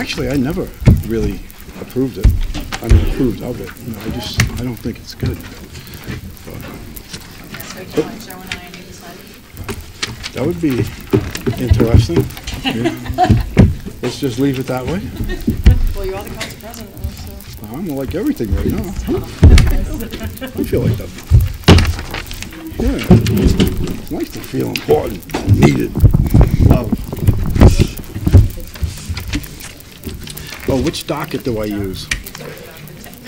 Actually, I never really approved it. I mean, approved of it. You know, I don't think it's good. So Joe and I on either side. That would be interesting. Yeah. Let's just leave it that way. Well, you are the council president, so. I'm like everything right now. I feel like that. Yeah. It's nice to feel important, needed, loved. Oh, which docket do I use?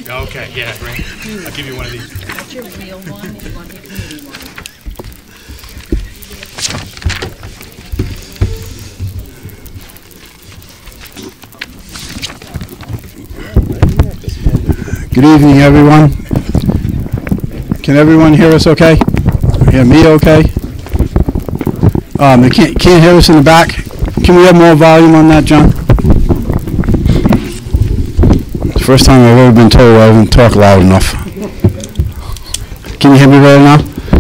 Okay, yeah, great. I'll give you one of these. That's your real one, if you want the committee one. Good evening, everyone. Can everyone hear us okay? Hear me okay? They can't hear us in the back. Can we have more volume on that, John? First time I've ever been told I didn't talk loud enough. Can you hear me well now?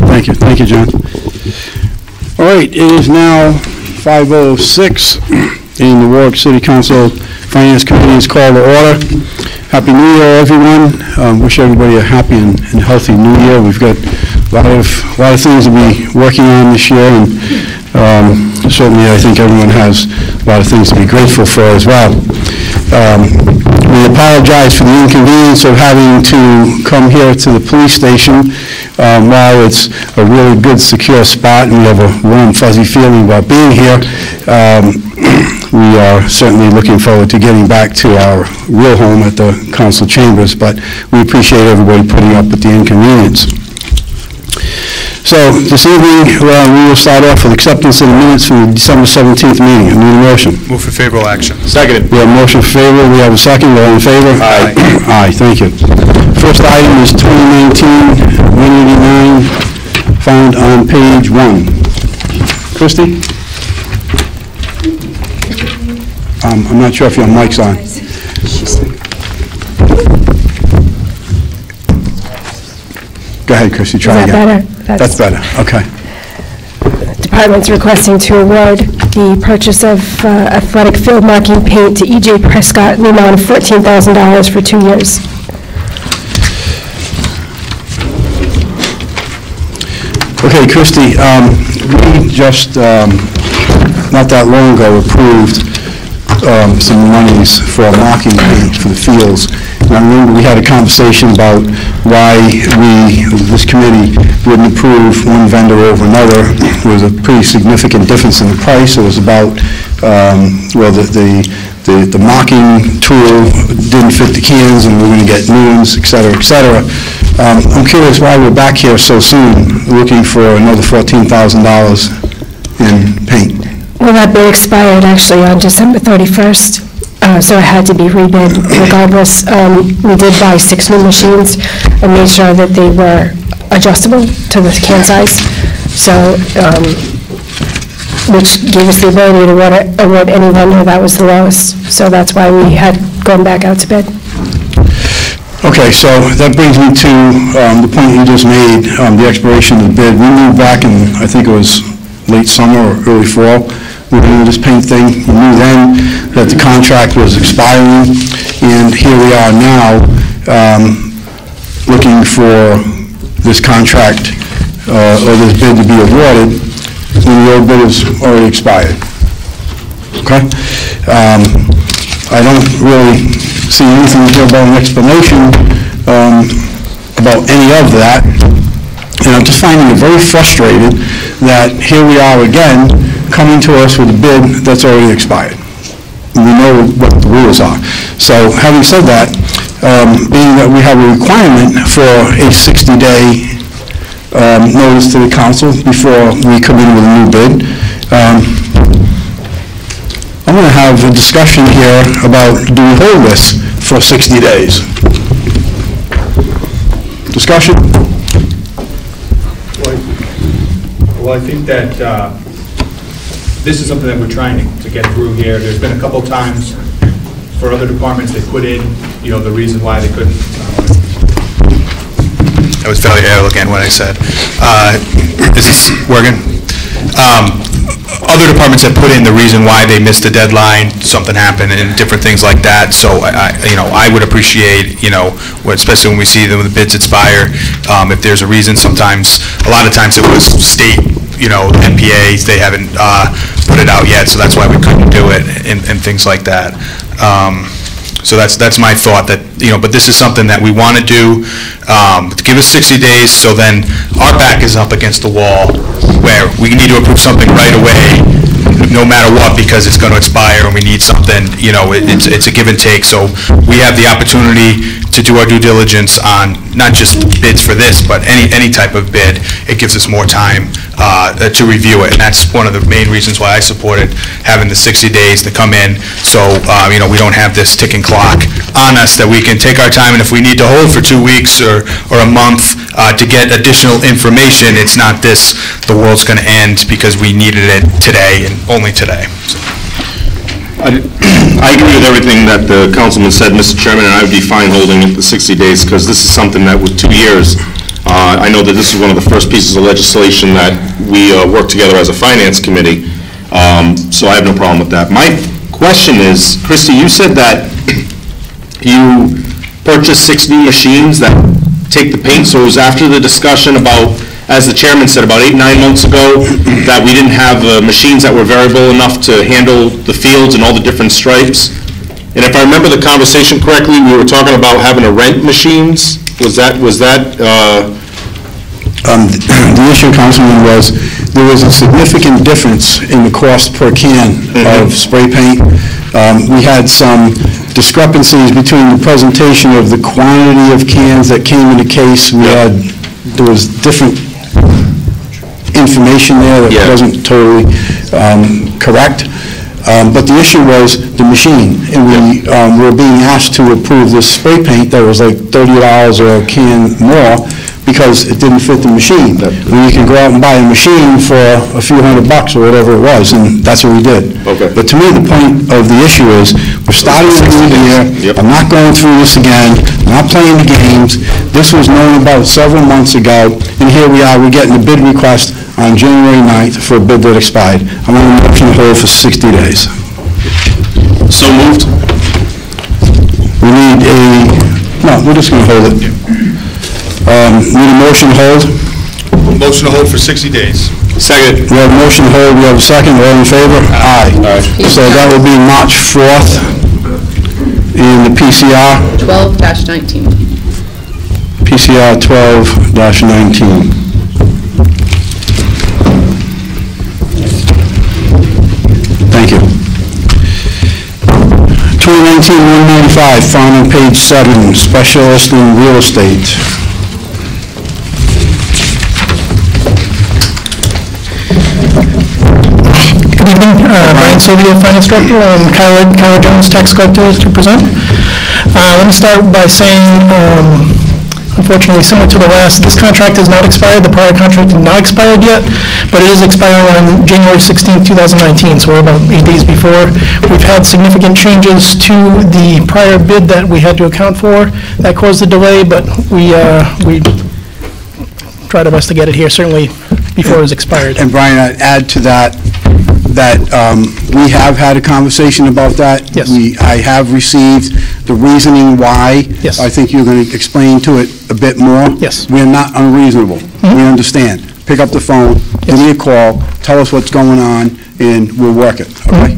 Thank you, John. All right, it is now 5:06, and the Warwick City Council Finance Committee is called to order. Happy New Year, everyone. Wish everybody a happy and healthy New Year. We've got a lot of things to be working on this year, and certainly I think everyone has a lot of things to be grateful for as well. We apologize for the inconvenience of having to come here to the police station. While it's a really good, secure spot, and we have a warm, fuzzy feeling about being here, we are certainly looking forward to getting back to our real home at the council chambers, but we appreciate everybody putting up with the inconvenience. So this evening, we will start off with acceptance of the minutes from the December 17th meeting. I need a motion. Move for favorable action. Seconded. We have a motion for favor. We have a second. All in favor? Aye. Aye, thank you. First item is 2019-189, found on page 1. Christie? I'm not sure if your mic's on. Go ahead, Christy, try again. Is that better? That's better, okay. Department's requesting to award the purchase of athletic field marking paint to E.J. Prescott in the amount of $14,000 for 2 years. Okay, Christy, we just, not that long ago, approved some monies for marking paint for the fields. And I remember we had a conversation about why this committee wouldn't approve one vendor over another. There was a pretty significant difference in the price. It was about, the marking tool didn't fit the cans, and we were going to get new ones, et cetera, et cetera. I'm curious why we're back here so soon, looking for another $14,000 in paint. Well, that bid expired actually on December 31st, so it had to be rebid regardless. We did buy 6 new machines and made sure that they were adjustable to the can size, so which gave us the ability to award any vendor that was the lowest. So that's why we had gone back out to bid. Okay, so that brings me to the point you just made, the expiration of the bid. We moved back in, I think it was late summer or early fall. We were doing this paint thing. We knew then that the contract was expiring, and here we are now looking for this contract or this bid to be awarded when the old bid is already expired. Okay? I don't really see anything here about an explanation about any of that, and I'm just finding it very frustrated that here we are again coming to us with a bid that's already expired. And we know what the rules are. So having said that, being that we have a requirement for a 60-day notice to the council before we come in with a new bid, I'm going to have a discussion here about, do we hold this for 60 days? Discussion? Well, I think that this is something that we're trying to get through here. There's been a couple times for other departments they put in, the reason why they couldn't. I was fairly arrogant when I said, is this working? other departments have put in the reason why they missed the deadline, something happened, and different things like that. So, I would appreciate, especially when we see the bids expire, if there's a reason. Sometimes, a lot of times it was state, NPAs, they haven't put it out yet, so that's why we couldn't do it, and things like that. So that's my thought, that, but this is something that we want to do, give us 60 days, so then our back is up against the wall, where we need to approve something right away, no matter what, because it's going to expire and we need something, it's a give and take. So we have the opportunity to do our due diligence on not just bids for this, but any type of bid. It gives us more time to review it, and that's one of the main reasons why I supported having the 60 days to come in, so we don't have this ticking clock on us, that we can take our time, and if we need to hold for 2 weeks or a month to get additional information, it's not the world's going to end because we needed it today and only today. So. I agree with everything that the councilman said, Mr. Chairman, and I would be fine holding it the 60 days, because this is something that with 2 years, I know that this is one of the first pieces of legislation that we work together as a finance committee, so I have no problem with that. My question is, Christy, you said that you purchased 6 new machines that take the paint, so it was after the discussion about, as the chairman said, about 8-9 months ago, that we didn't have machines that were variable enough to handle the fields and all the different stripes. And if I remember the conversation correctly, we were talking about having to rent machines. Was that? The issue, Councilman, was there was a significant difference in the cost per can of spray paint. We had some discrepancies between the presentation of the quantity of cans that came in the case. There was different information there that wasn't totally correct. But the issue was the machine, and we were being asked to approve this spray paint that was like $30 or a can more because it didn't fit the machine. When you can go out and buy a machine for a few $100 or whatever it was, and that's what we did. Okay. But to me, the point of the issue is, we're starting a new year. Yep. I'm not going through this again. I'm not playing the games. This was known about several months ago, and here we are. We're getting a bid request on January 9th for a bid that expired. I want a motion to hold for 60 days. So moved. We need no, we're just going to hold it. Need a motion to hold? Motion to hold for 60 days. Second. We have a motion to hold, we have a second, all in favor? Aye. So that will be March 4th in the PCR? 12-19. PCR 12-19. Thank you. 2019-195, found on page 7, specialist in real estate. Good evening, Brian Silvio, Finance Director, and Kyla Jones, Tax Collector, to present. Let me start by saying, unfortunately, similar to the last, this contract is not expired. The prior contract is not expired yet, but it is expiring on January 16, 2019, so we're about 8 days before. We've had significant changes to the prior bid that we had to account for. That caused the delay, but we tried our best to get it here, certainly before it was expired. And Brian, I'd add to that, we have had a conversation about that. Yes. I have received the reasoning why. Yes. I think you're going to explain to it a bit more. Yes. We're not unreasonable. We understand. Pick up the phone, give me a call, tell us what's going on, and we'll work it, okay?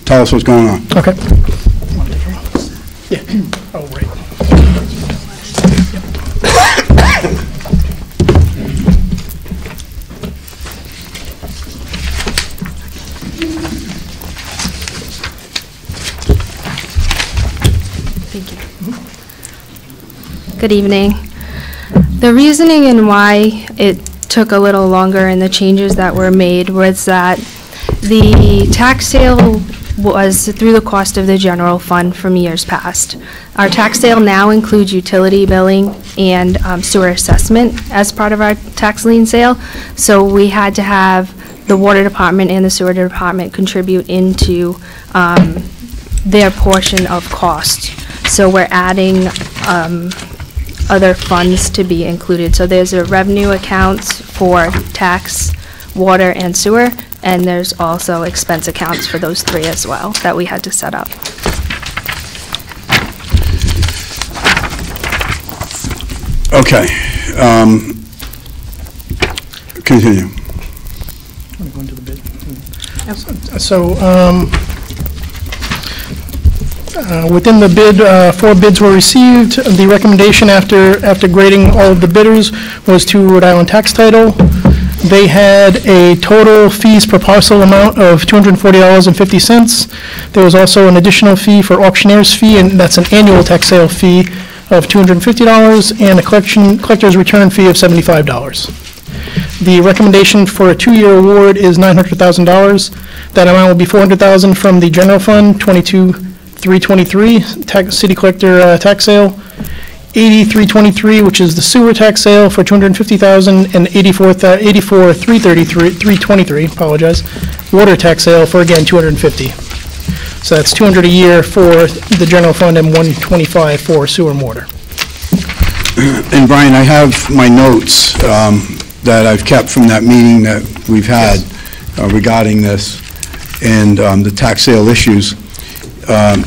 Tell us what's going on. Okay. Yeah. Oh, right. Good evening. The reasoning and why it took a little longer and the changes that were made was that the tax sale was through the cost of the general fund from years past. Our tax sale now includes utility billing and sewer assessment as part of our tax lien sale, so we had to have the water department and the sewer department contribute into their portion of cost. So we're adding other funds to be included. So there's a revenue accounts for tax, water, and sewer, and there's also expense accounts for those 3 as well that we had to set up. Okay. Continue. I'm going to the bid. So, within the bid, 4 bids were received. The recommendation after grading all of the bidders was to Rhode Island Tax Title. They had a total fees per parcel amount of $240.50. There was also an additional fee for auctioneer's fee, and that's an annual tax sale fee of $250, and a collector's return fee of $75. The recommendation for a 2-year award is $900,000. That amount will be $400,000 from the general fund, 22,323 city collector tax sale, 8323, which is the sewer tax sale for $250,000, and 84,323, apologize, water tax sale for, again, $250. So that's $200 a year for the general fund and $125 for sewer and water. And Brian, I have my notes that I've kept from that meeting that we've had regarding this and the tax sale issues. And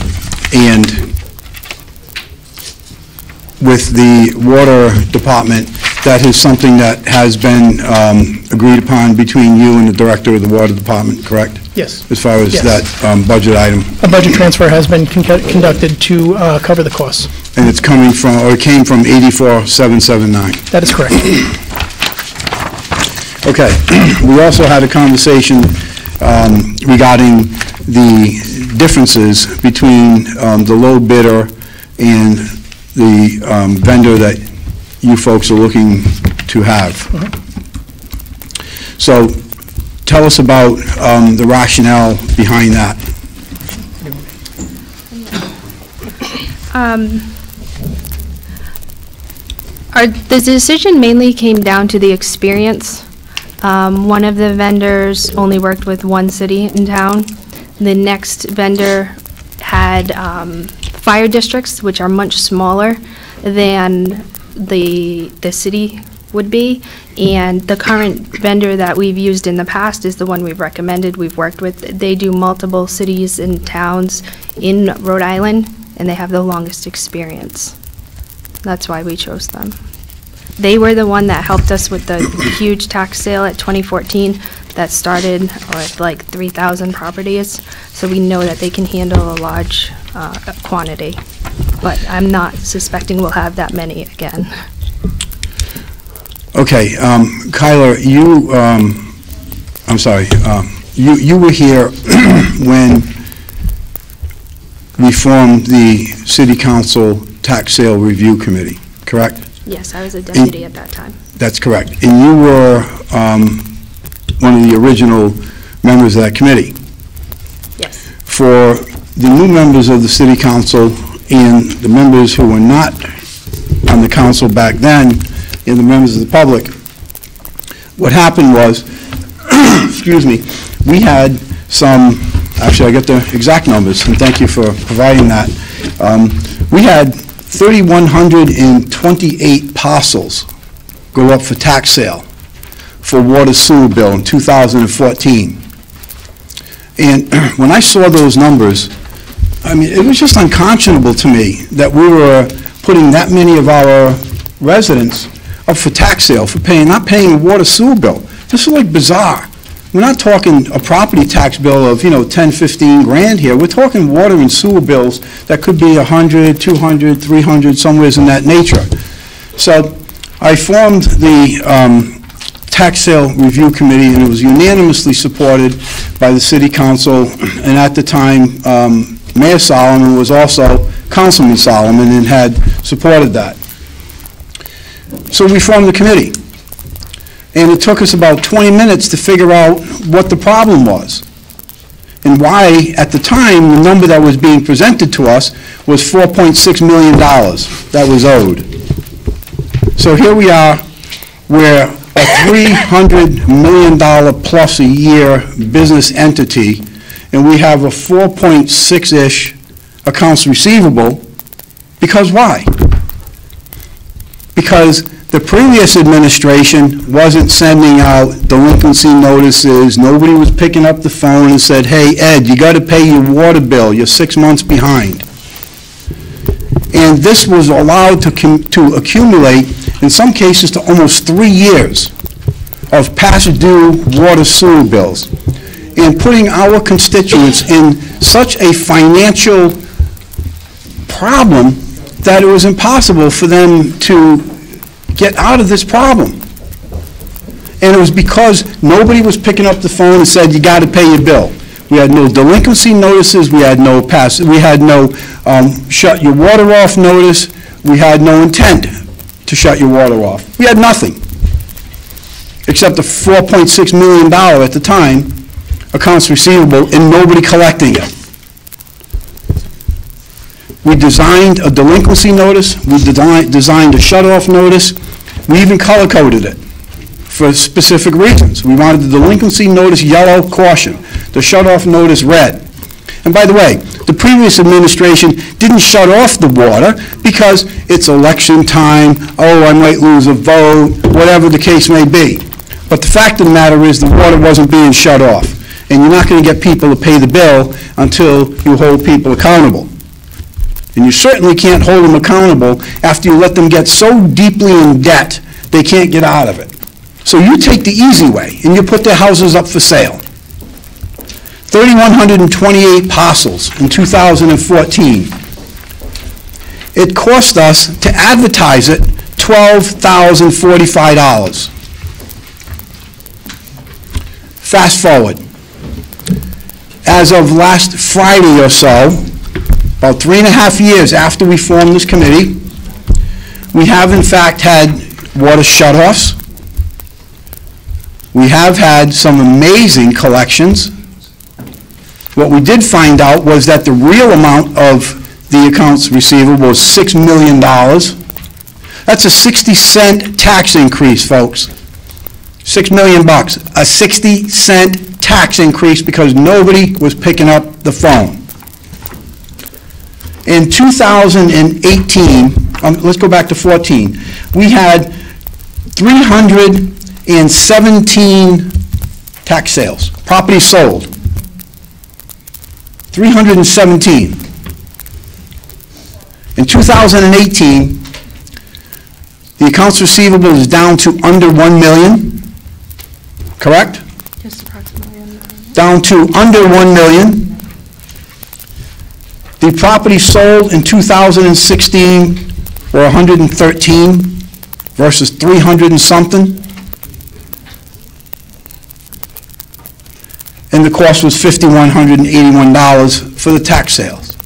with the water department, that is something that has been agreed upon between you and the director of the water department, correct? Yes. As far as Yes. that budget item? A budget transfer has been conducted to cover the costs. And it's coming from, or it came from 84,779. That is correct. Okay. We also had a conversation regarding the differences between the low bidder and the vendor that you folks are looking to have. So tell us about the rationale behind that. The decision mainly came down to the experience. One of the vendors only worked with one city in town. The next vendor had fire districts, which are much smaller than the city would be, and the current vendor that we've used in the past is the one we've recommended, we've worked with. They do multiple cities and towns in Rhode Island, and they have the longest experience. That's why we chose them. They were the one that helped us with the huge tax sale at 2014 that started with like 3,000 properties, so we know that they can handle a large quantity. But I'm not suspecting we'll have that many again. Okay, Kyler, you, I'm sorry, you were here when we formed the City Council Tax Sale Review Committee, correct? Yes, I was a deputy at that time. That's correct. And you were one of the original members of that committee. Yes. For the new members of the City Council and the members who were not on the council back then, and the members of the public, what happened was, excuse me, we had some, actually I got the exact numbers, and thank you for providing that. We had 3,128 parcels go up for tax sale for water sewer bill in 2014. And when I saw those numbers, I mean, it was just unconscionable to me that we were putting that many of our residents up for tax sale, for not paying a water sewer bill. This is like bizarre. We're not talking a property tax bill of, 10, 15 grand here. We're talking water and sewer bills that could be 100, 200, 300, somewhere in that nature. So I formed the Tax Sale Review Committee, and it was unanimously supported by the City Council, and at the time, Mayor Solomon was also Councilman Solomon and had supported that. So we formed the committee. And it took us about 20 minutes to figure out what the problem was and why, at the time, the number that was being presented to us was $4.6 million that was owed. So here we are, we're a $300 million plus a year business entity, and we have a 4.6-ish accounts receivable, because why? Because The previous administration wasn't sending out delinquency notices. Nobody was picking up the phone and said, hey, Ed, you got to pay your water bill. You're 6 months behind. And this was allowed to accumulate, in some cases, to almost 3 years of past due water sewer bills, and putting our constituents in such a financial problem that it was impossible for them to get out of this problem. And it was because nobody was picking up the phone and said, you got to pay your bill. We had no delinquency notices, we had no shut your water off notice, we had no intent to shut your water off. We had nothing, except a $4.6 million at the time accounts receivable and nobody collecting it. We designed a delinquency notice, we designed a shut-off notice, we even color-coded it for specific reasons. We wanted the delinquency notice yellow, caution, the shut-off notice red. And by the way, the previous administration didn't shut off the water because it's election time, oh, I might lose a vote, whatever the case may be. But the fact of the matter is the water wasn't being shut off. And you're not going to get people to pay the bill until you hold people accountable. And you certainly can't hold them accountable after you let them get so deeply in debt they can't get out of it. So you take the easy way and you put their houses up for sale. 3,128 parcels in 2014. It cost us to advertise it $12,045. Fast forward. As of last Friday or so, about 3.5 years after we formed this committee, we have in fact had water shutoffs. We have had some amazing collections. What we did find out was that the real amount of the accounts receivable was $6 million. That's a 60-cent tax increase, folks. $6 million bucks, a 60-cent tax increase because nobody was picking up the phone. In 2018, let's go back to 14, we had 317 tax sales, property sold. 317. In 2018, the accounts receivable is down to under 1 million, correct? Just approximately 1 million. Down to under 1 million. The property sold in 2016 were 113 versus 300 and something. And the cost was $5,181 for the tax sales.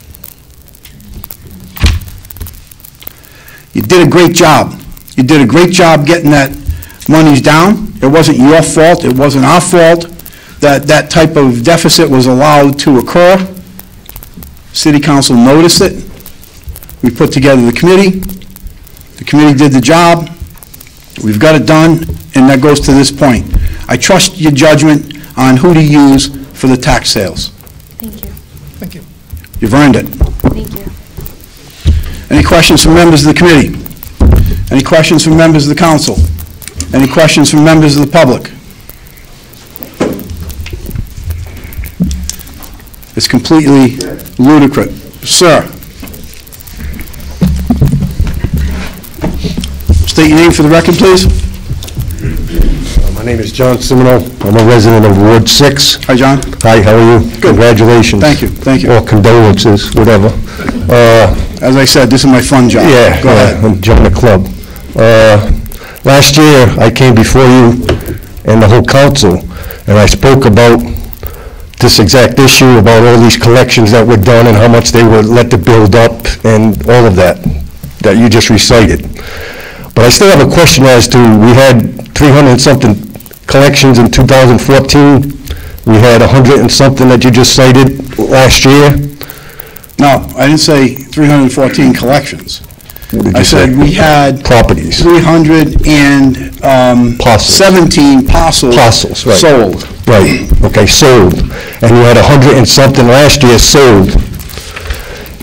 You did a great job. You did a great job getting that monies down. It wasn't your fault. It wasn't our fault that that type of deficit was allowed to occur. City Council noticed it. We put together the committee. The committee did the job. We've got it done, and that goes to this point. I trust your judgment on who to use for the tax sales. Thank you. Thank you. You've earned it. Thank you. Any questions from members of the committee? Any questions from members of the council? Any questions from members of the public? It's completely ludicrous. Sir. State your name for the record, please. My name is John Simino. I'm a resident of Ward 6. Hi, John. Hi, how are you? Good. Congratulations. Thank you, thank you. Or condolences, whatever. As I said, this is my fun job. Yeah, Go ahead. I'm John the Club. Last year, I came before you and the whole council, and I spoke about this exact issue, about all these collections that were done and how much they were let to build up and all of that you just recited. But I still have a question as to, we had 300 and something collections in 2014. We had 100 and something that you just cited last year. No, I didn't say 314 collections. I said we had properties. 317 parcels Right. sold. Right, okay, sold. And you had 100 and something last year sold.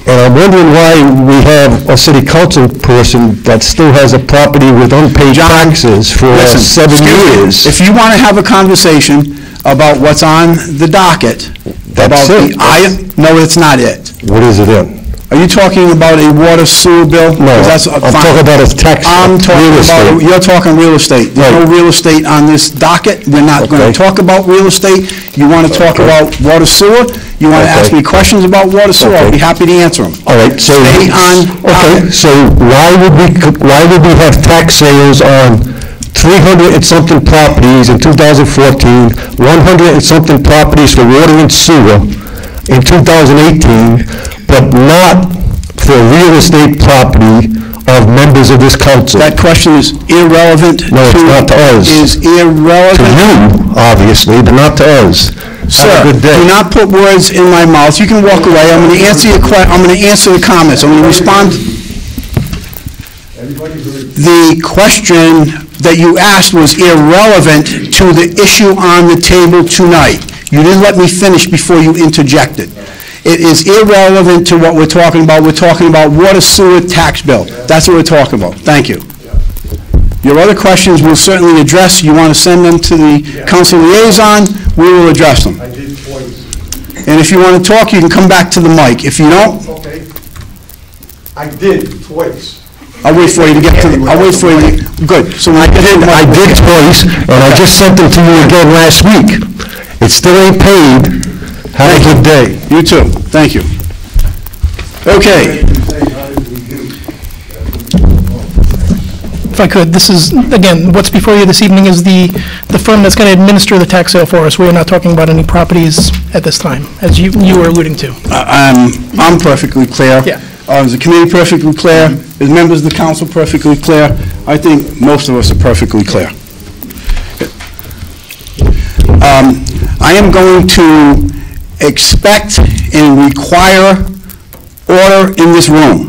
And I'm wondering why we have a city council person that still has a property with unpaid taxes for Listen, 7 excuse me. years. If you want to have a conversation about what's on the docket, That's about it. no, it's not it. What is it then? Are you talking about a water sewer bill? No, 'Cause that's I'm fine. talking about a tax, I'm talking real about, estate. you're talking real estate. There's no Right. real estate on this docket. We're not going Okay. to talk about real estate. You want to talk Okay. about water sewer? You want to ask Okay. me questions about water sewer? I'll Okay. be happy to answer them. All right, so... Stay on Okay, topic. so why would we have tax sales on 300 and something properties in 2014, 100 and something properties for water and sewer in 2018, but not for real estate property of members of this council? That question is irrelevant. No, it's not to us. Is To irrelevant. you, obviously, but not to us. Sir, Have a good day. do not put words in my mouth. You can walk away. I'm going to answer I'm going to answer the comments. I'm going to respond. The question that you asked was irrelevant to the issue on the table tonight. You didn't let me finish before you interjected. It is irrelevant to what we're talking about. We're talking about water sewer tax bill. That's what we're talking about. Thank you. Your other questions we'll certainly address. You want to send them to the council liaison, we will address them. I did twice. And if you want to talk, you can come back to the mic. If you don't, Okay. I did twice. I'll wait for you to get to the, I'll wait for you to, good. So when I get to the I mic, did twice, and I just sent them to you again last week. It still ain't paid. Have a good day. You too. Thank you. Okay. If I could, this is, again, what's before you this evening is the firm that's going to administer the tax sale for us. We are not talking about any properties at this time, as you were alluding to. I'm perfectly clear. Yeah. Is the committee perfectly clear? Is members of the council perfectly clear? I think most of us are perfectly clear. I am going to expect and require order in this room.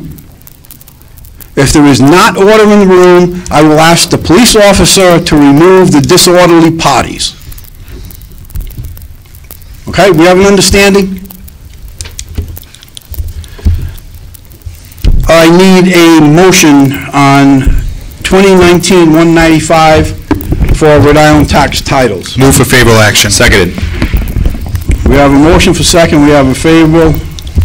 If there is not order in the room, I will ask the police officer to remove the disorderly parties. Okay, we have an understanding? I need a motion on 2019-195 for Rhode Island tax titles. Move for favorable action. Seconded. We have a motion for second, we have a favorable,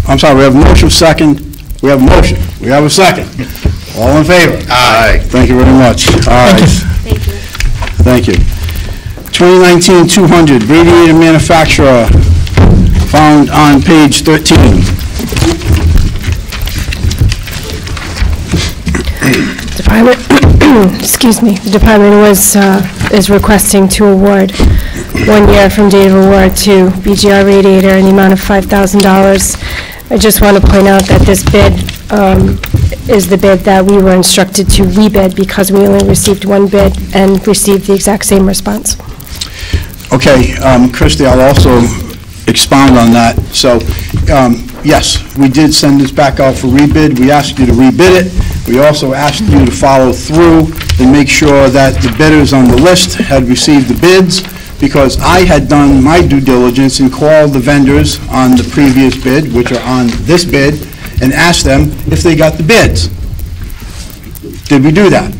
I'm sorry, we have a motion for second, we have a motion, we have a second. All in favor? Aye. Thank you very much. All right. Thank you. 2019-200, radiator manufacturer, found on page 13. Department, excuse me, the department is requesting to award 1 year from date of award to BGR Radiator in the amount of $5,000. I just want to point out that this bid is the bid that we were instructed to rebid because we only received one bid and received the exact same response. Okay, Christie, I'll also expound on that. So, yes, we did send this back out for rebid. We asked you to rebid it. We also asked you to follow through and make sure that the bidders on the list had received the bids, because I had done my due diligence and called the vendors on the previous bid, which are on this bid, and asked them if they got the bids. Did we do that?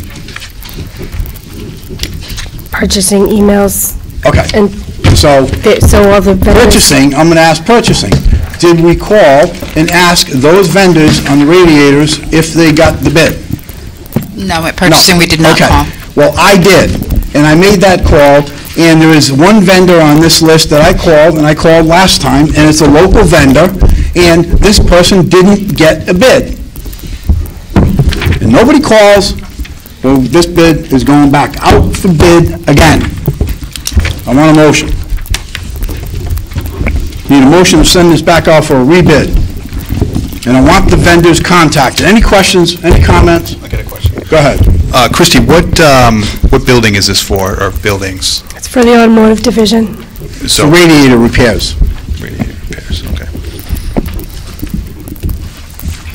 Purchasing emails, Okay. and So, so all the vendors... purchasing, I'm going to ask purchasing. Did we call and ask those vendors on the radiators if they got the bid? No, at purchasing, we did not Okay. call. Well, I did, and I made that call, and there is one vendor on this list that I called, and I called last time, and it's a local vendor, and this person didn't get a bid. And nobody calls, so this bid is going back out for bid again. I want a motion. Need a motion to send this back out for a rebid. And I want the vendors contacted. Any questions, any comments? I got a question. Go ahead. Christie, what building is this for, or buildings? It's for the automotive division. So radiator repairs. Radiator repairs, okay.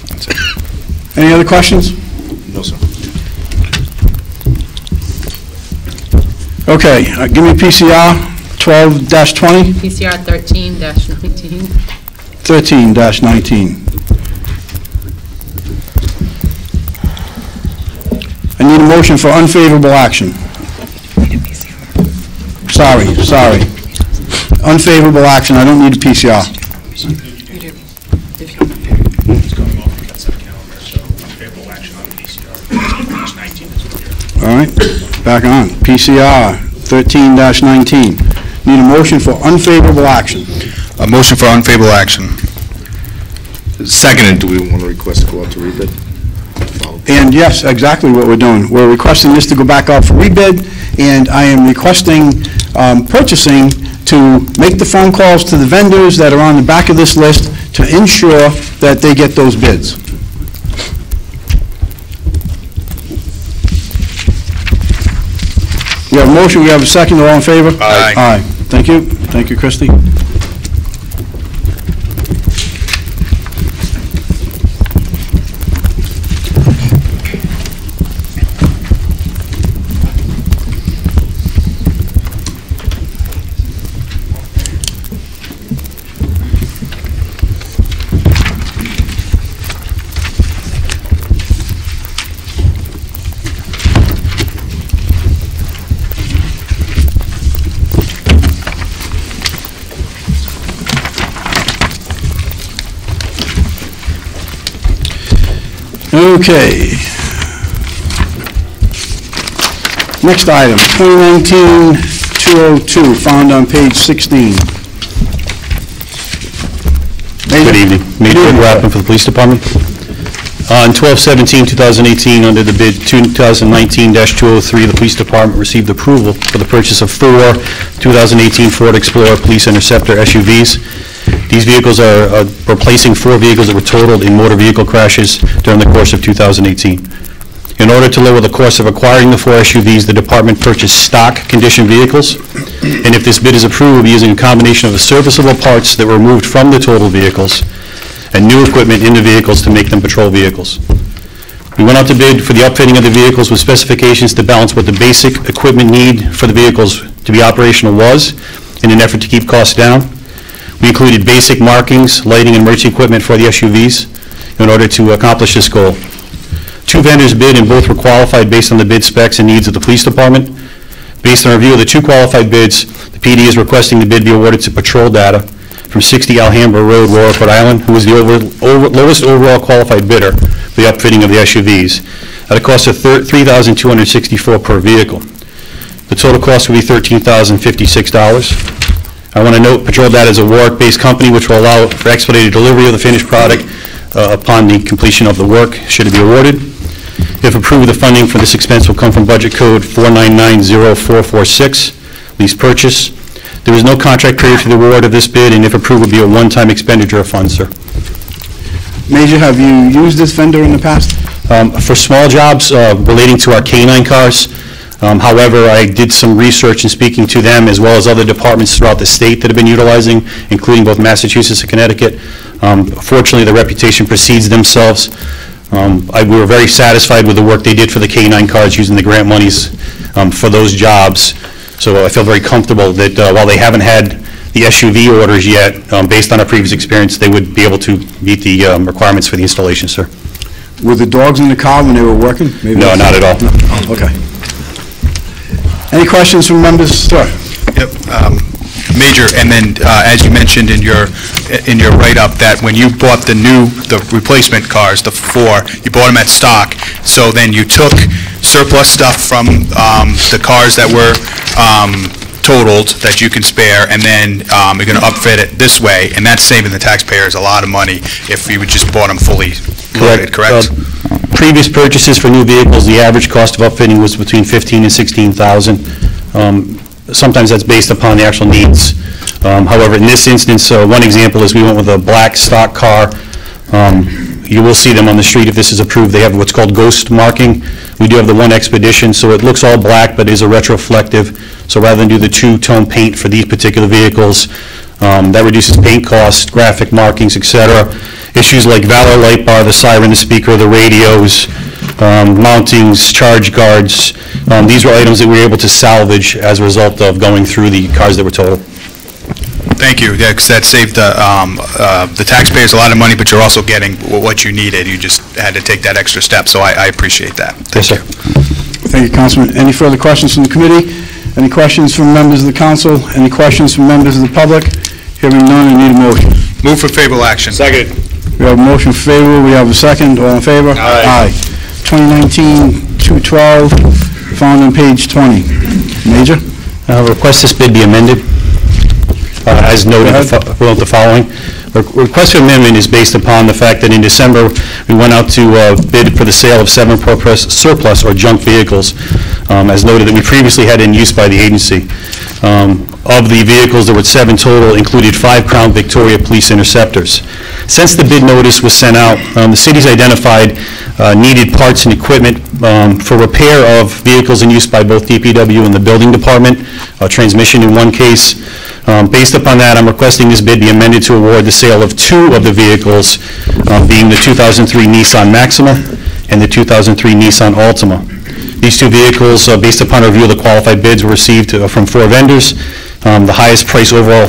That's it. Any other questions? No, sir. Okay, give me PCR 12-20, PCR 13-19. 13-19. need a motion for unfavorable action. Sorry. Unfavorable action, I don't need a PCR. All right, back on. PCR 13-19. Need a motion for unfavorable action. A motion for unfavorable action. Seconded, do we want to request to go out to rebid? And yes, exactly what we're doing. We're requesting this to go back out for rebid, and I am requesting purchasing to make the phone calls to the vendors that are on the back of this list to ensure that they get those bids. We have a motion, we have a second, all in favor? Aye. Aye. Thank you. Thank you, Christie. Okay. Next item, 2019-202, found on page 16. Good evening. Major Rappin for the Police Department. On 12/17/2018, under the bid 2019-203, the Police Department received approval for the purchase of 4 2018 Ford Explorer Police Interceptor SUVs. These vehicles are replacing 4 vehicles that were totaled in motor vehicle crashes during the course of 2018. In order to lower the cost of acquiring the 4 SUVs, the department purchased stock condition vehicles, and if this bid is approved, we'll be using a combination of the serviceable parts that were removed from the total vehicles and new equipment in the vehicles to make them patrol vehicles. We went out to bid for the upfitting of the vehicles with specifications to balance what the basic equipment need for the vehicles to be operational was in an effort to keep costs down. We included basic markings, lighting, and emergency equipment for the SUVs in order to accomplish this goal. 2 vendors bid, and both were qualified based on the bid specs and needs of the police department. Based on review of the 2 qualified bids, the PD is requesting the bid be awarded to Patrol Data from 60 Alhambra Road, Warwick, Rhode Island, who was the lowest overall qualified bidder for the upfitting of the SUVs at a cost of $3,264 per vehicle. The total cost will be $13,056. I want to note Patrol Data is a Warwick-based company which will allow for expedited delivery of the finished product upon the completion of the work, should it be awarded. If approved, the funding for this expense will come from Budget Code 4990446, lease purchase. There is no contract period for the award of this bid, and if approved, will be a one-time expenditure of funds, sir. Major, have you used this vendor in the past? For small jobs relating to our K-9 cars. However, I did some research in speaking to them as well as other departments throughout the state that have been utilizing, including both Massachusetts and Connecticut. Fortunately, the reputation precedes themselves. We were very satisfied with the work they did for the K-9 cars using the grant monies for those jobs. So I feel very comfortable that while they haven't had the SUV orders yet, based on our previous experience, they would be able to meet the requirements for the installation, sir. Were the dogs in the car when they were working? Maybe No, not at all. No. Oh, okay. Any questions from members? Sir. Yep. Major, and then as you mentioned in your write-up, that when you bought the replacement cars, the 4, you bought them at stock, so then you took surplus stuff from the cars that were totaled that you can spare, and then you're going to upfit it this way, and that's saving the taxpayers a lot of money if you would just bought them fully loaded, correct? Previous purchases for new vehicles, the average cost of upfitting was between $15,000 and $16,000. Sometimes that's based upon the actual needs. However, in this instance, one example is we went with a black stock car. You will see them on the street if this is approved. They have what's called ghost marking. We do have the 1 Expedition, so it looks all black but is a retroflective. So rather than do the 2-tone paint for these particular vehicles, that reduces paint costs, graphic markings, etc. Issues like Valor light bar, the siren, the speaker, the radios, mountings, charge guards. These were items that we were able to salvage as a result of going through the cars that were totaled. Thank you. Yeah, because that saved the taxpayers a lot of money, but you're also getting what you needed. You just had to take that extra step, so I appreciate that. Yes, sir. Thank you, Councilman. Any further questions from the committee? Any questions from members of the council? Any questions from members of the public? Hearing none, I need a motion. Move for favorable action. Second. We have a motion favorable, we have a second, all in favor? Aye. 2019-212, found on page 20. Major? Request this bid be amended, as noted below the following. Request for amendment is based upon the fact that in December, we went out to bid for the sale of 7 surplus or junk vehicles, as noted that we previously had in use by the agency. Of the vehicles, there were 7 total, included 5 Crown Victoria Police Interceptors. Since the bid notice was sent out, the city's identified needed parts and equipment for repair of vehicles in use by both DPW and the building department, transmission in one case. Based upon that, I'm requesting this bid be amended to award the sale of 2 of the vehicles, being the 2003 Nissan Maxima and the 2003 Nissan Altima. These 2 vehicles, based upon a review of the qualified bids, were received from 4 vendors. The highest price overall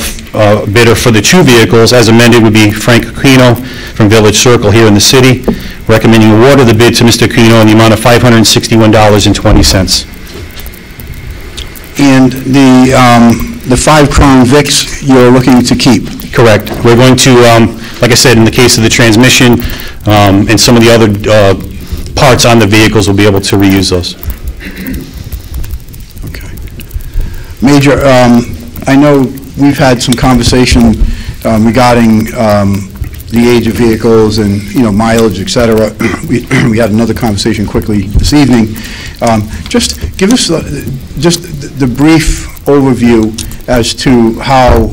bidder for the 2 vehicles, as amended, would be Frank Aquino from Village Circle here in the city, recommending award of the bid to Mr. Aquino in the amount of $561.20. And the 5 Crown Vics you're looking to keep? Correct. We're going to, like I said, in the case of the transmission and some of the other parts on the vehicles, we'll be able to reuse those. Okay. Major, I know we've had some conversation regarding the age of vehicles and, mileage, et cetera. We had another conversation quickly this evening. Just give us just the brief overview as to how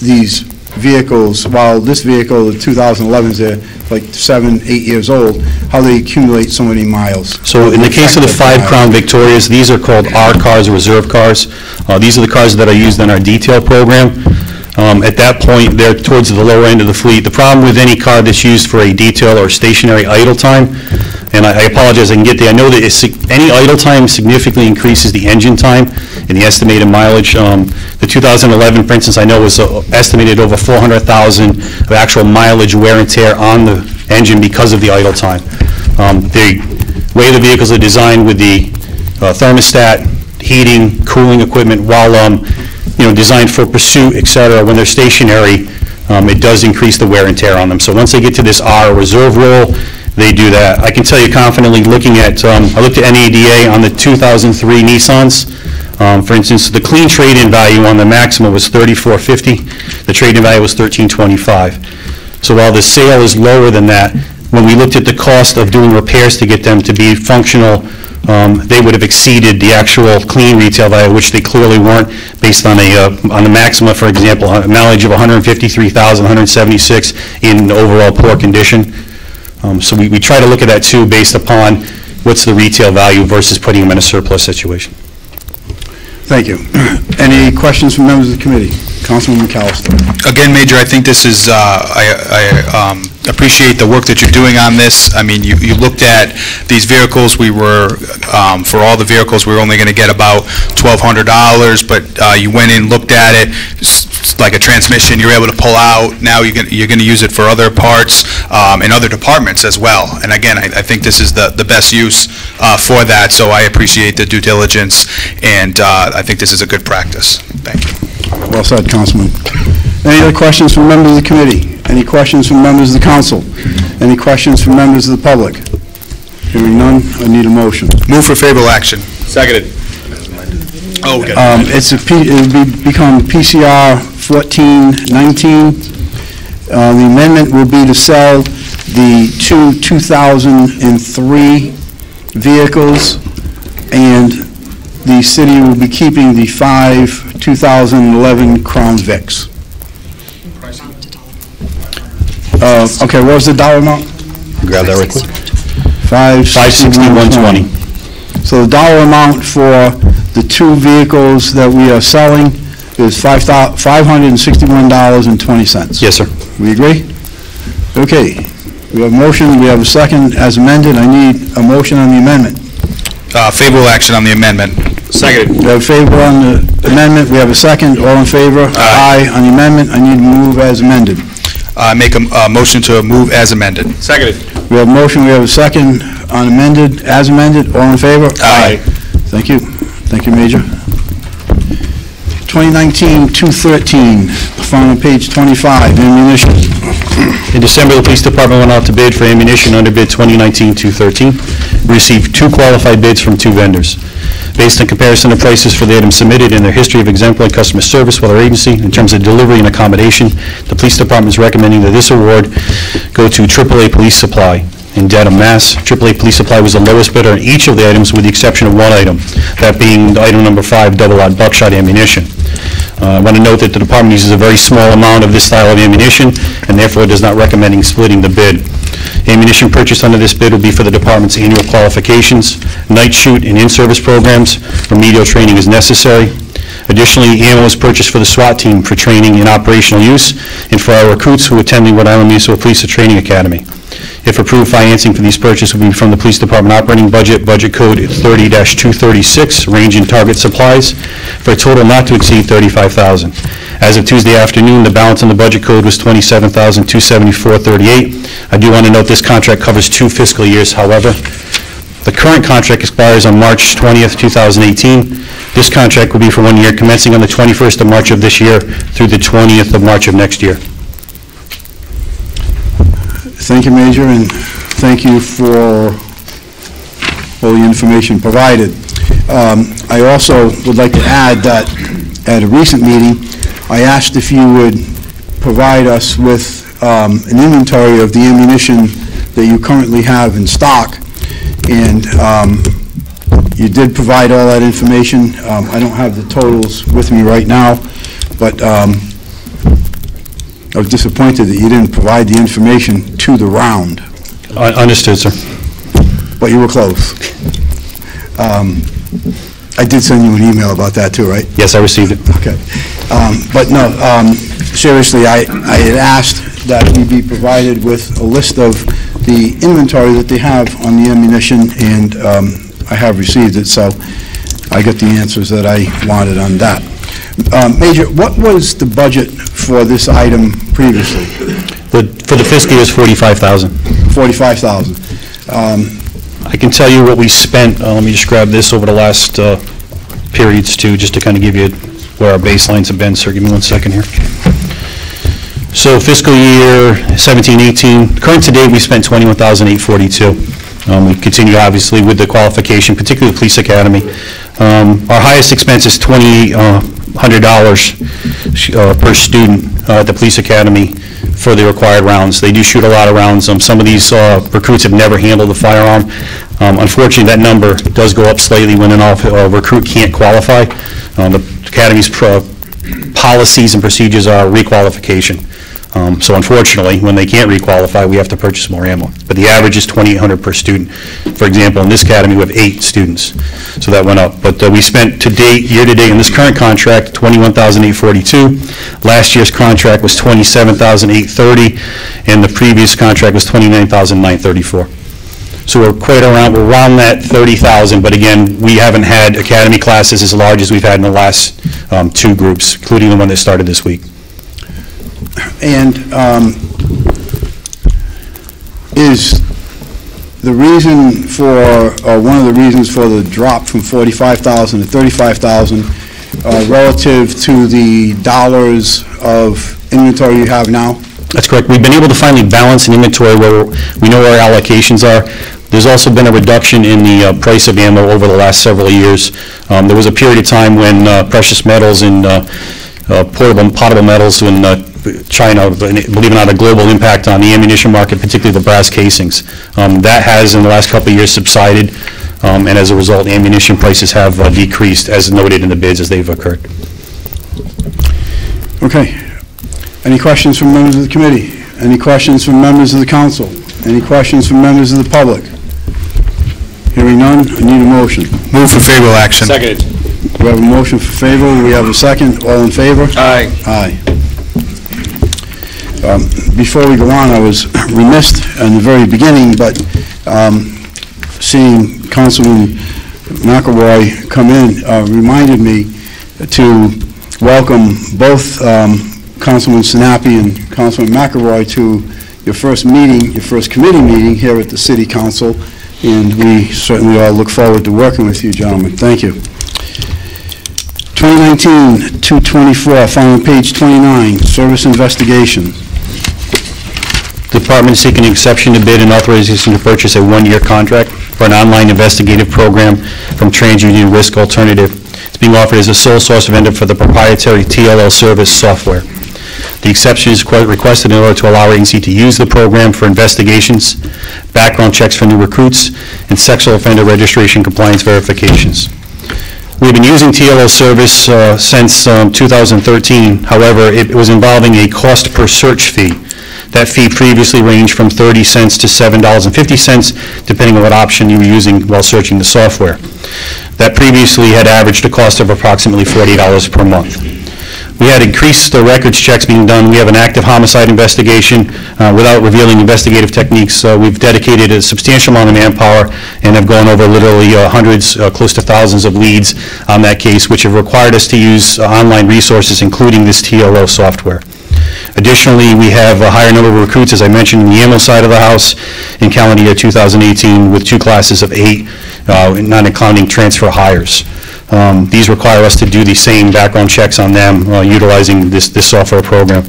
these vehicles, while this vehicle, the 2011s, they're like 7, 8 years old, how they accumulate so many miles. So in the case of the 5 Crown Victorias, these are called R cars, or reserve cars. These are the cars that are used in our detail program. At that point, they're towards the lower end of the fleet. The problem with any car that's used for a detail or stationary idle time, and I apologize, I can get there. I know that any idle time significantly increases the engine time and the estimated mileage. The 2011, for instance, I know was estimated over 400,000 of actual mileage wear and tear on the engine because of the idle time. The way the vehicles are designed with the thermostat, heating, cooling equipment, while designed for pursuit, et cetera, when they're stationary, it does increase the wear and tear on them. So once they get to this R, reserve roll, they do that. I can tell you confidently, looking at, I looked at NADA on the 2003 Nissans. For instance, the clean trade-in value on the Maxima was $34.50. The trade-in value was $13.25. So while the sale is lower than that, when we looked at the cost of doing repairs to get them to be functional, they would have exceeded the actual clean retail value, which they clearly weren't, based on on the Maxima, for example, a mileage of 153,176 in overall poor condition. So we try to look at that too, based upon what's the retail value versus putting them in a surplus situation. Thank you. Any questions from members of the committee? Councilman McAllister. Again, Major, I think this is, I appreciate the work that you're doing on this. I mean, you looked at these vehicles. We were, for all the vehicles, we were only going to get about $1,200, but you went in, looked at it, like a transmission you're able to pull out. Now you're going to use it for other parts in other departments as well. And again, I think this is the best use for that, so I appreciate the due diligence, and I think this is a good practice. Thank you. Well said, Councilman. Any other questions from members of the committee? Any questions from members of the council? Any questions from members of the public? Hearing none, I need a motion. Move for favorable action. Seconded. Oh, okay. It'll become PCR 1419. The amendment will be to sell the 2 2003 vehicles, and the city will be keeping the 5 2011 Crown Vics. Okay, what was the dollar amount? Grab that right quick. $561.20. So the dollar amount for the 2 vehicles that we are selling is $561.20. Yes, sir. We agree? Okay. We have a motion, we have a second as amended. I need a motion on the amendment. Favorable action on the amendment. Seconded. We have favor on the amendment, we have a second. All in favor? Aye. On the amendment, I need to move as amended. Make a motion to move as amended. Seconded. We have a motion, we have a second on amended, as amended. All in favor? Aye. Thank you. Thank you, Major. 2019-213, found on page 25, ammunition. In December, the police department went out to bid for ammunition under bid 2019-213. We received 2 qualified bids from 2 vendors. Based on comparison of prices for the items submitted and their history of exemplary customer service with our agency in terms of delivery and accommodation, the police department is recommending that this award go to AAA Police Supply in Dedham, Mass. AAA Police Supply was the lowest bidder on each of the items with the exception of one item, that being item number 5, double-aught buckshot ammunition. I want to note that the department uses a very small amount of this style of ammunition and therefore does not recommending splitting the bid. Ammunition purchased under this bid will be for the department's annual qualifications, night shoot and in-service programs. Remedial training is necessary. Additionally, ammo is purchased for the SWAT team for training in operational use and for our recruits who attend the Rhode Island Municipal Police Training Academy. If approved, financing for these purchases will be from the police department operating budget, budget code 30-236, range and target supplies, for a total not to exceed $35,000. As of Tuesday afternoon, the balance on the budget code was $27,274.38. I do want to note this contract covers 2 fiscal years, however. The current contract expires on March 20th, 2018. This contract will be for 1 year, commencing on the 21st of March of this year through the 20th of March of next year. Thank you, Major, and thank you for all the information provided. I also would like to add that at a recent meeting, I asked if you would provide us with an inventory of the ammunition that you currently have in stock, and you did provide all that information. I don't have the totals with me right now, but I was disappointed that you didn't provide the information to the round. Understood, sir. But you were close. I did send you an email about that too, right? Yes, I received it. Okay. But no, seriously, I had asked that we be provided with a list of the inventory that they have on the ammunition, and I have received it, so I got the answers that I wanted on that. Major, what was the budget for this item previously? For the fiscal year is $45,000. $45,000. I can tell you what we spent, let me just grab this over the last periods too, just to kind of give you where our baselines have been, sir. Give me 1 second here. So fiscal year 17-18, current to date, we spent $21,842. We continue, obviously, with the qualification, particularly the police academy. Our highest expense is $2,800 per student at the police academy for the required rounds. They do shoot a lot of rounds. Some of these recruits have never handled a firearm. Unfortunately, that number does go up slightly when a recruit can't qualify. The academy's policies and procedures are requalification. So unfortunately, when they can't requalify, we have to purchase more ammo. But the average is $2,800 per student. For example, in this academy, we have 8 students, so that went up. But we spent to date, year to date, in this current contract, $21,842. Last year's contract was $27,830, and the previous contract was $29,934. So we're around that $30,000, but again, we haven't had academy classes as large as we've had in the last 2 groups, including the one that started this week. And is the reason for, or one of the reasons for the drop from $45,000 to $35,000 relative to the dollars of inventory you have now? That's correct. We've been able to finally balance an inventory where we know where our allocations are. There's also been a reduction in the price of ammo over the last several years. There was a period of time when precious metals and potable metals when China, believe it or not, a global impact on the ammunition market, particularly the brass casings. That has, in the last couple of years, subsided, and as a result, ammunition prices have decreased, as noted in the bids as they've occurred. Okay. Any questions from members of the committee? Any questions from members of the council? Any questions from members of the public? Hearing none, I need a motion. Move for favorable action. Seconded. We have a motion for favor, we have a second. All in favor? Aye. Aye. Before we go on, I was remiss in the very beginning, but seeing Councilman McElroy come in reminded me to welcome both Councilman Sinapi and Councilman McElroy to your first meeting, your first committee meeting here at the City Council, and we certainly all look forward to working with you, gentlemen. Thank you. 2019-224, following page 29, service investigation. Department is seeking exception to bid and authorization to purchase a one-year contract for an online investigative program from TransUnion Risk Alternative. It's being offered as a sole source vendor for the proprietary TLL service software. The exception is requested in order to allow our agency to use the program for investigations, background checks for new recruits, and sexual offender registration compliance verifications. We've been using TLL service since 2013. However, it was involving a cost per search fee. That fee previously ranged from 30 cents to $7.50, depending on what option you were using while searching the software. That previously had averaged a cost of approximately $40 per month. We had increased the records checks being done. We have an active homicide investigation. Without revealing investigative techniques, we've dedicated a substantial amount of manpower and have gone over literally hundreds, close to thousands of leads on that case, which have required us to use online resources, including this TLO software. Additionally, we have a higher number of recruits, as I mentioned, in the ammo side of the house in calendar year 2018 with 2 classes of 8, not including transfer hires. These require us to do the same background checks on them utilizing this software program.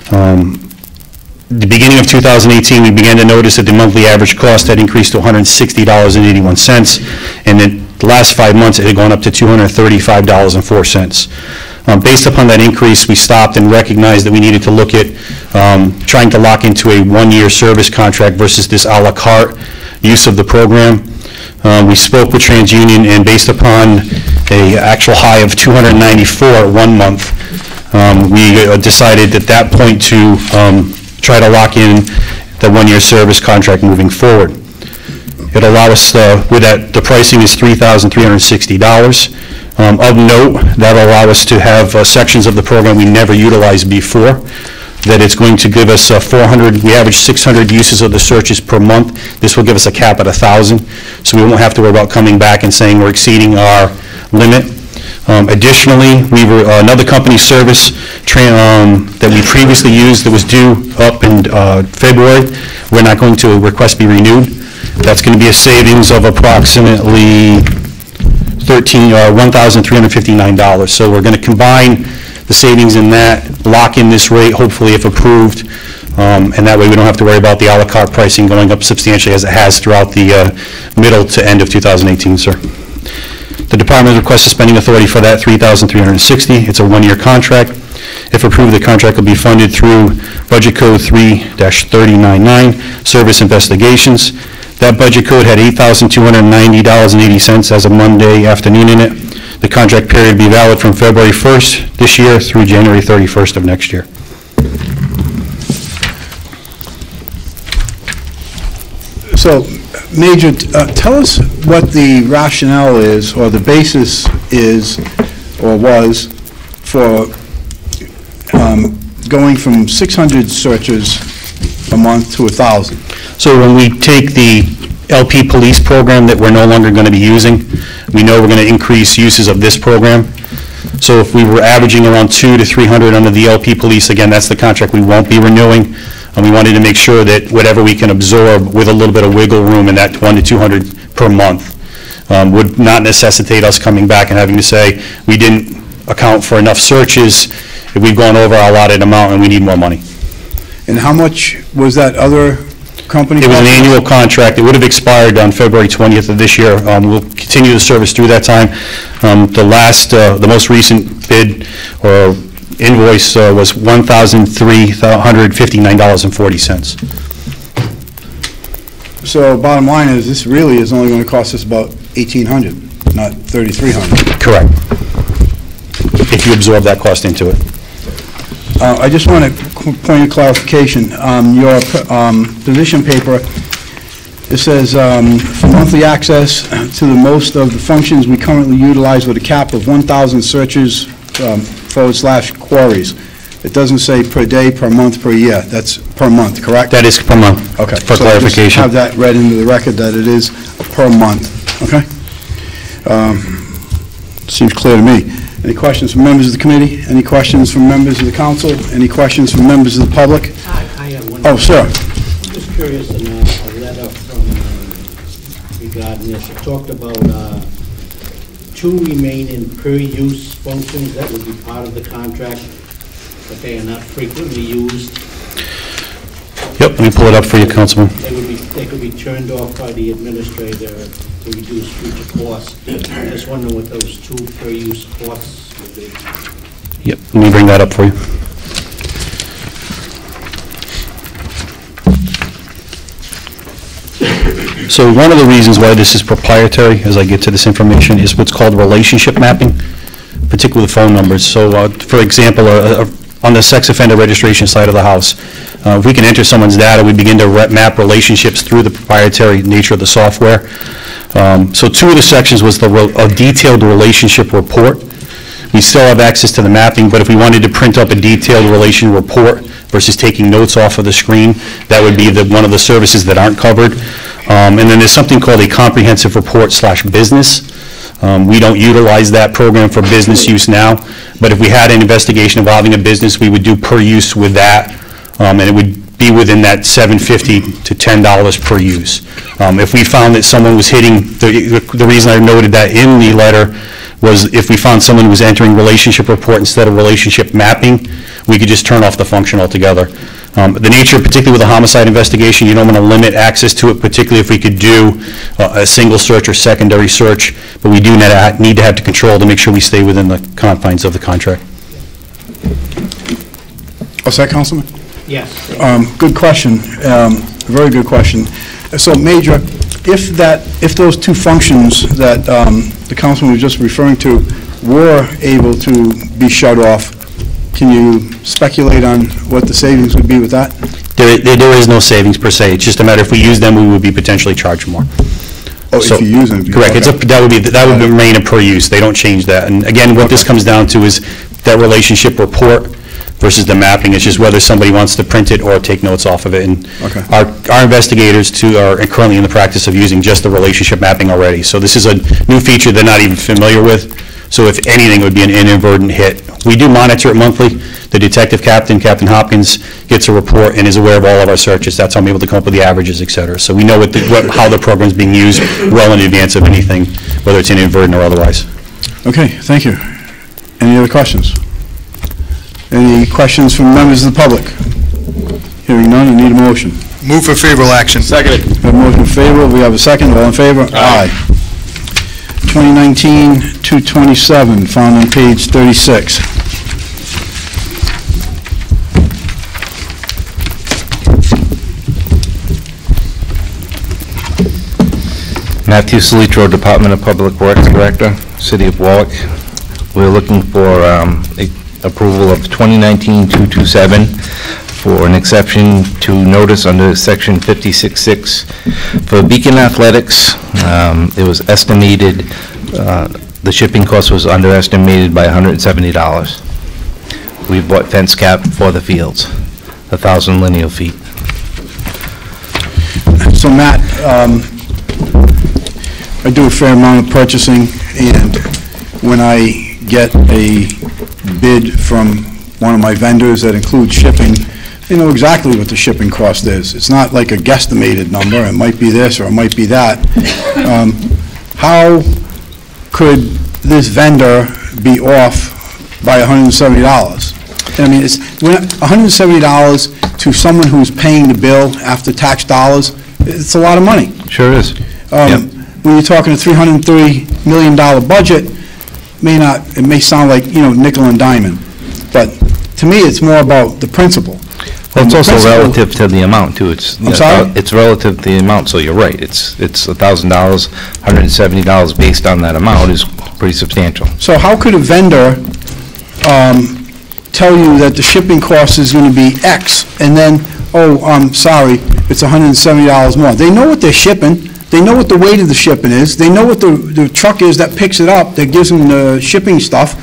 The beginning of 2018, we began to notice that the monthly average cost had increased to $160.81, and in the last 5 months, it had gone up to $235.04. Based upon that increase, we stopped and recognized that we needed to look at trying to lock into a one-year service contract versus this a la carte use of the program. We spoke with TransUnion, and based upon an actual high of $294 1 month, we decided at that point to try to lock in the one-year service contract moving forward. It allow us, with that, the pricing is $3,360. Of note, that will allow us to have sections of the program we never utilized before, that it's going to give us 400, we average 600 uses of the searches per month. This will give us a cap at 1,000, so we won't have to worry about coming back and saying we're exceeding our limit. Additionally, another company service that we previously used that was due up in February, we're not going to request be renewed. That's going to be a savings of approximately $1,359. So we're going to combine the savings in that, lock in this rate, hopefully if approved, and that way we don't have to worry about the a la carte pricing going up substantially as it has throughout the middle to end of 2018, sir. The department requests spending authority for that $3,360. It's a one-year contract. If approved, the contract will be funded through Budget Code 3-3099, Service Investigations. That budget code had $8,290.80 as of Monday afternoon in it. The contract period will be valid from February 1st this year through January 31st of next year. So, Major, tell us what the rationale is, or the basis is, or was, for going from 600 searches a month to 1,000. So when we take the LP police program that we're no longer going to be using, we know we're going to increase uses of this program. So if we were averaging around 200 to 300 under the LP police, again, that's the contract we won't be renewing. And we wanted to make sure that whatever we can absorb with a little bit of wiggle room in that 100 to 200 per month would not necessitate us coming back and having to say we didn't account for enough searches, if we've gone over our allotted amount and we need more money. And how much was that other company? It was an annual contract. It would have expired on February 20th of this year. We'll continue the service through that time. The most recent bid or invoice was $1,359.40. So bottom line is, this really is only going to cost us about $1,800, not $3,300. Correct. If you absorb that cost into it. I just want a point of clarification. Your position paper, it says, for monthly access to the most of the functions we currently utilize with a cap of 1,000 searches / queries. It doesn't say per day, per month, per year. That's per month, correct? That is per month. Okay. For so clarification. Just have that read into the record that it is per month. Okay? Seems clear to me. Any questions from members of the committee? Any questions from members of the council? Any questions from members of the public? I have one. Oh, sir. Just curious to know, a letter from regarding this, it talked about 2 remaining per-use functions that would be part of the contract, but they are not frequently used. Yep, let me pull it up for you, Councilman. They could be turned off by the administrator to reduce future costs. I'm just wondering what those 2 per-use costs would be. Yep, let me bring that up for you. So one of the reasons why this is proprietary, as I get to this information, is what's called relationship mapping, particularly with phone numbers. So, for example, on the sex offender registration side of the house, if we can enter someone's data, we begin to map relationships through the proprietary nature of the software. So 2 of the sections was a detailed relationship report. We still have access to the mapping, but if we wanted to print up a detailed relation report versus taking notes off of the screen, that would be one of the services that aren't covered. And then there's something called a comprehensive report / business. We don't utilize that program for business use now, but if we had an investigation involving a business, we would do per use with that, and it would be within that $7.50 to $10 per use. If we found that someone was hitting, the reason I noted that in the letter was if we found someone who was entering relationship report instead of relationship mapping, we could just turn off the function altogether. The nature, particularly with a homicide investigation, you don't want to limit access to it, particularly if we could do a single search or secondary search, but we do need to have the control to make sure we stay within the confines of the contract. What's that, Councilman? Yes. Good question, very good question. So, Major, if those 2 functions that the Councilman was just referring to were able to be shut off, can you speculate on what the savings would be with that? There is no savings per se. It's just a matter if we use them, we would be potentially charged more. Oh, if you use them? Correct. Okay. That would remain a per use. They don't change that. And again, what this comes down to is that relationship report versus the mapping. It's just whether somebody wants to print it or take notes off of it. And our investigators are currently in the practice of using just the relationship mapping already. So this is a new feature they're not even familiar with. So if anything, it would be an inadvertent hit. We do monitor it monthly. The detective captain, Captain Hopkins, gets a report and is aware of all of our searches. That's how I'm able to come up with the averages, et cetera. So we know how the program's being used well in advance of anything, whether it's inadvertent or otherwise. Okay, thank you. Any other questions? Any questions from members of the public? Hearing none, I need a motion. Move for favorable action. Second. We have a motion favorable. We have a second. All in favor? Aye. 2019-227, found on page 36. Matthew Salitro, Department of Public Works Director, City of Warwick. We're looking for approval of 2019-227 for an exception to notice under Section 56.6 for Beacon Athletics. It was estimated, the shipping cost was underestimated by $170. We bought fence cap for the fields, 1,000 linear feet. So Matt, I do a fair amount of purchasing, and when I get a bid from one of my vendors that includes shipping, they know exactly what the shipping cost is. It's not like a guesstimated number. It might be this or it might be that. How could this vendor be off by $170? I mean, it's $170 to someone who's paying the bill after tax dollars. It's a lot of money. Sure is. When you're talking a $330 million budget, it may sound like, nickel and diamond. But to me, it's more about the principle. Well, it's also relative to the amount, too. I'm sorry? It's relative to the amount, so you're right. It's $1,000, $170 based on that amount is pretty substantial. So how could a vendor tell you that the shipping cost is going to be X, and then, oh, I'm sorry, it's $170 more? They know what they're shipping. They know what the weight of the shipping is. They know what the truck is that picks it up, that gives them the shipping stuff.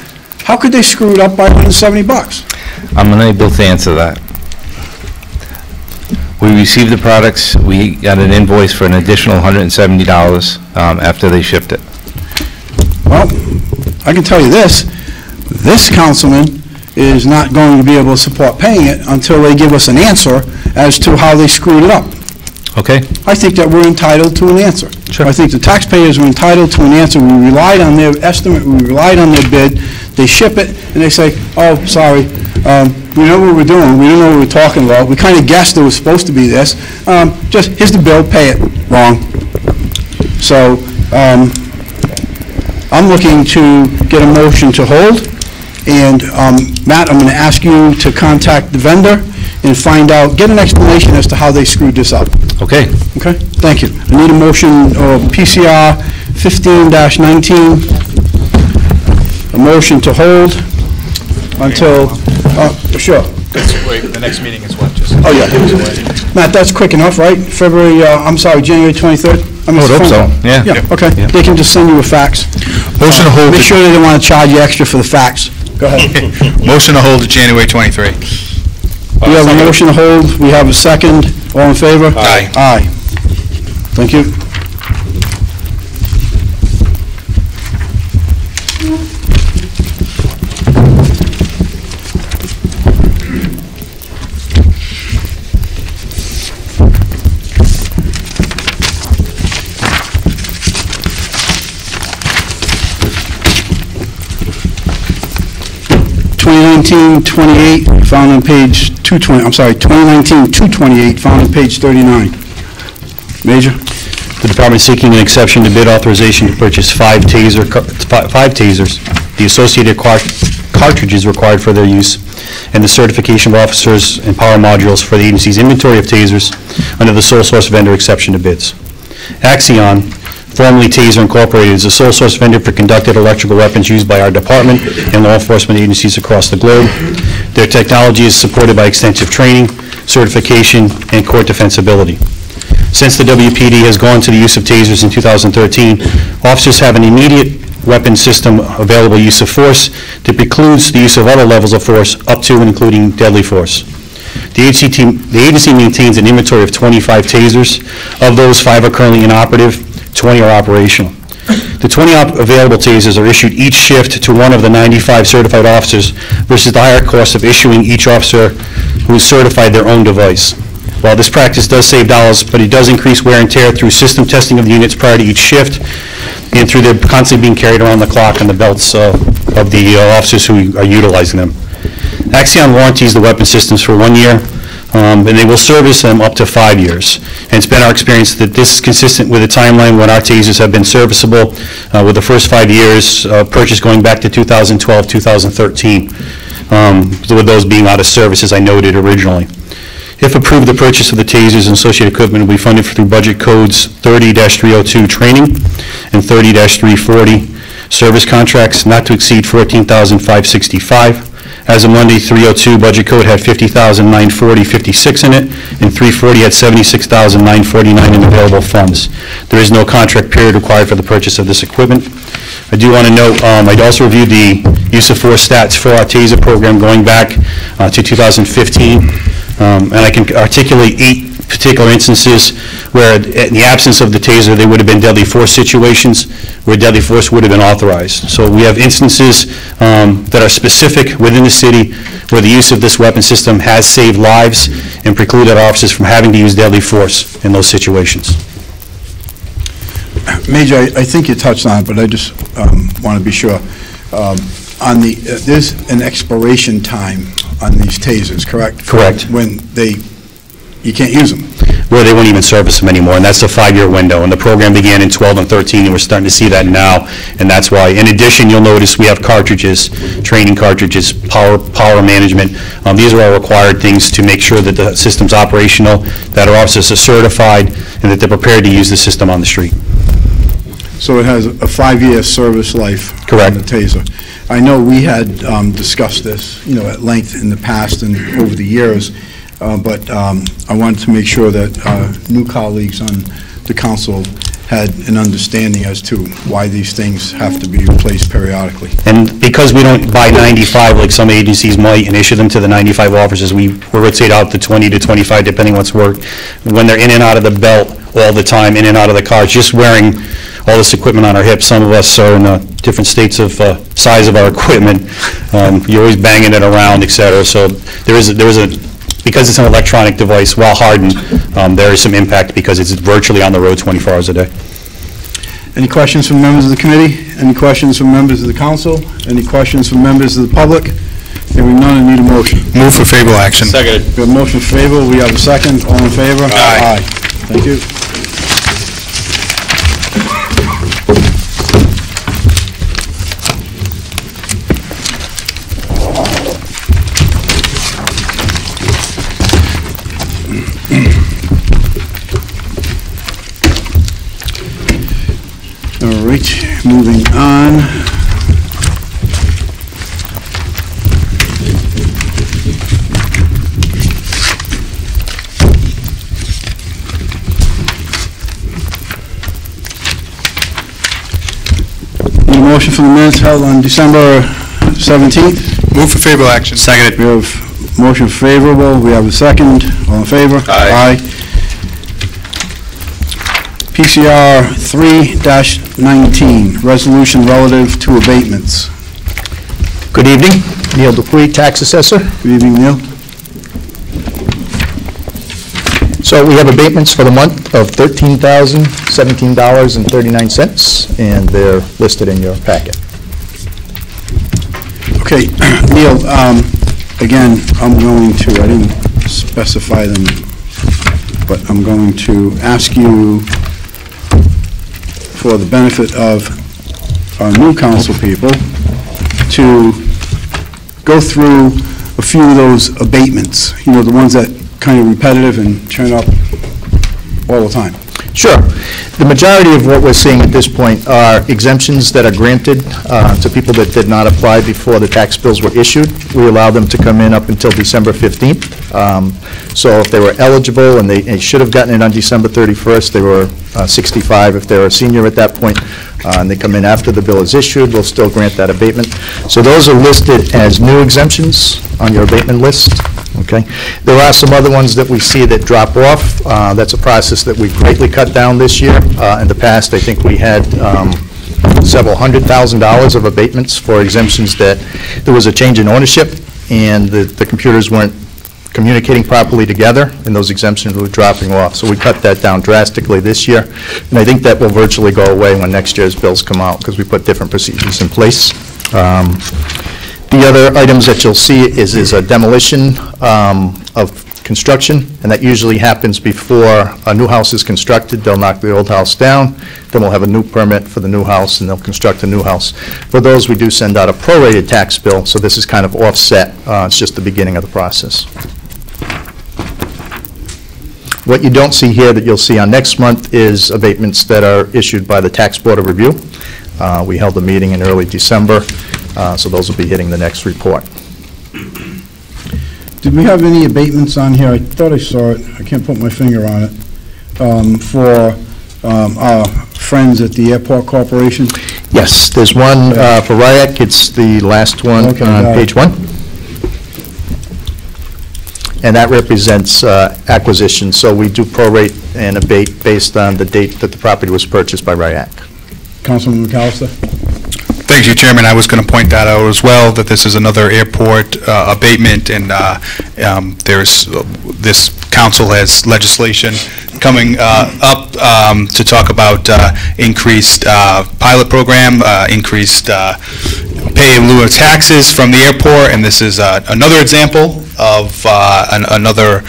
How could they screw it up by $170? I'm unable to answer that. We received the products. We got an invoice for an additional $170 after they shipped it. Well, I can tell you this councilman is not going to be able to support paying it until they give us an answer as to how they screwed it up. Okay? I think that we're entitled to an answer. Sure. I think the taxpayers are entitled to an answer. We relied on their estimate, we relied on their bid, they ship it, and they say, oh, sorry, we know what we're doing, we don't know what we're talking about, we kind of guessed it was supposed to be this, just, here's the bill, pay it. Wrong. So, I'm looking to get a motion to hold, and Matt, I'm going to ask you to contact the vendor and find out, get an explanation as to how they screwed this up. Okay. Okay? Thank you. I need a motion, PCR 15-19, a motion to hold until, sure. Wait, the next meeting is what, just? Oh, yeah. Matt, that's quick enough, right? January 23rd? I would hope so, yeah. Yeah, okay. They can just send you a fax. Motion to hold. Make sure they don't want to charge you extra for the fax. Go ahead. Motion to hold to January 23. We have a motion to hold, we have a second. All in favor? Aye. Aye. Thank you. (2019-28) found on page 220. I'm sorry, 2019-228 found on page 39. Major. The department is seeking an exception to bid authorization to purchase five tasers, the associated cartridges required for their use, and the certification of officers and power modules for the agency's inventory of tasers under the sole source vendor exception to bids. Axion, formerly Taser Incorporated, is a sole source vendor for conducted electrical weapons used by our department and law enforcement agencies across the globe. Their technology is supported by extensive training, certification, and court defensibility. Since the WPD has gone to the use of tasers in 2013, officers have an immediate weapon system available use of force that precludes the use of other levels of force up to and including deadly force. The agency maintains an inventory of 25 tasers. Of those, 5 are currently inoperative, 20 are operational. The 20 available tasers are issued each shift to one of the 95 certified officers versus the higher cost of issuing each officer who is certified their own device. While this practice does save dollars, but it does increase wear and tear through system testing of the units prior to each shift and through their constantly being carried around the clock on the belts of the officers who are utilizing them. Axion warranties the weapon systems for 1 year, and they will service them up to 5 years. And it's been our experience that this is consistent with a timeline when our tasers have been serviceable, with the first 5 years purchase going back to 2012, 2013, with those being out of service, as I noted originally. If approved, the purchase of the tasers and associated equipment will be funded through budget codes 30-302 training and 30-340 service contracts not to exceed $14,565. As of Monday, 302 budget code had $50,940.56 in it, and 340 had $76,949 in available funds. There is no contract period required for the purchase of this equipment. I do want to note, I'd also reviewed the use of force stats for our TASER program going back to 2015, and I can articulate 8 particular instances where, in the absence of the TASER, they would have been deadly force situations where deadly force would have been authorized. So we have instances that are specific within the city where the use of this weapon system has saved lives and precluded officers from having to use deadly force in those situations. Major, I think you touched on it, but I just want to be sure. There's an expiration time on these tasers, correct? Correct. When you can't use them. Where they won't even service them anymore, and that's a 5-year window. And the program began in 12 and 13, and we're starting to see that now, and that's why. In addition, you'll notice we have cartridges, training cartridges, power management. These are all required things to make sure that the system's operational, that our officers are certified, and that they're prepared to use the system on the street. So it has a 5-year service life. Correct. On the TASER. I know we had discussed this, at length in the past and over the years, but I wanted to make sure that new colleagues on the council had an understanding as to why these things have to be replaced periodically. And because we don't buy 95 like some agencies might and issue them to the 95 officers, we rotate out the 20 to 25 depending what's worked. When they're in and out of the belt all the time, in and out of the cars, just wearing all this equipment on our hips. Some of us are in different states of size of our equipment. You're always banging it around, et cetera. So there is a because it's an electronic device, while hardened, there is some impact because it's virtually on the road 24 hours a day. Any questions from members of the committee? Any questions from members of the council? Any questions from members of the public? Hearing none, I need a motion. Move for favorable action. Seconded. We have a motion for favor, we have a second. All in favor? Aye. Thank you. All right, moving on. Need a motion for the minutes held on December 17th. Move for favorable action. Seconded. We have motion favorable, we have a second. All in favor? Aye. PCR 3-19, resolution relative to abatements. Good evening, Neil Dupuy, Tax Assessor. Good evening, Neil. So we have abatements for the month of $13,017.39, and they're listed in your packet. Okay, Neil, again, I'm going to, I didn't specify them, but I'm going to ask you for the benefit of our new council people to go through a few of those abatements, you know, the ones that kind of repetitive and turn up all the time. Sure. The majority of what we're seeing at this point are exemptions that are granted to people that did not apply before the tax bills were issued. We allow them to come in up until December 15th. So if they were eligible and they should have gotten it on December 31st, they were 65. If they were a senior at that point and they come in after the bill is issued, we'll still grant that abatement. So those are listed as new exemptions on your abatement list. Okay. There are some other ones that we see that drop off. That's a process that we've greatly cut down this year. In the past, I think we had several $100,000 of abatements for exemptions that there was a change in ownership and the computers weren't communicating properly together, and those exemptions were dropping off. So we cut that down drastically this year, and I think that will virtually go away when next year's bills come out because we put different procedures in place. The other items that you'll see is a demolition of construction, and that usually happens before a new house is constructed. They'll knock the old house down, then we'll have a new permit for the new house, and they'll construct a new house. For those, we do send out a prorated tax bill, so this is kind of offset. It's just the beginning of the process. What you don't see here that you'll see on next month is abatements that are issued by the Tax Board of Review. We held a meeting in early December. So those will be hitting the next report. Did we have any abatements on here? I thought I saw it. I can't put my finger on it. For our friends at the Airport Corporation? Yes, there's one for RIAC. It's the last one on page 1. And that represents acquisition. So we do prorate and abate based on the date that the property was purchased by RIAC. Councilman McAllister? Thank you, Chairman. I was going to point that out as well, that this is another airport abatement, and this council has legislation coming up to talk about increased pilot program, increased pay in lieu of taxes from the airport, and this is another example of another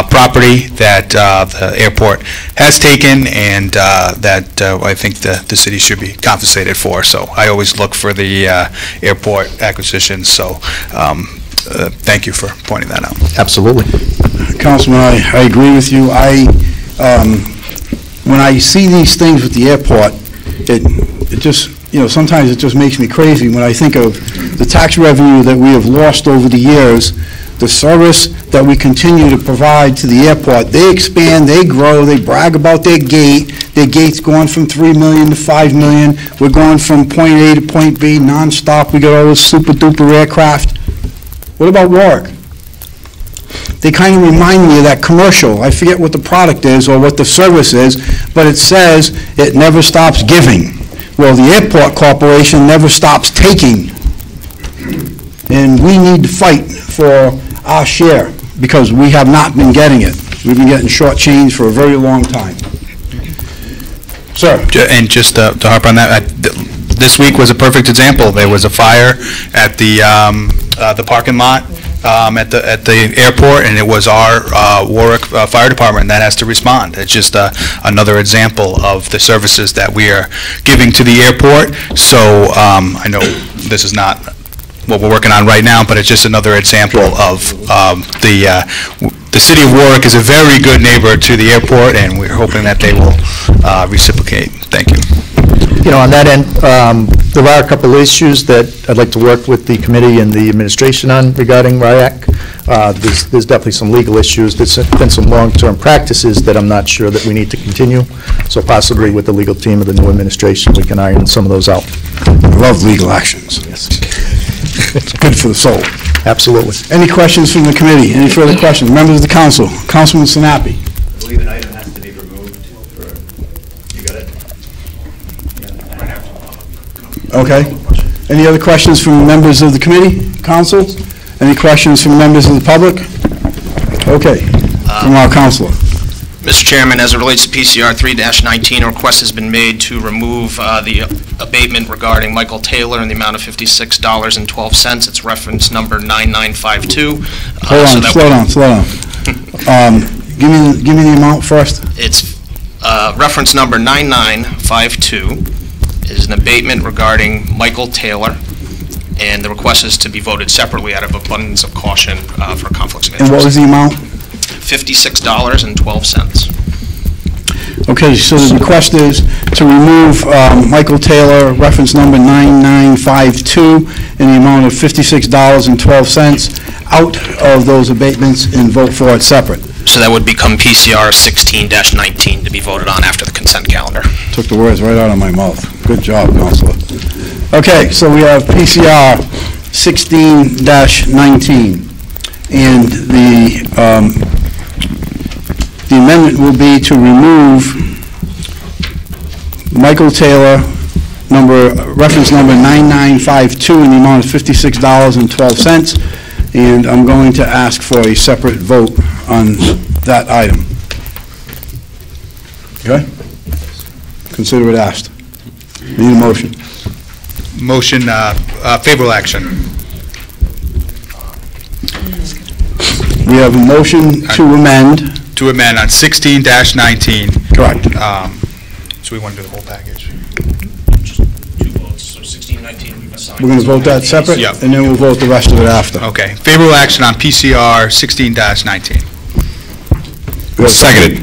property that the airport has taken and that I think the city should be compensated for. So I always look for the airport acquisitions, so thank you for pointing that out. Absolutely. Councilman, I agree with you. When I see these things with the airport, it just, you know, sometimes it just makes me crazy when I think of the tax revenue that we have lost over the years, the service that we continue to provide to the airport. They expand, they grow, they brag about their gate. Their gate's going from 3 million to 5 million. We're going from point A to point B nonstop. We got all this super duper aircraft. What about Warwick? They kind of remind me of that commercial. I forget what the product is or what the service is, but it says it never stops giving. Well, the Airport Corporation never stops taking. And we need to fight for our share. because we have not been getting it. We've been getting shortchanged for a very long time. Sir? And just to harp on that, this week was a perfect example. There was a fire at the parking lot at the airport, and it was our Warwick Fire Department that has to respond. It's just another example of the services that we are giving to the airport. So I know this is not what we're working on right now, but it's just another example of the city of Warwick is a very good neighbor to the airport, and we're hoping that they will reciprocate. Thank you. You know, on that end, there are a couple of issues that I'd like to work with the committee and the administration on regarding RIAC. There's definitely some legal issues. There's been some long-term practices that I'm not sure that we need to continue. So possibly with the legal team of the new administration, we can iron some of those out. I love legal actions. Yes. It's good for the soul. Absolutely. Any questions from the committee? Any further questions? Members of the council? Councilman Sinapi. I believe an item has to be removed for, you got it? Okay. Any other questions from members of the committee, council? Any questions from members of the public? Okay, from our councilor. Mr. Chairman, as it relates to PCR 3-19, a request has been made to remove the abatement regarding Michael Taylor in the amount of $56.12. It's reference number 9952. Slow down. Give me the amount first. It's reference number 9952 is an abatement regarding Michael Taylor, and the request is to be voted separately out of abundance of caution for conflicts of interest. And what was the amount? $56.12. Okay, so the request is to remove Michael Taylor, reference number 9952, in the amount of $56.12 out of those abatements and vote for it separate. So that would become PCR 16-19 to be voted on after the consent calendar. Took the words right out of my mouth. Good job, Counselor. Okay, so we have PCR 16-19, and the amendment will be to remove Michael Taylor, reference number 9952, in the amount of $56.12, and I'm going to ask for a separate vote on that item. Okay? Consider it asked. Need a motion. Motion, favorable action. We have a motion to amend. To amend on 16-19. Correct. So we want to do the whole package. Just two votes, so 16-19 we've assigned. We're going to vote that separate? Yep. And then we'll vote the rest of it after. Okay. Favorable action on PCR 16-19. Seconded.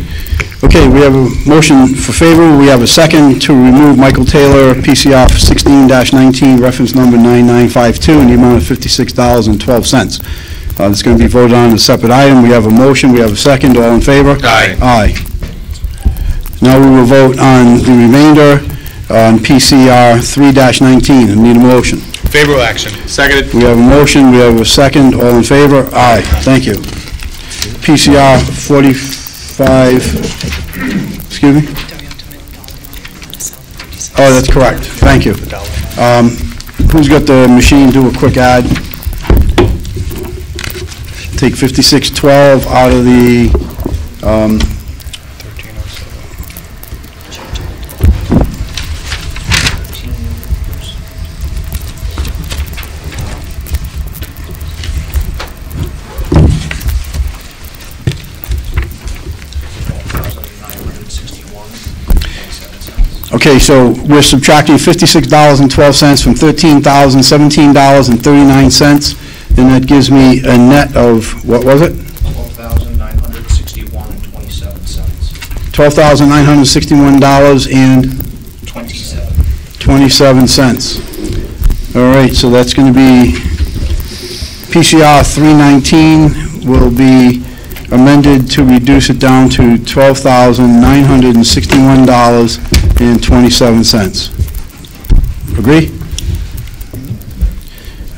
Okay, we have a motion for favor. We have a second to remove Michael Taylor, PCR 16-19, reference number 9952, in the amount of $56.12. It's going to be voted on as a separate item. We have a motion. We have a second. All in favor? Aye. Aye. Now we will vote on the remainder on PCR 3-19. I need a motion. Favorable action. Seconded. We have a motion. We have a second. All in favor? Aye. Thank you. PCR 45, excuse me? Oh, that's correct. Thank you. Who's got the machine? Do a quick add. Take 5612 out of the, okay, so we're subtracting $56.12 from $13,017.39. And that gives me a net of, what was it? $12,961.27. $12,961.27. All right, so that's going to be PCR 319 will be amended to reduce it down to $12,961.27. Agree?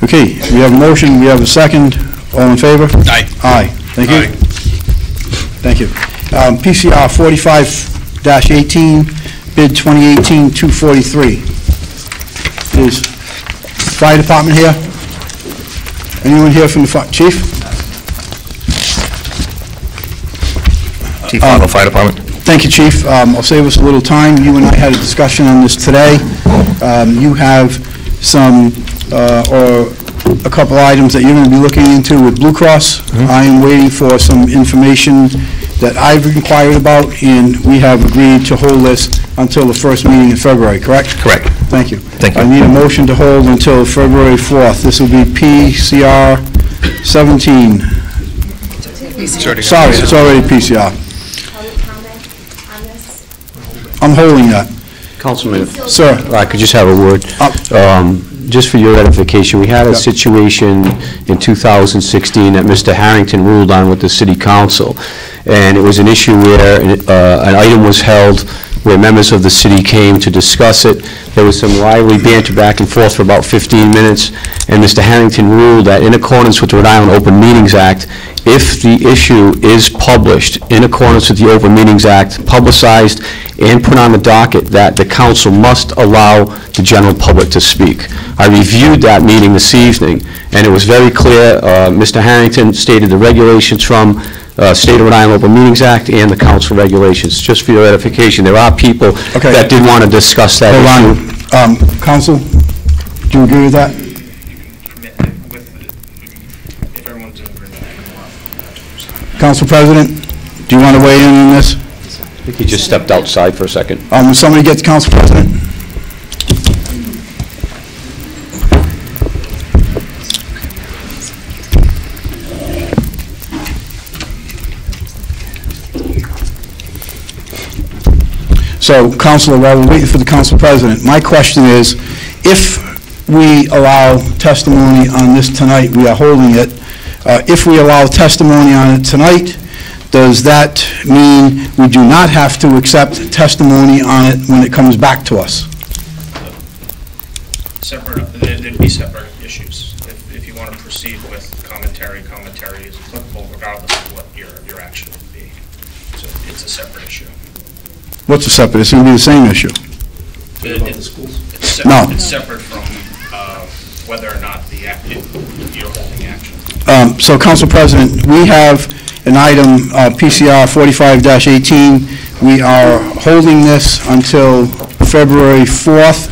Okay, we have a motion, we have a second. All in favor? Aye. Aye. Thank you. Aye. Thank you. PCR 45-18, bid 2018-243. Is fire department here? Anyone here from the chief? Chief Arnold, Fire Department. Thank you, Chief. I'll save us a little time. You and I had a discussion on this today. You have some, or a couple items that you're going to be looking into with Blue Cross. I am waiting for some information that I've inquired about, and we have agreed to hold this until the first meeting in February, correct? Correct. Thank you. Thank you. I need a motion to hold until February 4th. This will be PCR 17. Sorry, it's already PCR. I'm holding that. Councilman. Sir. I could just have a word. Just for your edification, we had a situation in 2016 that Mr. Harrington ruled on with the city council, and it was an issue where an item was held where members of the city came to discuss it. There was some lively banter back and forth for about 15 minutes, and Mr. Harrington ruled that in accordance with the Rhode Island Open Meetings Act, if the issue is published in accordance with the Open Meetings Act, publicized and put on the docket, that the council must allow the general public to speak. I reviewed that meeting this evening, and it was very clear. Mr. Harrington stated the regulations from State of Rhode Island Open Meetings Act and the council regulations. Just for your edification, there are people that did want to discuss that issue. Council, do you agree with that? Council President, do you want to weigh in on this? I think he just stepped outside for a second. Will somebody get to Council President? So, Councilor, while we're waiting for the Council President, my question is, if we allow testimony on this tonight, we are holding it, if we allow testimony on it tonight, does that mean we do not have to accept testimony on it when it comes back to us? There'd be separate issues. If you want to proceed with commentary is applicable regardless of what your action would be. So it's a separate issue. What's a separate? It's going to be the same issue. No. It's separate from whether or not you're holding action. So, Council President, we have an item, PCR 45-18. We are holding this until February 4th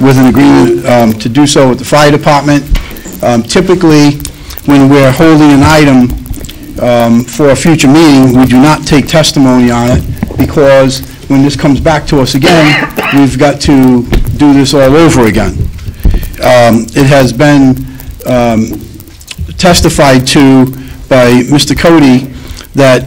with an agreement to do so with the fire department. Typically, when we're holding an item for a future meeting, we do not take testimony on it, because when this comes back to us again, we've got to do this all over again. It has been testified to by Mr. Cody that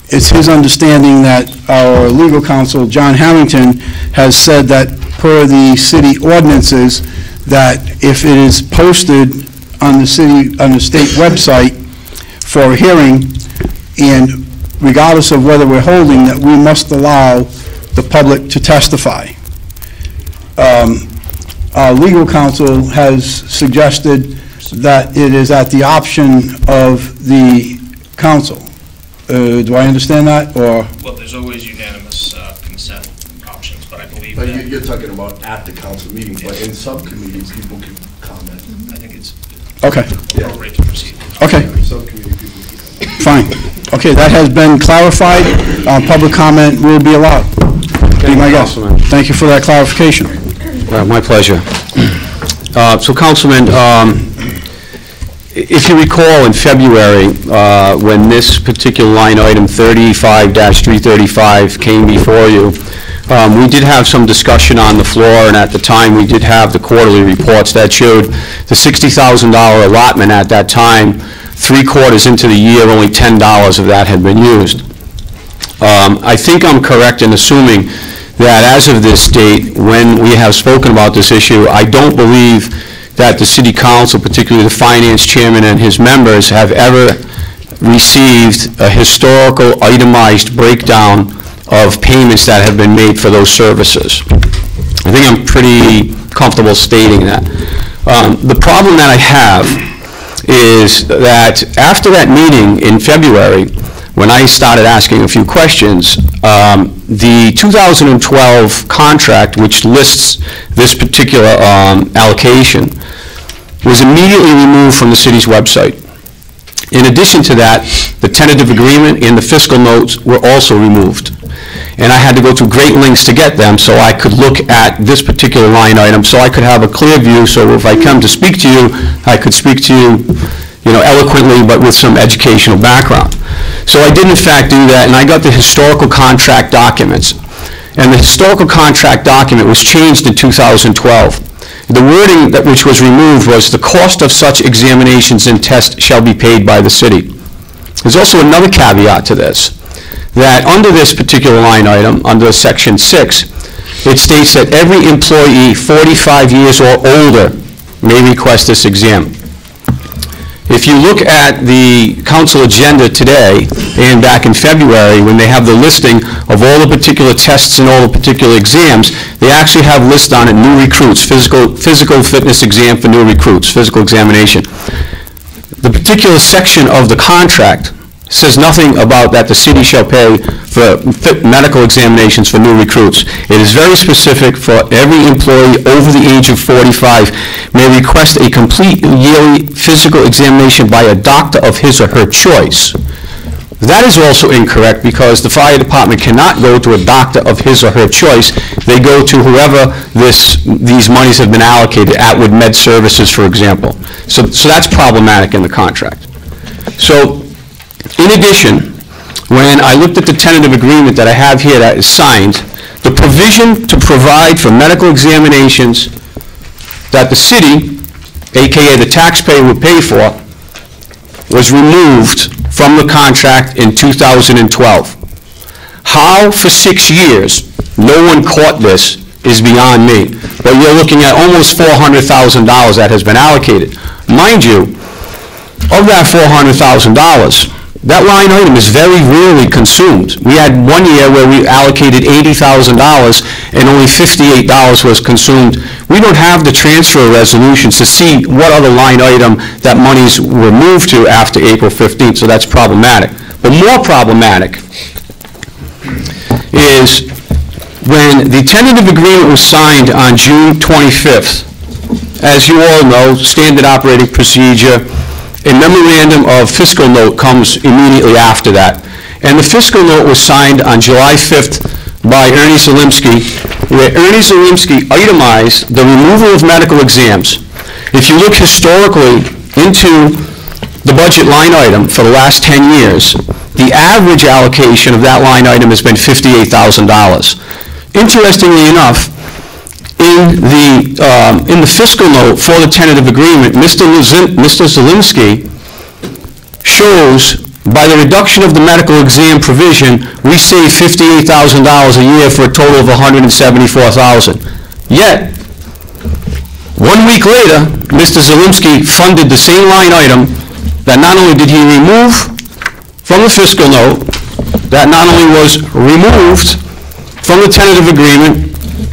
it's his understanding that our legal counsel, John Harrington, has said that per the city ordinances, that if it is posted on the state website for a hearing, and regardless of whether we're holding, that we must allow the public to testify. Our legal counsel has suggested that it is at the option of the council. Do I understand that, or? Well, there's always unanimous consent options, but I believe but that... You're talking about at the council meeting, but in subcommittee, people can comment. I think it's okay. Appropriate to proceed. Okay. Subcommittee people can Fine. Okay, that has been clarified. Public comment will be allowed. Be my guest. Thank you for that clarification. My pleasure. So, Councilman, if you recall in February, when this particular line item 35-335 came before you, we did have some discussion on the floor, and at the time we did have the quarterly reports that showed the $60,000 allotment at that time. 3/4 into the year, only $10 of that had been used. I think I'm correct in assuming that as of this date, when we have spoken about this issue, I don't believe that the City Council, particularly the Finance Chairman and his members, have ever received a historical itemized breakdown of payments that have been made for those services. I think I'm pretty comfortable stating that. The problem that I have is that after that meeting in February, when I started asking a few questions, the 2012 contract, which lists this particular allocation, was immediately removed from the city's website. In addition to that, the tentative agreement and the fiscal notes were also removed. And I had to go to great lengths to get them so I could look at this particular line item, so I could have a clear view, so if I come to speak to you, I could speak to you, eloquently, but with some educational background. So I did in fact do that, and I got the historical contract documents. And the historical contract document was changed in 2012. The wording which was removed was, "The cost of such examinations and tests shall be paid by the city." There's also another caveat to this, that under this particular line item, under Section 6, it states that every employee 45 years or older may request this exam. If you look at the council agenda today and back in February, when they have the listing of all the particular tests and all the particular exams, they actually have listed on it new recruits, physical fitness exam for new recruits, physical examination. The particular section of the contract says nothing about that the city shall pay for medical examinations for new recruits. It is very specific for every employee over the age of 45 may request a complete yearly physical examination by a doctor of his or her choice. That is also incorrect because the fire department cannot go to a doctor of his or her choice. They go to whoever these monies have been allocated, Atwood Med Services, for example. So that's problematic in the contract. So, in addition, when I looked at the tentative agreement that I have here that is signed, the provision to provide for medical examinations that the city, AKA the taxpayer, would pay for, was removed from the contract in 2012. How for 6 years no one caught this is beyond me. But you're looking at almost $400,000 that has been allocated. Mind you, of that $400,000, that line item is very rarely consumed. We had one year where we allocated $80,000 and only $58 was consumed. We don't have the transfer resolutions to see what other line item that monies were moved to after April 15th, so that's problematic. But more problematic is when the tentative agreement was signed on June 25th. As you all know, standard operating procedure, a memorandum of fiscal note comes immediately after that. And the fiscal note was signed on July 5th by Ernie Zelimsky, where Ernie Zelimsky itemized the removal of medical exams. If you look historically into the budget line item for the last 10 years, the average allocation of that line item has been $58,000. Interestingly enough, in the fiscal note for the tentative agreement, Mr. Zelimsky shows by the reduction of the medical exam provision, we save $58,000 a year for a total of $174,000. Yet, 1 week later, Mr. Zelimsky funded the same line item that not only did he remove from the fiscal note, that not only was removed from the tentative agreement,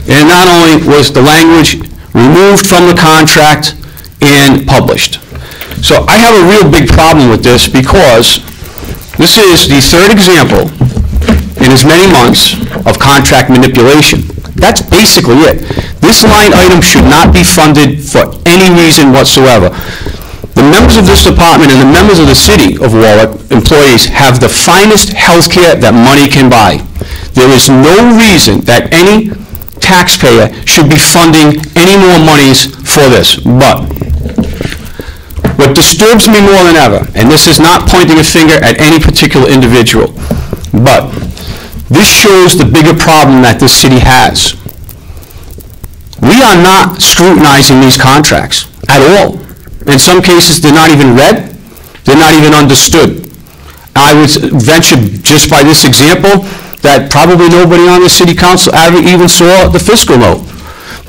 and not only was the language removed from the contract and published. So I have a real big problem with this because this is the third example in as many months of contract manipulation. That's basically it. This line item should not be funded for any reason whatsoever. The members of this department and the members of the city of Warwick, employees, have the finest health care that money can buy. There is no reason that any taxpayer should be funding any more monies for this. But what disturbs me more than ever, and this is not pointing a finger at any particular individual, but this shows the bigger problem that this city has. We are not scrutinizing these contracts at all. In some cases, they're not even read, they're not even understood. I would venture, just by this example, that probably nobody on the city council ever even saw the fiscal note.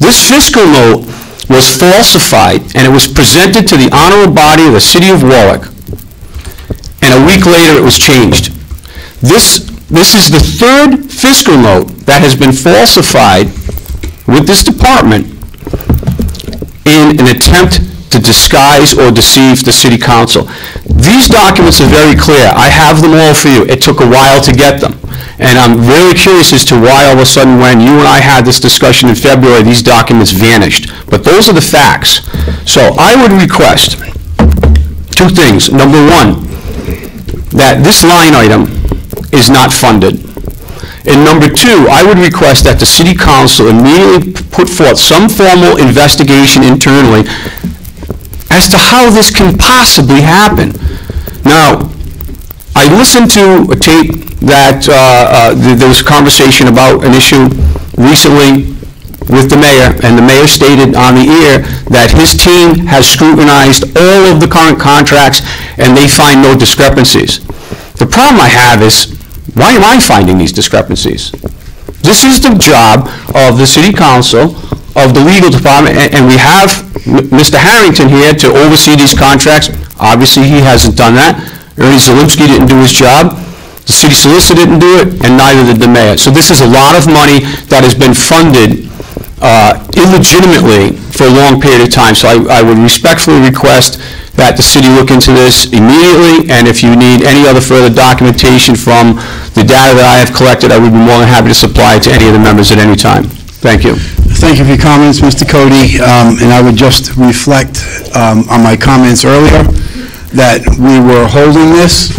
This fiscal note was falsified, and it was presented to the honorable body of the city of Warwick, and a week later it was changed. This is the third fiscal note that has been falsified with this department in an attempt to disguise or deceive the city council. These documents are very clear. I have them all for you. It took a while to get them. And I'm really curious as to why all of a sudden when you and I had this discussion in February, these documents vanished. But those are the facts. So I would request two things. Number one, that this line item is not funded. And number two, I would request that the city council immediately put forth some formal investigation internally as to how this can possibly happen. Now, I listened to a tape that there was a conversation about an issue recently with the mayor, and the mayor stated on the air that his team has scrutinized all of the current contracts and they find no discrepancies. The problem I have is, why am I finding these discrepancies? This is the job of the city council, of the legal department, and we have Mr. Harrington here to oversee these contracts. Obviously, he hasn't done that. Ernie Zalimsky didn't do his job. The city solicitor didn't do it, and neither did the mayor. So this is a lot of money that has been funded illegitimately for a long period of time. So I would respectfully request that the city look into this immediately, and if you need any other further documentation from the data that I have collected, I would be more than happy to supply it to any of the members at any time. Thank you. Thank you for your comments, Mr. Cody, and I would just reflect on my comments earlier that we were holding this,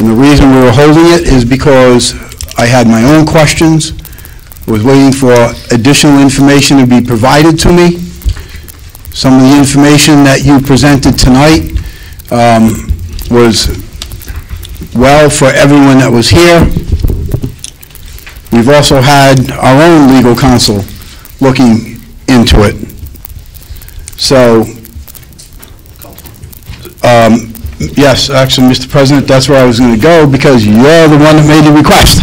and the reason we were holding it is because I had my own questions, was waiting for additional information to be provided to me. Some of the information that you presented tonight was well for everyone that was here. We've also had our own legal counsel looking into it. So, yes, actually, Mr. President, that's where I was going to go because you're the one that made the request.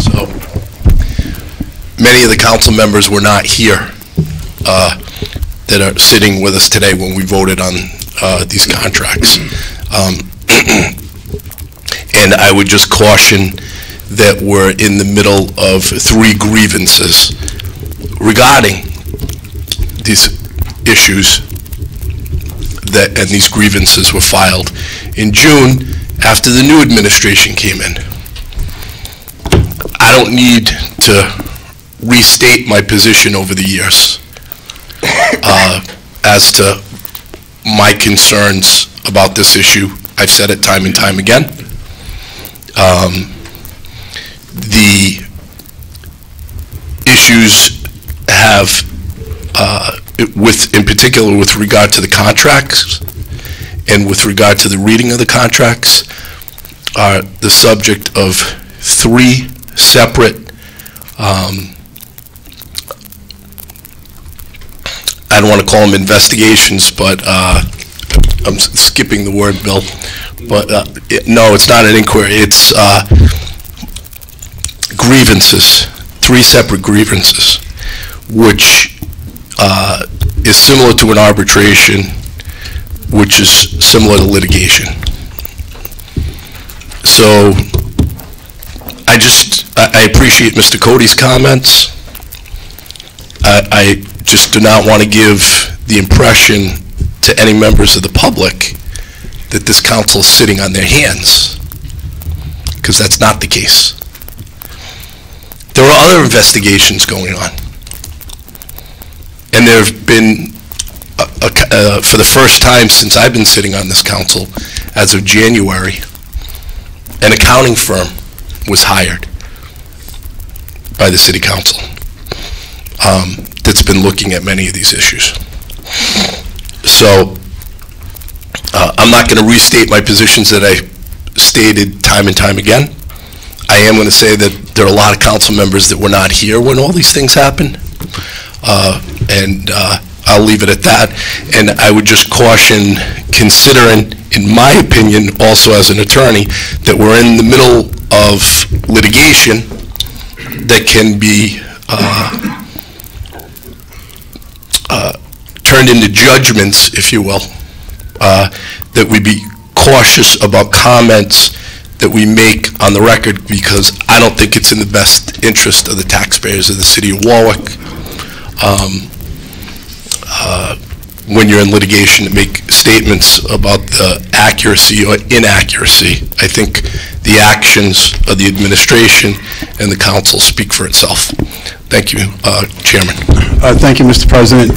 So, many of the council members were not here that are sitting with us today when we voted on these contracts. And I would just caution that we're in the middle of 3 grievances regarding these issues and these grievances were filed in June after the new administration came in. I don't need to restate my position over the years as to my concerns about this issue. I've said it time and time again. The issues have, in particular with regard to the contracts and with regard to the reading of the contracts, are the subject of 3 separate I don't want to call them investigations, but I'm skipping the word, Bill. But no, it's not an inquiry. It's grievances, 3 separate grievances, which is similar to an arbitration, which is similar to litigation. So I appreciate Mr. Cody's comments. I just do not want to give the impression to any members of the public that this council is sitting on their hands, because that's not the case. There are other investigations going on, and there have been, for the first time since I've been sitting on this council, as of January, an accounting firm was hired by the city council that's been looking at many of these issues. So I'm not going to restate my positions that I stated time and time again. I am going to say that there are a lot of council members that were not here when all these things happened, and I'll leave it at that. And I would just caution, considering, in my opinion, also as an attorney, that we're in the middle of litigation that can be turned into judgments, if you will, that we be cautious about comments that we make on the record, because I don't think it's in the best interest of the taxpayers of the city of Warwick, when you're in litigation, to make statements about the accuracy or inaccuracy. I think the actions of the administration and the council speak for itself. Thank you, Chairman. Thank you, Mr. President.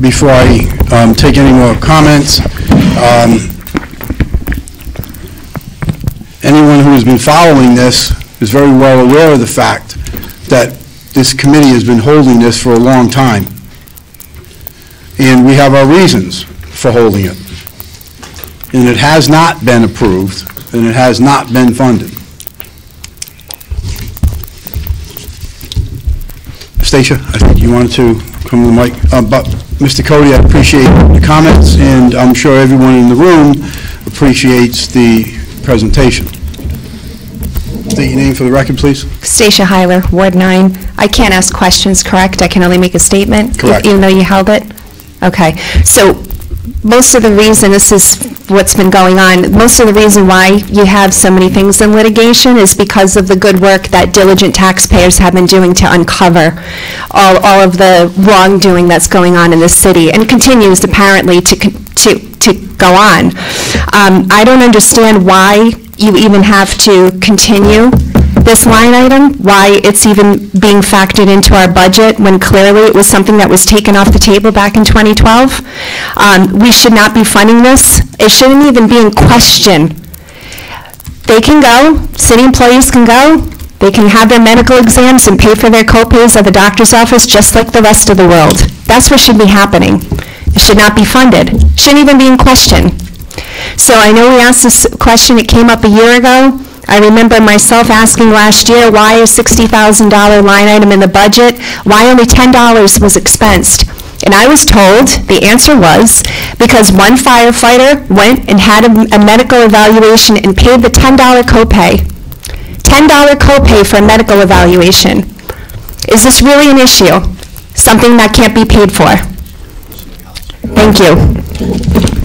Before I take any more comments, who's been following this is very well aware of the fact that this committee has been holding this for a long time. And we have our reasons for holding it. And it has not been approved, and it has not been funded. Stacia, I think you wanted to come to the mic. But Mr. Cody, I appreciate the comments, and I'm sure everyone in the room appreciates the presentation. State your name for the record, please. Stacia Heiler, Ward 9. I can't ask questions, correct? I can only make a statement? Correct. Even though you held it? Okay. So most of the reason, this is what's been going on, most of the reason why you have so many things in litigation is because of the good work that diligent taxpayers have been doing to uncover all of the wrongdoing that's going on in the city and continues apparently to go on. I don't understand why you even have to continue this line item, why it's even being factored into our budget when clearly it was something that was taken off the table back in 2012. We should not be funding this. It shouldn't even be in question. They can go, city employees can go, they can have their medical exams and pay for their co-pays at the doctor's office just like the rest of the world. That's what should be happening. It should not be funded. It shouldn't even be in question. So I know we asked this question, it came up a year ago. I remember myself asking last year, why a $60,000 line item in the budget? Why only $10 was expensed? And I was told the answer was because one firefighter went and had a medical evaluation and paid the $10 copay. $10 copay for a medical evaluation. Is this really an issue? Something that can't be paid for? Thank you.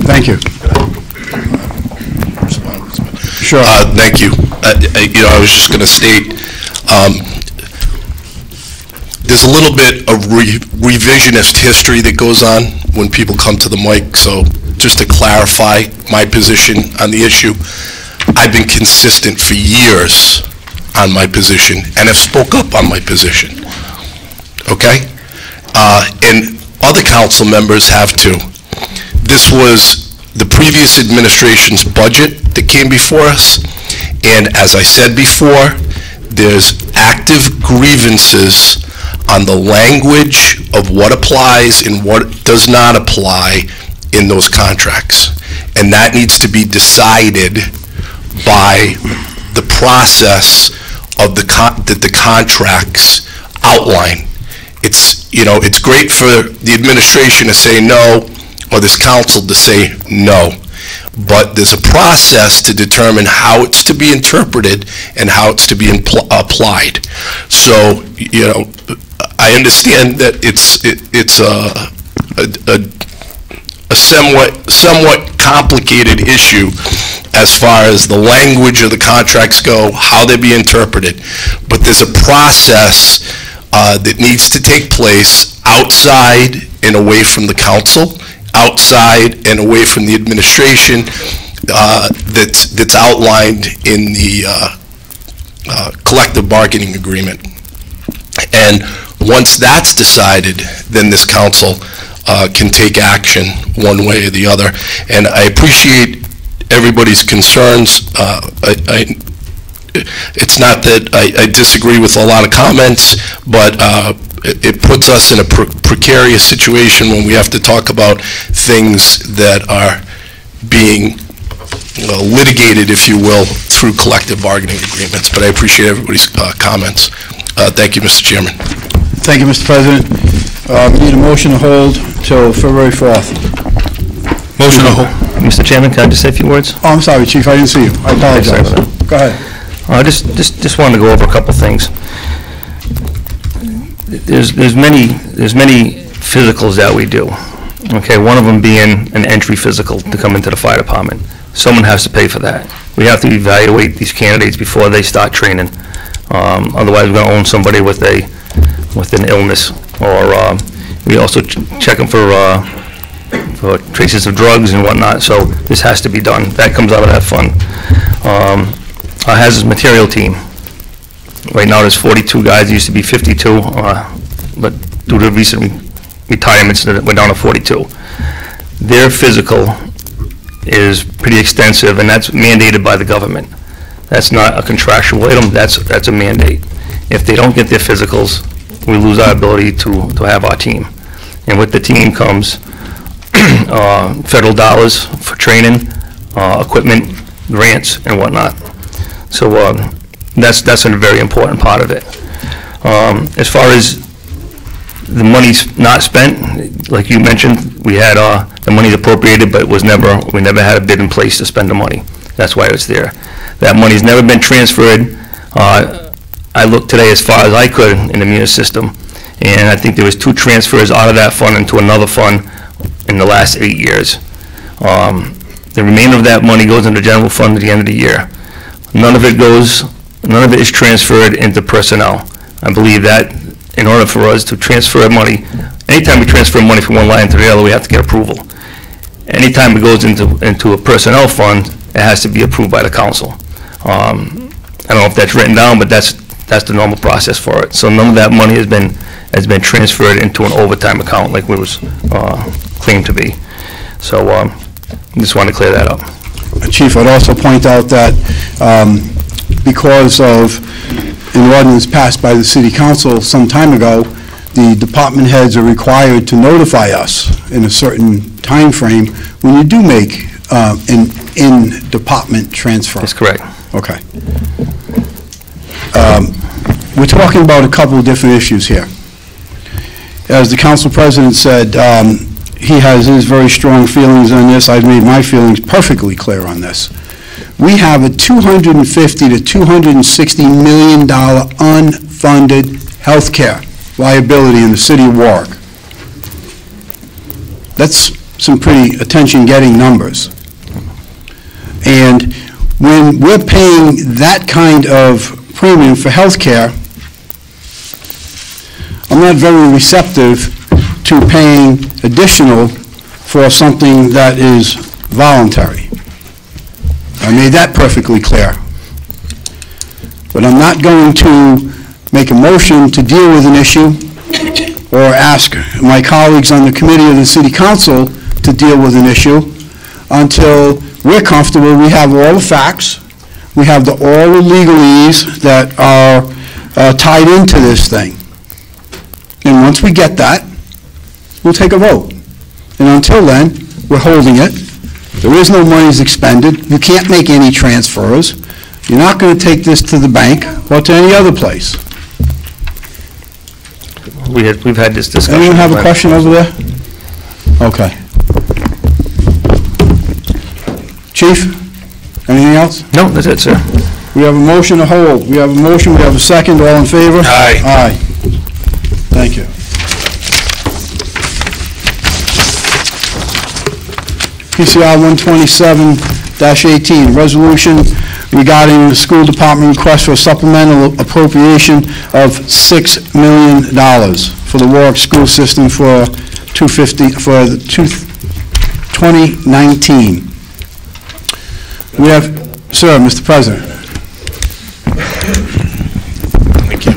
Thank you. Sure. Thank you. I was just going to state, there's a little bit of revisionist history that goes on when people come to the mic, so just to clarify my position on the issue, I've been consistent for years on my position and have spoke up on my position, okay? And other council members have too. This was the previous administration's budget that came before us, and as I said before, there's active grievances on the language of what applies and what does not apply in those contracts. And that needs to be decided by the process of that the contracts outline. It's great for the administration to say no, or this council to say no. But there's a process to determine how it's to be interpreted and how it's to be applied. So, I understand that it's a somewhat complicated issue as far as the language of the contracts go, how they be interpreted. But there's a process that needs to take place outside and away from the council, outside and away from the administration, that's outlined in the collective bargaining agreement. And once that's decided, then this council can take action one way or the other. And I appreciate everybody's concerns. It's not that I disagree with a lot of comments, but it puts us in a precarious situation when we have to talk about things that are being litigated, if you will, through collective bargaining agreements. But I appreciate everybody's comments. Thank you, Mr. Chairman. Thank you, Mr. President. We need a motion to hold till February 4th. Motion to hold. Mr. Chairman, can I just say a few words? Oh, I'm sorry, Chief, I didn't see you. I apologize. Go ahead. I just wanted to go over a couple things. There's many physicals that we do. Okay, one of them being an entry physical to come into the fire department. Someone has to pay for that. We have to evaluate these candidates before they start training. Otherwise, we're going to own somebody with an illness, or we also check them for traces of drugs and whatnot. So this has to be done. That comes out of that fund. Our hazardous material team. Right now, there's 42 guys. There used to be 52, but due to recent retirements, we're down to 42. Their physical is pretty extensive, and that's mandated by the government. That's not a contractual item, that's a mandate. If they don't get their physicals, we lose our ability to have our team. And with the team comes federal dollars for training, equipment, grants, and whatnot. So that's a very important part of it. As far as the money's not spent, like you mentioned, we had the money appropriated, but we never had a bid in place to spend the money. That's why it's there. That money's never been transferred. I looked today as far as I could in the munis system, and I think there was 2 transfers out of that fund into another fund in the last 8 years. The remainder of that money goes into the general fund at the end of the year. None of it is transferred into personnel. I believe that in order for us to transfer money, anytime we transfer money from one line to the other, we have to get approval. Anytime it goes into a personnel fund, it has to be approved by the council. I don't know if that's written down, but that's the normal process for it. So none of that money has been transferred into an overtime account like it was claimed to be. So just wanted to clear that up. Chief, I'd also point out that because of an ordinance passed by the city council some time ago, the department heads are required to notify us in a certain time frame when you do make an in-department transfer. That's correct. Okay. We're talking about a couple of different issues here. As the council president said, he has his very strong feelings on this. I've made my feelings perfectly clear on this. We have a $250 to $260 million unfunded health care liability in the city of Warwick. That's some pretty attention-getting numbers. And when we're paying that kind of premium for health care, I'm not very receptive to paying additional for something that is voluntary. I made that perfectly clear. But I'm not going to make a motion to deal with an issue or ask my colleagues on the committee of the city council to deal with an issue until we're comfortable, we have all the facts, we have all the legalese that are tied into this thing. And once we get that, we'll take a vote. And until then, we're holding it. There is no monies expended. You can't make any transfers. You're not going to take this to the bank or to any other place. We've had this discussion. Anyone have a question over there? Okay. Chief, anything else? No, that's it, sir. We have a motion to hold. We have a motion, we have a second. All in favor? Aye. Aye. Thank you. PCR 127-18, resolution regarding the school department request for a supplemental appropriation of $6 million for the Warwick school system for 2019. We have, sir, Mr. President. Thank you.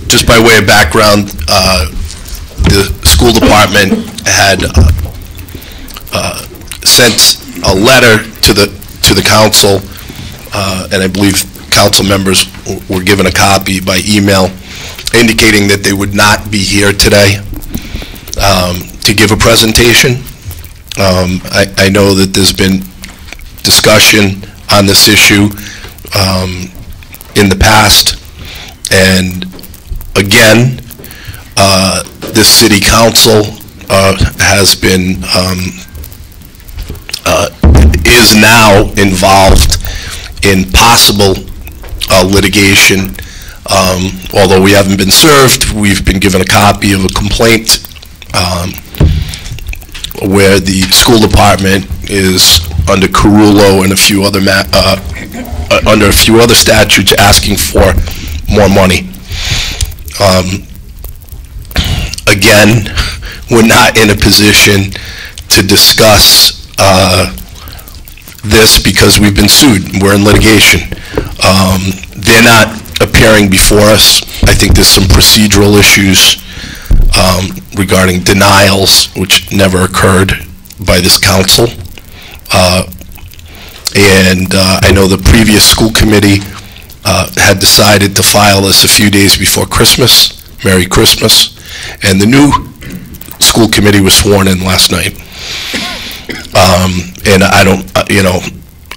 Just by way of background, the school department had sent a letter to the council, and I believe council members were given a copy by email, indicating that they would not be here today to give a presentation. I know that there's been discussion on this issue in the past, and again, this city council has been is now involved in possible litigation. Although we haven't been served, we've been given a copy of a complaint where the school department is under Carullo and a few other under a few other statutes asking for more money. Again, we're not in a position to discuss this because we've been sued. We're in litigation. They're not appearing before us. I think there's some procedural issues regarding denials, which never occurred by this council. and I know the previous school committee had decided to file this a few days before Christmas. Merry Christmas. And the new school committee was sworn in last night. And I don't,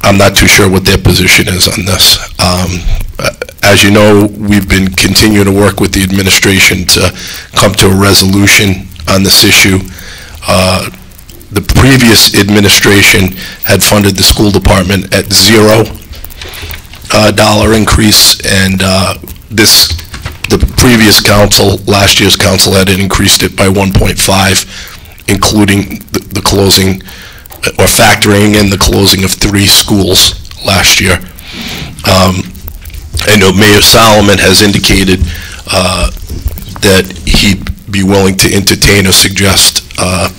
I'm not too sure what their position is on this. As you know, we've been continuing to work with the administration to come to a resolution on this issue. The previous administration had funded the school department at $0 increase, and the previous council, last year's council, had increased it by 1.5, including the closing, or factoring in the closing of 3 schools last year. I know Mayor Solomon has indicated that he'd be willing to entertain or suggest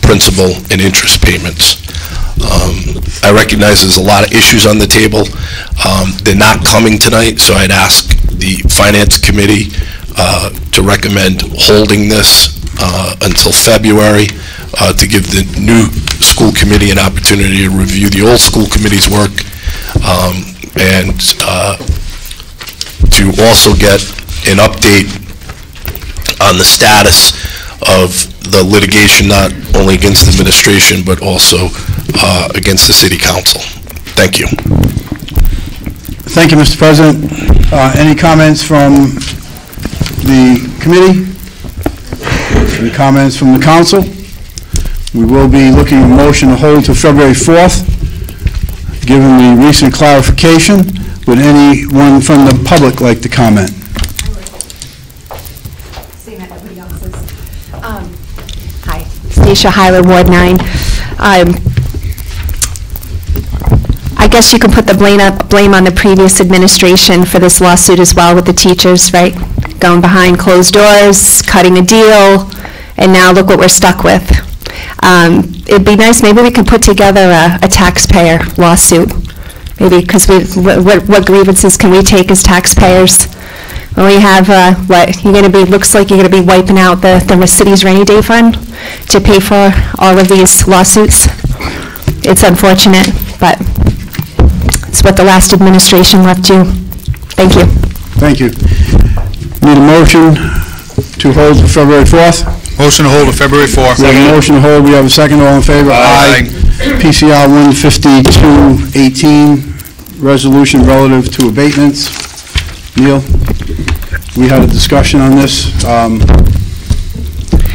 principal and interest payments. I recognize there's a lot of issues on the table. They're not coming tonight, so I'd ask the Finance Committee to recommend holding this until February to give the new school committee an opportunity to review the old school committee's work and to also get an update on the status of the litigation, not only against the administration, but also against the city council. Thank you. Thank you, Mr. President. Any comments from the committee? Any comments from the council? We will be looking at a motion to hold to February 4th. Given the recent clarification, would anyone from the public like to comment? Hi, Stacia Hyler, Ward 9. I guess you can put the blame on the previous administration for this lawsuit as well with the teachers, right? Going behind closed doors, cutting a deal, and now look what we're stuck with. It'd be nice, maybe we could put together a taxpayer lawsuit. Maybe, because what grievances can we take as taxpayers? When we have, looks like you're going to be wiping out the city's rainy day fund to pay for all of these lawsuits. It's unfortunate, but it's what the last administration left you. Thank you. Thank you. Need a motion to hold to February 4th? Motion to hold to February 4th. We have a motion to hold. We have a second. All in favor? Aye. PCR 15218, resolution relative to abatements. Neil, we had a discussion on this.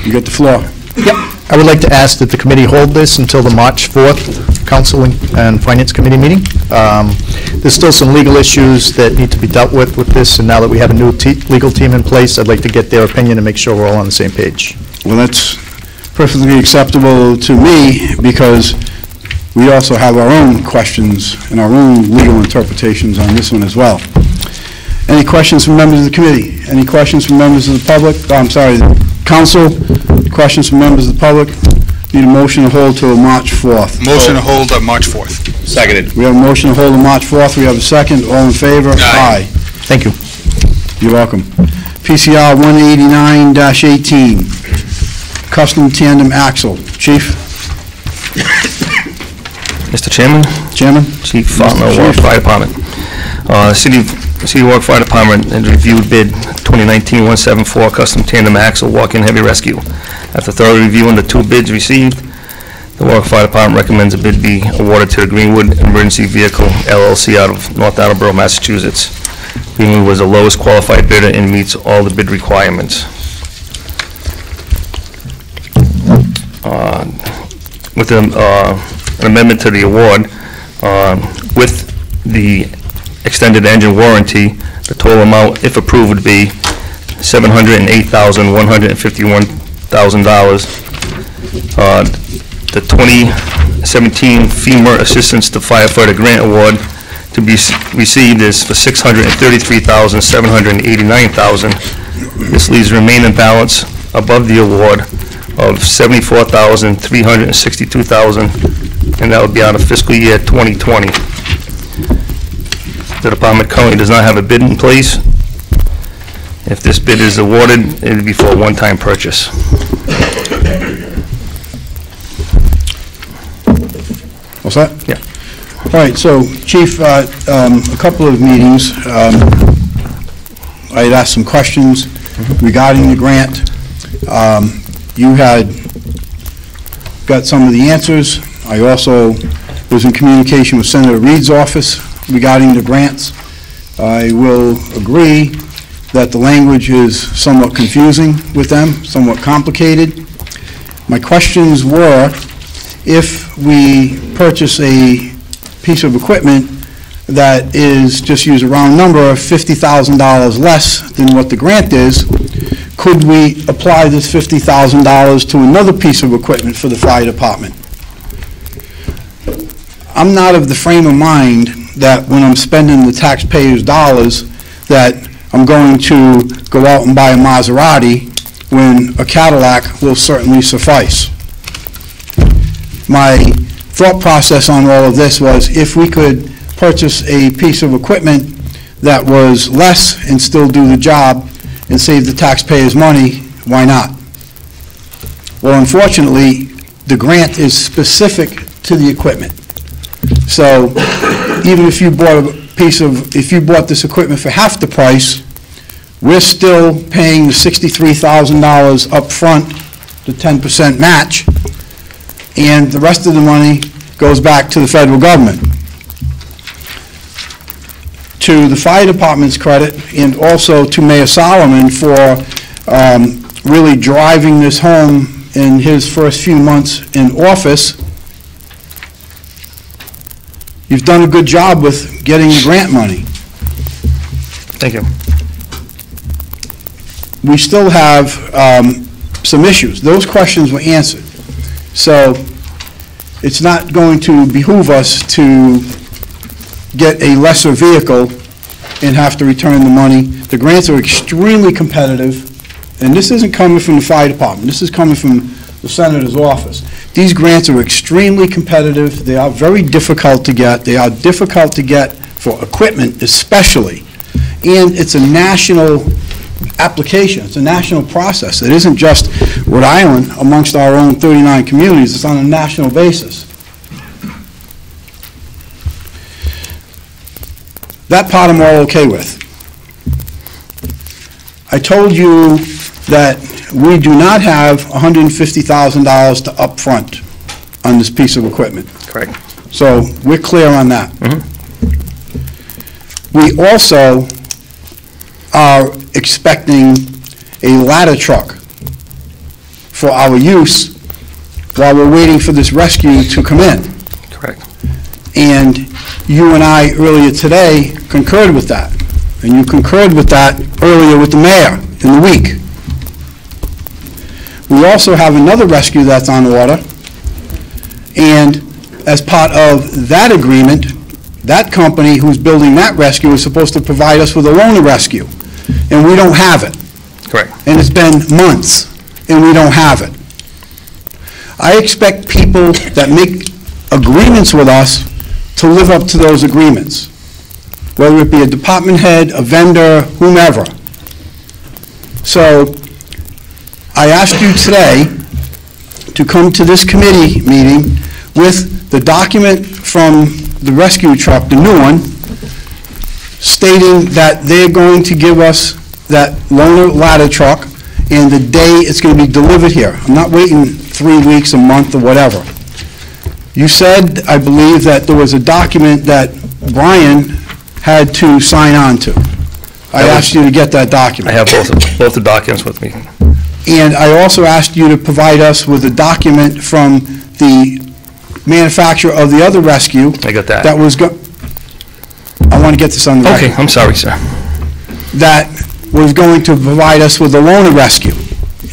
You get the floor. Yep. I would like to ask that the committee hold this until the March 4th Council and Finance Committee meeting. There's still some legal issues that need to be dealt with this, and now that we have a new legal team in place, I'd like to get their opinion and make sure we're all on the same page. Well, that's perfectly acceptable to me, because we also have our own questions and our own legal interpretations on this one as well. Any questions from members of the committee? Any questions from members of the public? Oh, I'm sorry, the council. Questions from members of the public? Need a motion to hold till March 4th. Motion to hold on March 4th. Seconded. We have a motion to hold on March 4th. We have a second. All in favor? Aye. Thank you. You're welcome. PCR 189-18, custom tandem axle. Chief? Mr. Chairman? Chairman? Chief Faulkner, Warwick Fire Department. City Warwick Fire Department has reviewed bid 2019-174 custom tandem axle walk-in heavy rescue. After thorough reviewing the 2 bids received, the Warwick Fire Department recommends a bid be awarded to the Greenwood Emergency Vehicle LLC out of North Attleboro, Massachusetts. Greenwood was the lowest qualified bidder and meets all the bid requirements. With an amendment to the award, with the extended engine warranty, the total amount, if approved, would be $708,151,000. The 2017 FEMA Assistance to Firefighter Grant Award to be received is for $633,789,000. This leaves remaining balance above the award of $74,362,000, and that would be out of fiscal year 2020. The department currently does not have a bid in place. If this bid is awarded, it would be for a one-time purchase. What's that? Yeah. All right, so, Chief, a couple of meetings, I had asked some questions regarding the grant. You had got some of the answers. I also was in communication with Senator Reed's office regarding the grants. I will agree that the language is somewhat confusing with them, somewhat complicated. My questions were, if we purchase a piece of equipment that is, just use a round number, of $50,000 less than what the grant is, could we apply this $50,000 to another piece of equipment for the fire department? I'm not of the frame of mind that when I'm spending the taxpayers' dollars, that I'm going to go out and buy a Maserati when a Cadillac will certainly suffice. My thought process on all of this was, if we could purchase a piece of equipment that was less and still do the job and save the taxpayers money, why not? Well, unfortunately, the grant is specific to the equipment. So even if you bought this equipment for half the price, we're still paying the $63,000 up front, the 10% match, and the rest of the money goes back to the federal government. To the fire department's credit, and also to Mayor Solomon for really driving this home in his first few months in office, you've done a good job with getting the grant money. Thank you. We still have some issues. Those questions were answered. So it's not going to behoove us to get a lesser vehicle and have to return the money. The grants are extremely competitive, and this isn't coming from the fire department. This is coming from the senator's office. These grants are extremely competitive. They are very difficult to get. They are difficult to get for equipment especially. And it's a national application. It's a national process. It isn't just Rhode Island amongst our own 39 communities. It's on a national basis. That part I'm all okay with. I told you that we do not have $150,000 to upfront on this piece of equipment. Correct. So we're clear on that. We also are expecting a ladder truck for our use while we're waiting for this rescue to come in. Correct. And you and I earlier today concurred with that. And you concurred with that earlier with the mayor in the week. We also have another rescue that's on order. And as part of that agreement, that company who's building that rescue is supposed to provide us with a loaner rescue. And we don't have it. Correct. And it's been months, and we don't have it. I expect people that make agreements with us to live up to those agreements, whether it be a department head, a vendor, whomever. So I asked you today to come to this committee meeting with the document from the rescue truck, the new one, stating that they're going to give us that loaner ladder truck and the day it's going to be delivered here. I'm not waiting 3 weeks, a month, or whatever. You said, I believe, that there was a document that Brian had to sign on to. I asked you to get that document. I have both the documents with me. And I also asked you to provide us with a document from the manufacturer of the other rescue. I got that. That was I want to get this on the record. Okay, I'm sorry, sir. That was going to provide us with a loaner rescue.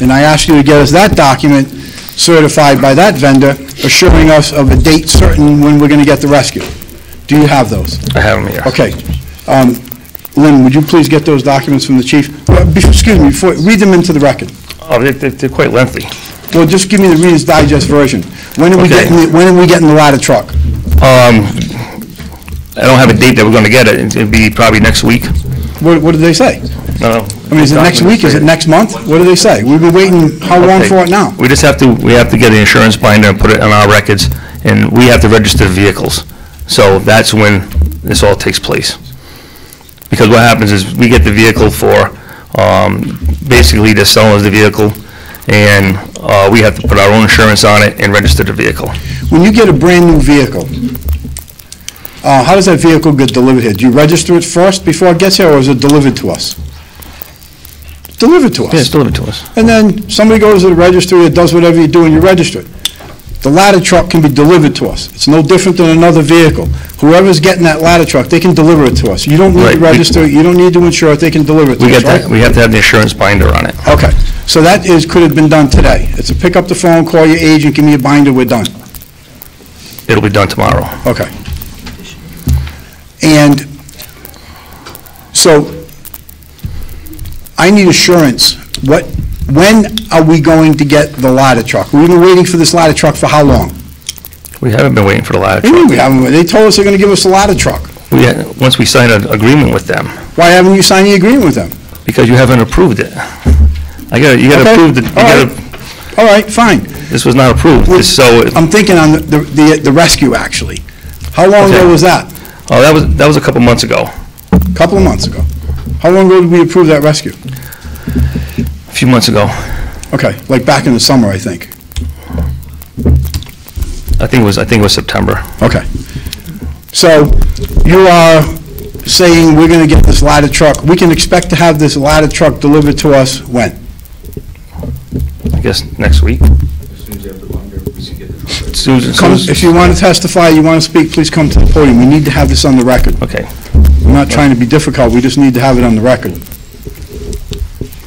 And I asked you to get us that document certified by that vendor, assuring us of a date certain when we're going to get the rescue. Do you have those? I have them here. Okay. Lynn, would you please get those documents from the chief? Excuse me, read them into the record. Oh, they're quite lengthy. Well, just give me the Reader's Digest version. When are we getting the ladder truck? I don't have a date that we're going to get it. It'll be probably next week. What did they say? No. I mean, is it next week? Is it next month? What do they say? We've been waiting how long for it now? We have to get the insurance binder and put it on our records, and we have to register vehicles. So that's when this all takes place. Because what happens is we get the vehicle for, basically they're selling us the vehicle, and we have to put our own insurance on it and register the vehicle. When you get a brand-new vehicle, how does that vehicle get delivered here? Do you register it first before it gets here, or is it delivered to us? It's delivered to us. Yeah, it's delivered to us. And then somebody goes to the registry, it does whatever you do, and you register it. The ladder truck can be delivered to us. It's no different than another vehicle. Whoever's getting that ladder truck, they can deliver it to us. You don't need Right, to register it, you don't need to insure it, they can deliver it to We us, get that, right? we have to have the insurance binder on it. Okay, so that could have been done today. It's a pick up the phone, call your agent, give me a binder, we're done. It'll be done tomorrow. Okay. And so, I need assurance. When are we going to get the ladder truck? We've been waiting for this ladder truck for how long? We haven't been waiting for the ladder What do you truck. mean we haven't? They told us they're going to give us a ladder truck. Once we sign an agreement with them, Why haven't you signed the agreement with them? because you haven't approved it. You gotta Okay, approve it, all right, fine. this was not approved, so, I'm thinking on the rescue, actually. How long ago Okay. was that? oh, that was a couple months ago, Couple of months ago. How long ago did we approve that rescue? a few months ago. Okay, like back in the summer, I think. I think it was September. Okay. So you are saying we're going to get this ladder truck, we can expect to have this ladder truck delivered to us when? I guess next week. If you want to testify, you want to speak, please come to the podium. We need to have this on the record. Okay. We're not trying to be difficult, we just need to have it on the record.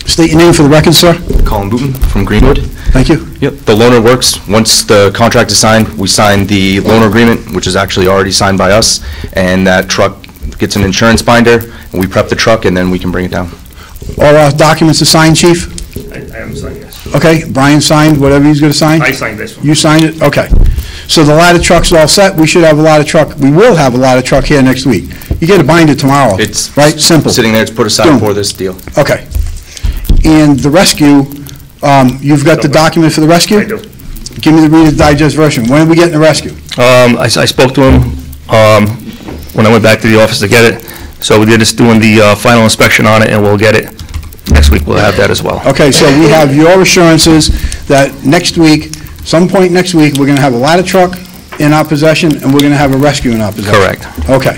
State your name for the record, sir. Colin Booton from Greenwood. Thank you. Yep, the loaner works. Once the contract is signed, we sign the loaner agreement, which is actually already signed by us, and that truck gets an insurance binder, and we prep the truck, and then we can bring it down. All our documents are signed, chief? I haven't signed this. Okay, Brian signed whatever he's going to sign? I signed this one. You signed it? Okay. So the ladder truck's all set, we should have a ladder truck, we will have a ladder truck here next week. You get a binder tomorrow, It's right? Simple. sitting there, it's put aside Boom. for this deal. Okay. And the rescue, you've got the document for the rescue? I do. Give me the Reader's Digest version. When are we getting the rescue? I spoke to him when I went back to the office to get it, so they're just doing the final inspection on it, and we'll get it. Next week, we'll have that as well. Okay, so we have your assurances that next week, some point next week, we're going to have a ladder truck in our possession, and we're going to have a rescue in our possession? Correct. Okay.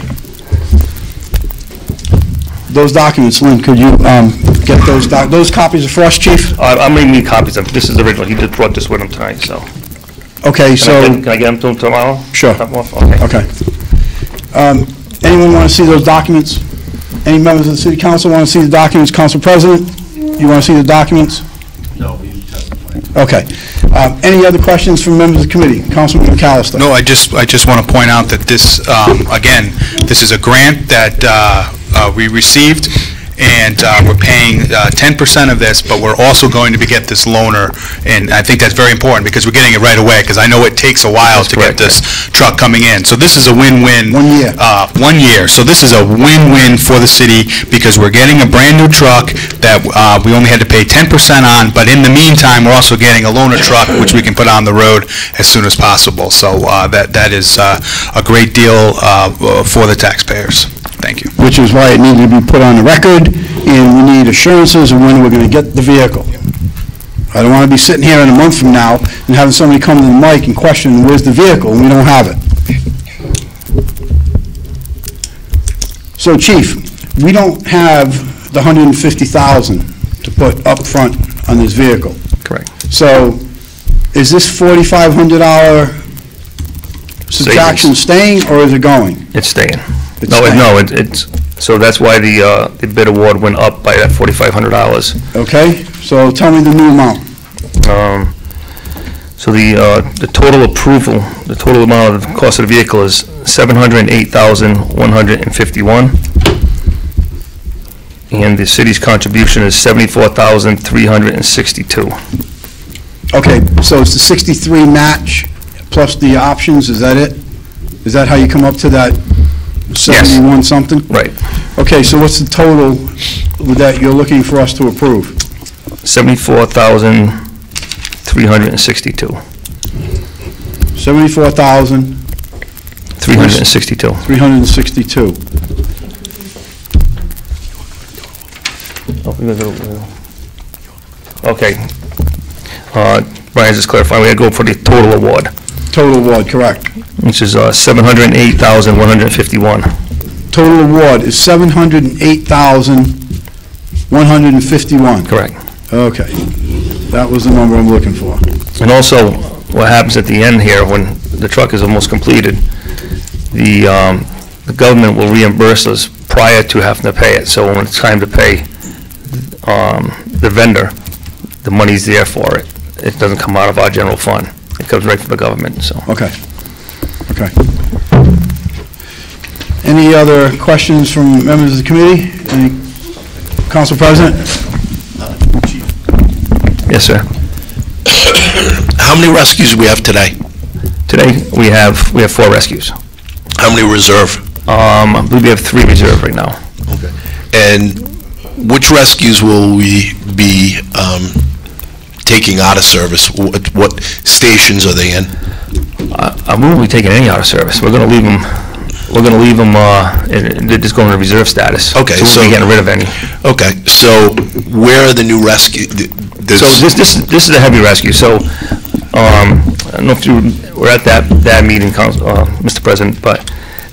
Those documents, Lynn, could you get those copies for us, chief? I'm going to need copies of, this is the original, he just brought this with him tonight, so. Okay, so... Can I get them to him tomorrow? Sure. Okay. Okay. Anyone want to see those documents? Any members of the city council want to see the documents? Council President, you want to see the documents? No, we testify. Okay. Any other questions from members of the committee? Councilman McAllister? No, I just want to point out that this, again, this is a grant that we received, and we're paying 10% of this, but we're also going to get this loaner, and I think that's very important, because we're getting it right away, because I know it takes a while to get this truck coming in. So this is a win-win. 1 year. 1 year. So this is a win-win for the city, because we're getting a brand-new truck that we only had to pay 10% on, but in the meantime, we're also getting a loaner truck, which we can put on the road as soon as possible. So that is a great deal for the taxpayers. Thank you. Which is why it needed to be put on the record, and we need assurances of when we're going to get the vehicle. I don't want to be sitting here in a month from now and having somebody come to the mic and question, where's the vehicle, and we don't have it. So, Chief, we don't have the $150,000 to put up front on this vehicle. Correct. So, is this $4,500 subtraction staying, or is it going? It's staying. It's No, staying. it's, so that's why the bid award went up by that $4,500. Okay, so tell me the new amount. So the total approval, the total amount of the cost of the vehicle is $708,151. And the city's contribution is $74,362. Okay, so it's the 63 match plus the options, is that it? Is that how you come up to that 71 something? Right. Okay, so what's the total that you're looking for us to approve? $74,362. $74,362. 362. 362. Okay. Brian's just clarifying, we had to go for the total award, Total award, correct. which is $708,151. Total award is $708,151. Correct. Okay. That was the number I'm looking for. And also, what happens at the end here, when the truck is almost completed, the government will reimburse us prior to having to pay it. So when it's time to pay the vendor, the money's there for it. It doesn't come out of our general fund. It comes right from the government, so. Okay. Okay. Any other questions from members of the committee? Any, Council President? Yes, sir. How many rescues do we have today? Today, we have 4 rescues. How many reserve? I believe we have 3 reserve right now. Okay. And which rescues will we be taking out of service? What stations are they in? We won't be taking any out of service. We're going to leave them, they're just going to reserve status. Okay, so we'll be getting rid of any. Okay, so where are the new rescue? So this is a heavy rescue. So I don't know if you were at that meeting, Mr. President, but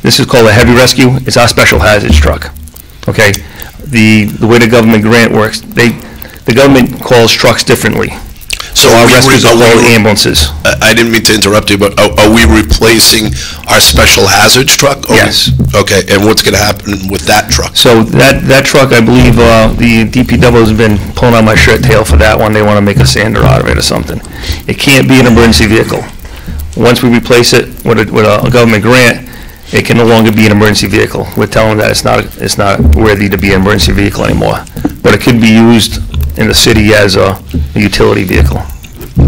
this is called a heavy rescue. It's our special hazards truck. Okay, the way the government grant works, the government calls trucks differently. So our rescues are called ambulances. I didn't mean to interrupt you, but are we replacing our special hazards truck? Yes. Okay, and what's going to happen with that truck? So that truck, I believe, the DPW has been pulling on my shirt tail for that one. They want to make a sander out of it or something. It can't be an emergency vehicle. Once we replace it with a government grant, it can no longer be an emergency vehicle. We're telling them that it's not worthy to be an emergency vehicle anymore. But it could be used in the city as a utility vehicle.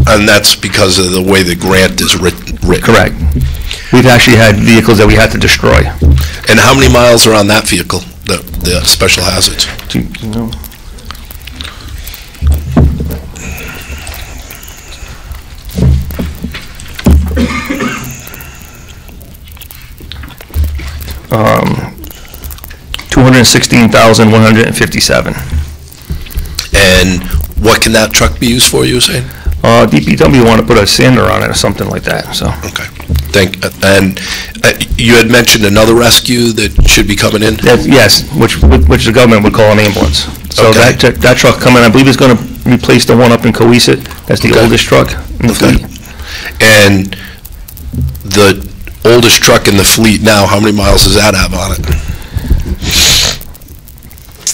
And that's because of the way the grant is written? Correct. We've actually had vehicles that we had to destroy. And how many miles are on that vehicle, the special hazards? Do you know? Um, 216,157. And what can that truck be used for, you were saying? DPW want to put a sander on it or something like that, so. Okay. And you had mentioned another rescue that should be coming in? Yes, which the government would call an ambulance. So Okay. that truck coming, I believe is going to replace the one up in Cohasset. That's the oldest truck in the fleet. And the oldest truck in the fleet now, how many miles does that have on it?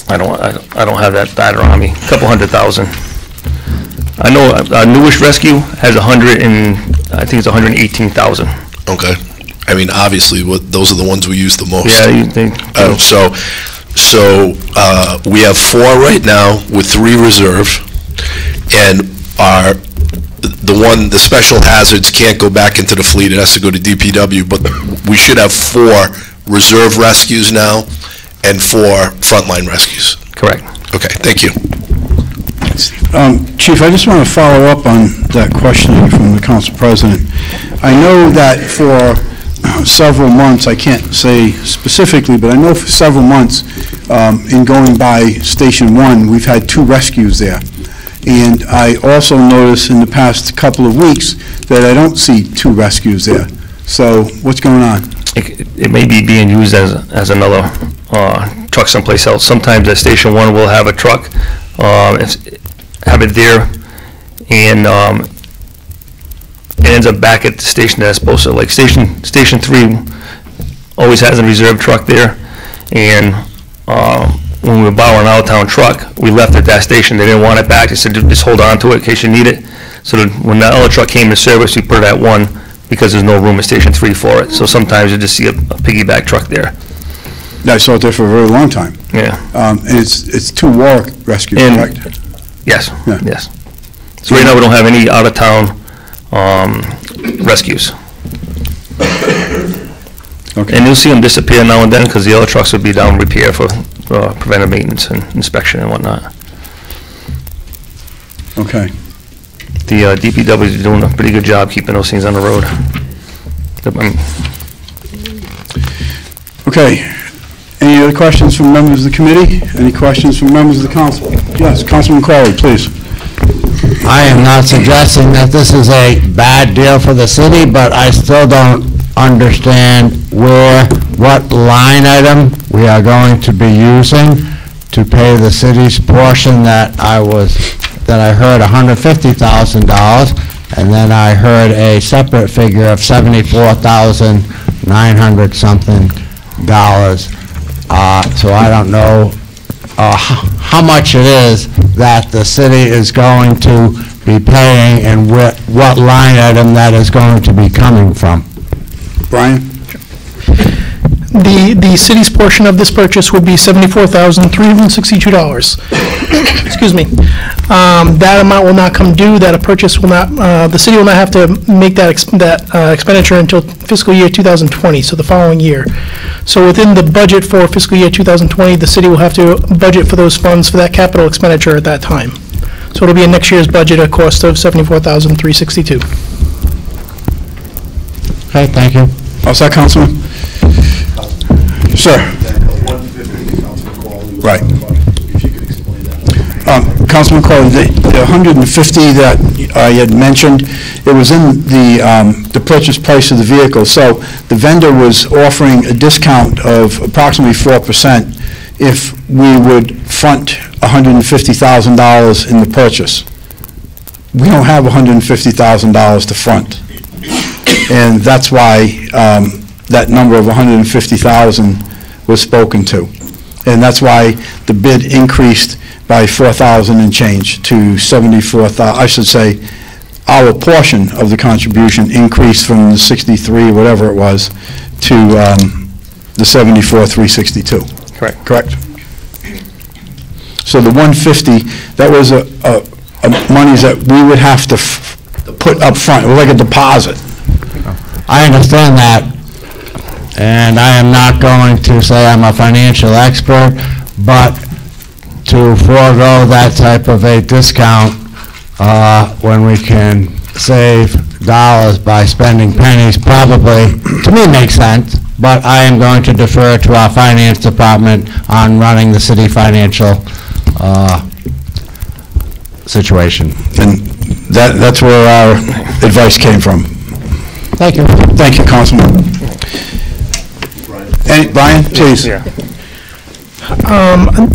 I don't have that data on me. A couple 100,000. I know our newest rescue has I think it's 118,000. Okay. I mean, obviously, those are the ones we use the most. Yeah, So we have 4 right now with 3 reserve, and the special hazards can't go back into the fleet. It has to go to DPW, but we should have 4 reserve rescues now and 4 frontline rescues. Correct. Okay, thank you. Chief, I just want to follow up on that questioning from the Council President. I know that for several months, I can't say specifically, but I know for several months, in going by Station 1, we've had 2 rescues there. And I also noticed in the past couple of weeks that I don't see 2 rescues there. So what's going on? It may be being used as another truck someplace else. Sometimes at Station 1 we'll have a truck, have it there, and it ends up back at the station that's supposed to, like Station 3 always has a reserve truck there, and when we were borrowing an out-of-town truck, we left it at that station. They didn't want it back. They said, just hold on to it in case you need it. So that when that other truck came to service, we put it at 1 because there's no room at Station 3 for it. So sometimes you just see a piggyback truck there. I saw it there for a very long time. Yeah. And it's 2 Warwick rescues, correct? Yes, Yeah. yes. So right now, we don't have any out-of-town rescues. Okay. And you'll see them disappear now and then because the other trucks will be down repair for preventive maintenance and inspection and whatnot. Okay. The DPW is doing a pretty good job keeping those things on the road. Okay. Any other questions from members of the committee? Any questions from members of the council? Yes, Councilman Crowley, please. I am not suggesting that this is a bad deal for the city, but I still don't understand what line item we are going to be using to pay the city's portion that I heard $150,000, and then I heard a separate figure of $74,900 something dollars. So I don't know how much it is that the city is going to be paying and what line item that is going to be coming from. Brian? The city's portion of this purchase would be $74,362. Excuse me. That amount will not come due, the city will not have to make that expenditure until fiscal year 2020, so the following year. So within the budget for fiscal year 2020, the city will have to budget for those funds for that capital expenditure at that time. So it'll be in next year's budget, a cost of $74,362. Okay, thank you. How's that, Councilman? Sir. Right. Councilman Crowley, the 150 that I had mentioned, it was in the purchase price of the vehicle. So the vendor was offering a discount of approximately 4% if we would front $150,000 in the purchase. We don't have $150,000 to front. And that's why that number of 150,000 was spoken to. And that's why the bid increased by 4,000 and change to 74,000. I should say, our portion of the contribution increased from the 63, whatever it was, to the 74,362. Correct. Correct. So the 150, that was a monies that we would have to put up front. It was like a deposit. I understand that, and I am not going to say I'm a financial expert, but to forego that type of a discount when we can save dollars by spending pennies probably, to me, makes sense, but I am going to defer to our finance department on running the city financial situation. And that's where our advice came from. Thank you. Thank you, Councilman. Brian, please. Yeah.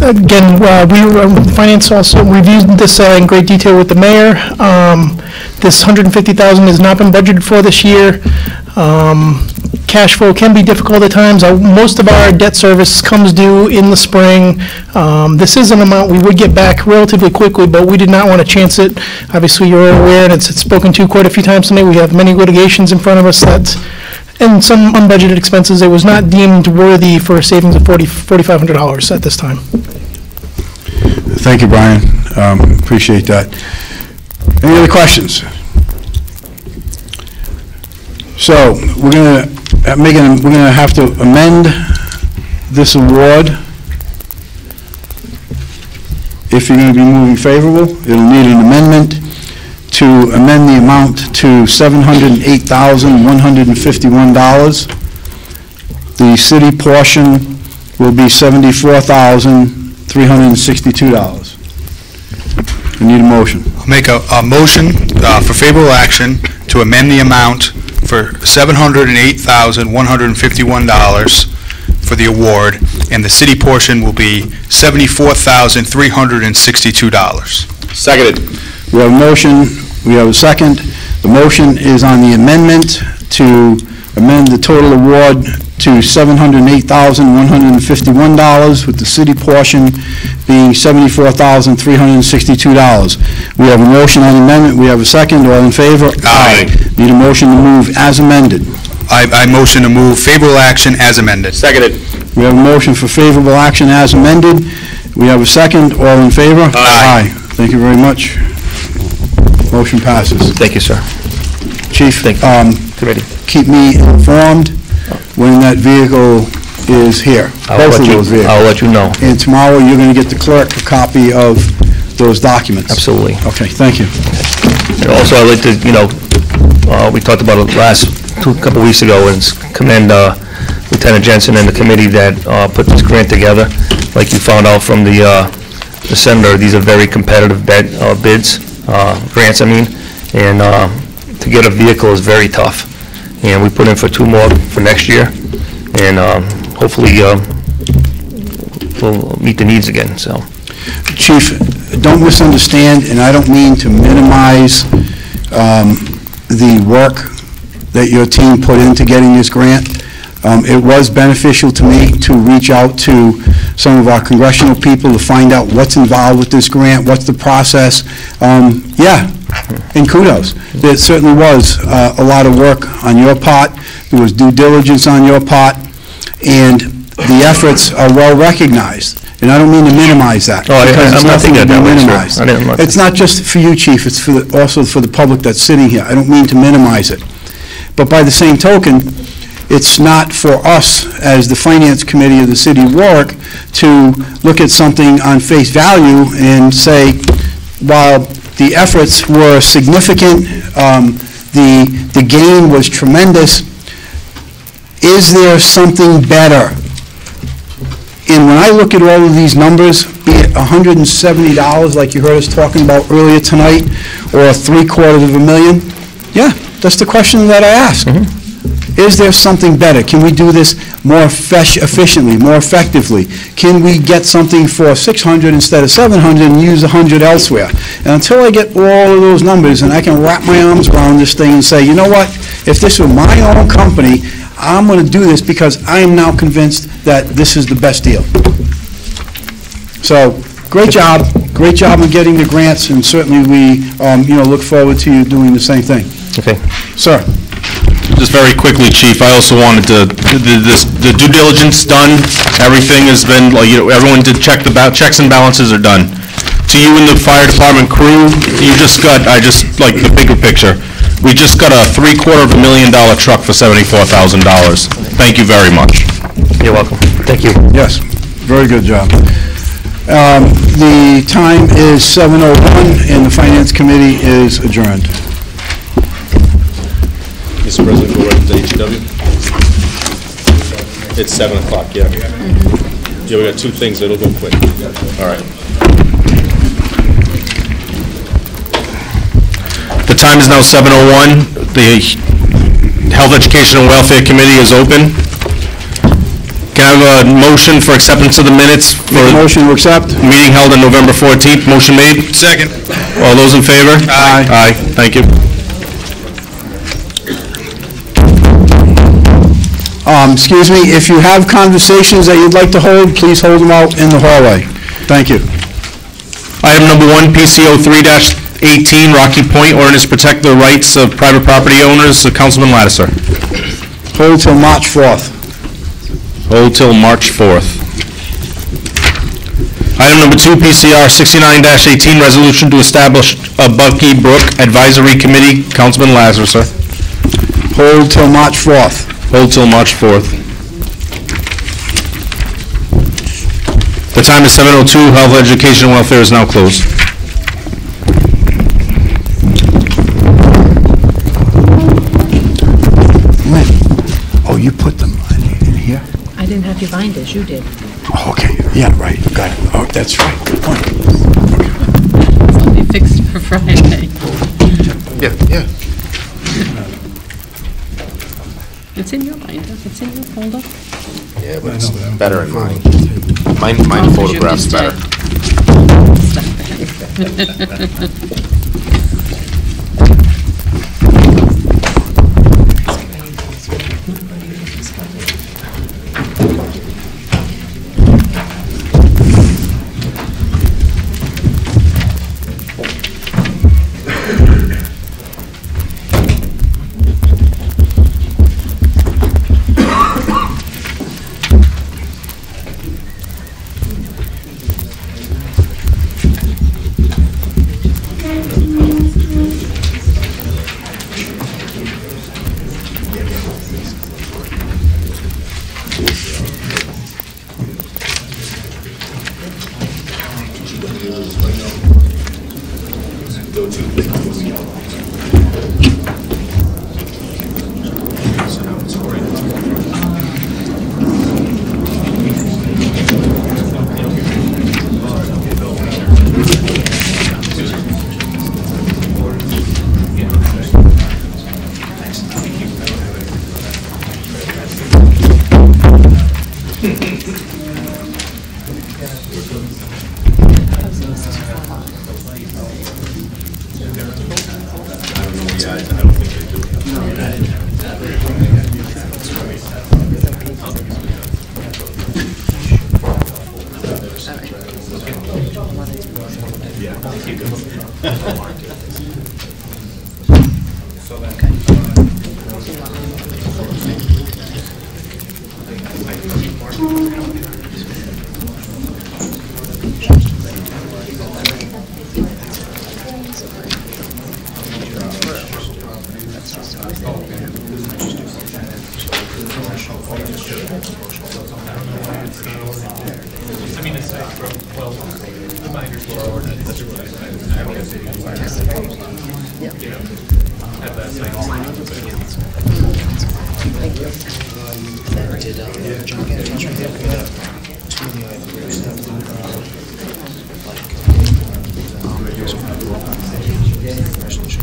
Again, Finance also reviewed this in great detail with the mayor. This $150,000 has not been budgeted for this year. Cash flow can be difficult at times. Most of our debt service comes due in the spring. This is an amount we would get back relatively quickly, but we did not want to chance it. Obviously, you're aware, and it's spoken to quite a few times tonight. We have many litigations in front of us and some unbudgeted expenses. It was not deemed worthy for a savings of $4,500 at this time. Thank you, Brian. Appreciate that. Any other questions? So we're going to have to amend this award. If you're going to be moving favorable, it'll need an amendment to amend the amount to $708,151. The city portion will be $74,362. I need a motion. I'll make a motion for favorable action to amend the amount for $708,151 for the award, and the city portion will be $74,362. Seconded. We have a motion, we have a second. The motion is on the amendment to amend the total award to $708,151, with the city portion being $74,362. We have a motion on the amendment, we have a second, all in favor? Aye. Need a motion to move as amended. I motion to move favorable action as amended. Seconded. We have a motion for favorable action as amended. We have a second, all in favor? Aye. Thank you very much. Motion passes. Thank you, sir. Chief, Committee. keep me informed when that vehicle is here. Both of those vehicles. I'll let you know. And tomorrow, you're going to get the clerk a copy of those documents. Absolutely. Okay, thank you. And also, I'd like to, we talked about it couple weeks ago, and commend Lieutenant Jensen and the committee that put this grant together. Like you found out from the senator, these are very competitive bids, grants, I mean, and to get a vehicle is very tough. And we put in for 2 more for next year, and hopefully we'll meet the needs again, so. Chief, don't misunderstand, and I don't mean to minimize the work that your team put into getting this grant. It was beneficial to me to reach out to some of our congressional people to find out what's involved with this grant, what's the process. Yeah, and kudos. There certainly was a lot of work on your part. There was due diligence on your part, and the efforts are well recognized. And I don't mean to minimize that. Because it's nothing to be minimized. It's not just for you, Chief, it's for also for the public that's sitting here. I don't mean to minimize it. But by the same token, it's not for us as the Finance Committee of the City of Warwick to look at something on face value and say, while the efforts were significant, the gain was tremendous, is there something better? And when I look at all of these numbers, be it $170 like you heard us talking about earlier tonight, or $750,000, yeah, that's the question that I ask. Is there something better? Can we do this more efficiently, more effectively? Can we get something for $600 instead of $700 and use $100 elsewhere? And until I get all of those numbers and I can wrap my arms around this thing and say, you know what, if this were my own company, I'm going to do this because I am now convinced that this is the best deal. So, great job in getting the grants, and certainly we, look forward to you doing the same thing. Okay. Sir. Just very quickly, Chief, I also wanted to, the due diligence done, everything has been, everyone did checks and balances are done. To you and the fire department crew, you just got, like the bigger picture, we just got a $750,000 truck for $74,000. Thank you very much. You're welcome. Thank you. Yes, very good job. The time is 7:01, and the Finance Committee is adjourned. Mr. President, go right to HEW. It's 7 o'clock, yeah. Yeah, we got 2 things, it'll go quick. All right. The time is now 7:01. The Health, Education, and Welfare Committee is open. Can I have a motion for acceptance of the minutes? Motion to accept. Meeting held on November 14th. Motion made. Second. All those in favor? Aye. Aye. Thank you. Excuse me, if you have conversations that you'd like to hold, please hold them out in the hallway. Thank you. Item number 1, PCO 3-18, Rocky Point, ordinance to protect the rights of private property owners. Councilman Lattiser. Hold till March 4th. Hold till March 4th. Item number 2, PCR 69-18, resolution to establish a Bucky Brook Advisory Committee. Councilman Lattiser. Hold till March 4th. Hold till March 4th. The time is 7:02. Health, Education, and Welfare is now closed. Oh, you put them in here? I didn't have your binders, you did. Oh, okay. Yeah, right. Got it. Oh, that's right. Good point. It'll be fixed for Friday. Yeah. It's in your binder, it's in your folder. Yeah, but it's better in mine. Mine photographs better.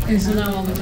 Isn't that all the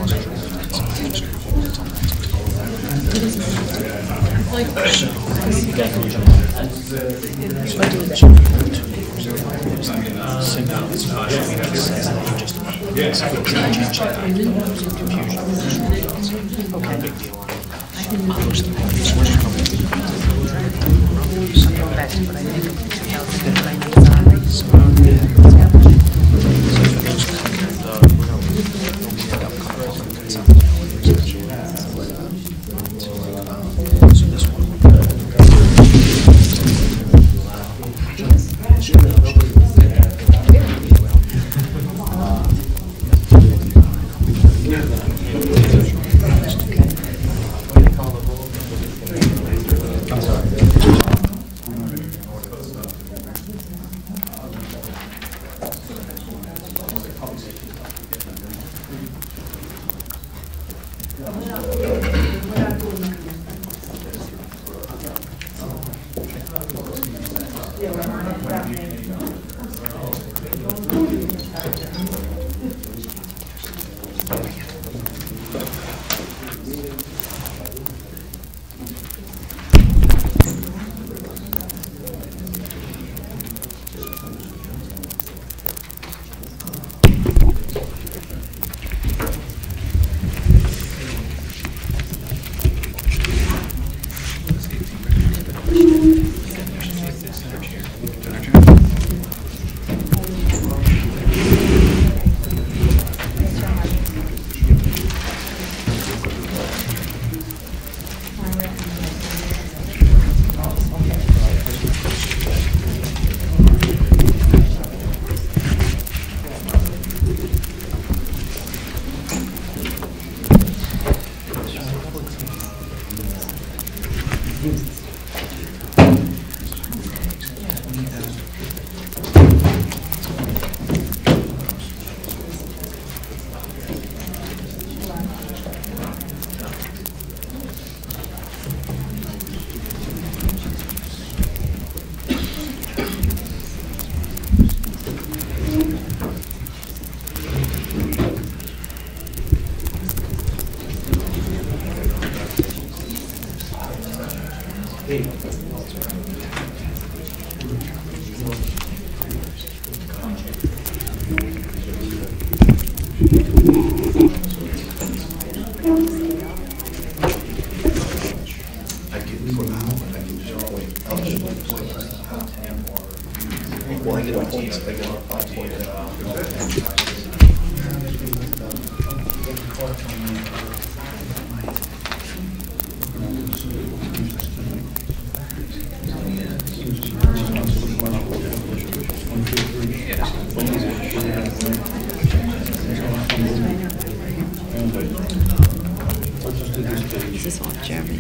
Is this one, Jeremy?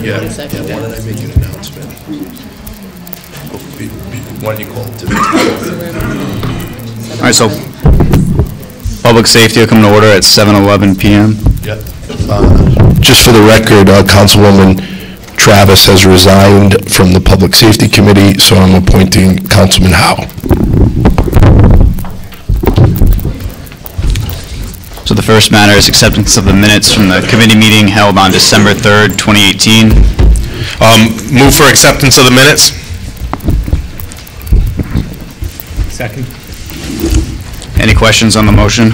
Yeah. Why don't I make an announcement? Why don't you call it to All right, so public safety will come to order at 7:11 PM. Yeah. Just for the record, Councilwoman Travis has resigned from the Public Safety Committee, so I'm appointing Councilman Howe. So the first matter is acceptance of the minutes from the committee meeting held on December 3rd, 2018. Move for acceptance of the minutes? Second. Any questions on the motion?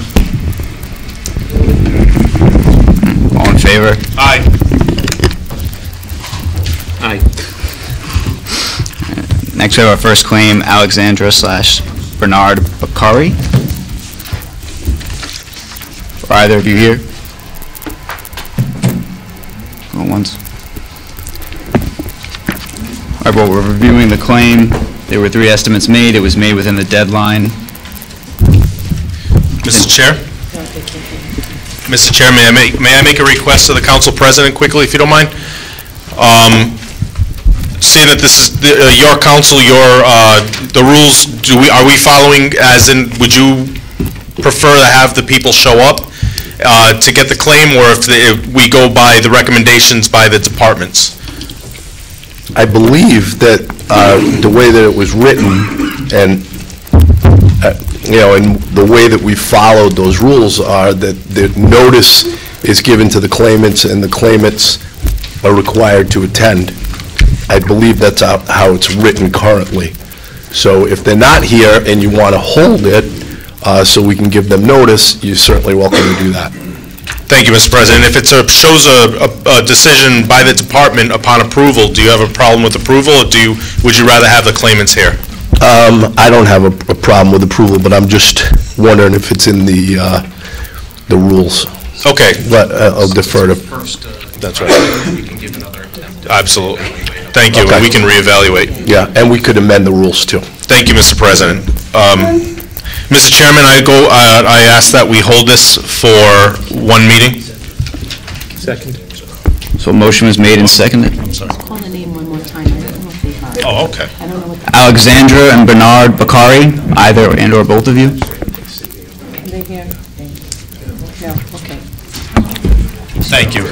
All in favor? Aye. Aye. Next, we have our first claim, Alexandra/Bernard Bakari. Are either of you here? Going once. All right, well, we're reviewing the claim. There were 3 estimates made. It was made within the deadline. Mr. Chair? Mr. Chair, may I make a request to the council president quickly, if you don't mind? Seeing that this is your council, the rules, are we following, as in, would you prefer to have the people show up to get the claim, or if we go by the recommendations by the departments? I believe that the way that it was written, and and the way that we followed those rules are that the notice is given to the claimants, and the claimants are required to attend. I believe that's how it's written currently. So if they're not here and you want to hold it so we can give them notice, you're certainly welcome to do that. Thank you, Mr. President. If it shows a decision by the department upon approval, do you have a problem with approval, or would you rather have the claimants here? I don't have a problem with approval, but I'm just wondering if it's in the rules. Okay. But I'll defer to... That's right. We can give another attempt. Absolutely. Thank you. Okay. We can reevaluate. Yeah, and we could amend the rules, too. Thank you, Mr. President. Mr. Chairman, I ask that we hold this for one meeting. Second. So a motion was made and seconded. I'm sorry. Call the name one more time. I don't know if they heard. Oh, okay. I don't know what. Alexandra and Bernard Bakari, either and/or both of you. Are they here? No, okay. Thank you.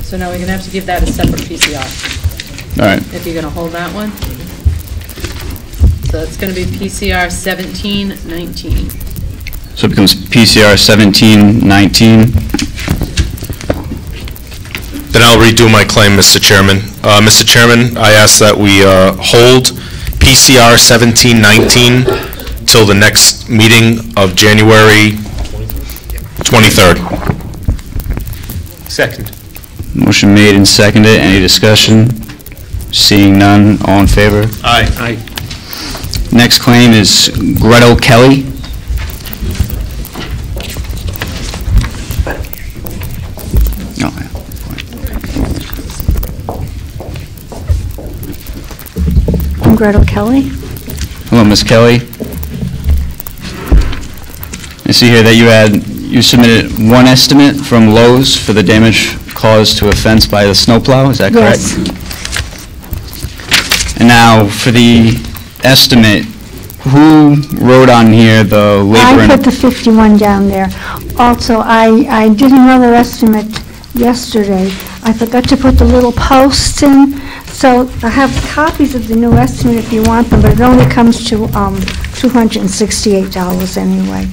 So now we're going to have to give that a separate PCR. All right. If you're going to hold that one. So it's going to be PCR 1719. So it becomes PCR 1719. Then I'll redo my claim, Mr. Chairman. Mr. Chairman, I ask that we hold PCR 1719 till the next meeting of January 23rd. Second. Motion made and seconded. Any discussion? Seeing none, all in favor? Aye. Aye. Next claim is Gretel Kelly. No, I'm Gretel Kelly. Hello, Ms. Kelly. I see here that you submitted one estimate from Lowe's for the damage caused to a fence by the snowplow, is that correct? Yes. And now, for the estimate, who wrote on here the labor I and... put the 51 down there. Also, I did another estimate yesterday. I forgot to put the little posts in, so I have copies of the new estimate if you want them, but it only comes to $268 anyway.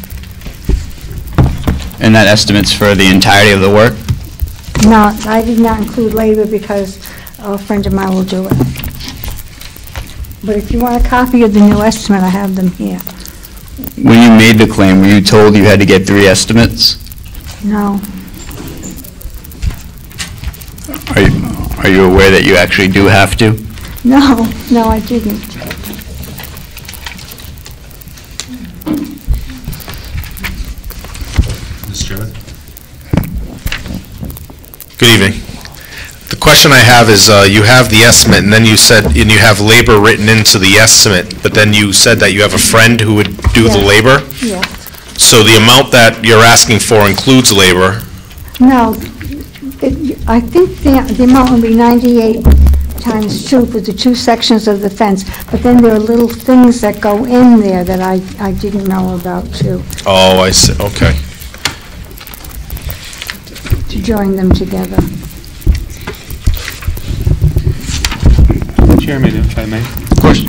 And that estimate's for the entirety of the work? No, I did not include labor because a friend of mine will do it. But if you want a copy of the new estimate, I have them here. When you made the claim, were you told you had to get 3 estimates? No. Are you aware that you actually do have to? No, I didn't. Mr. Chairman? Good evening. The question I have is, you have the estimate, and then you said, and you have labor written into the estimate, but then you said that you have a friend who would do the labor? Yeah. So the amount that you're asking for includes labor? No, I think the amount would be 98 times 2 for the 2 sections of the fence, but then there are little things that go in there that I didn't know about too, Oh, I see, okay. to join them together. Chairman, if I may. Of course.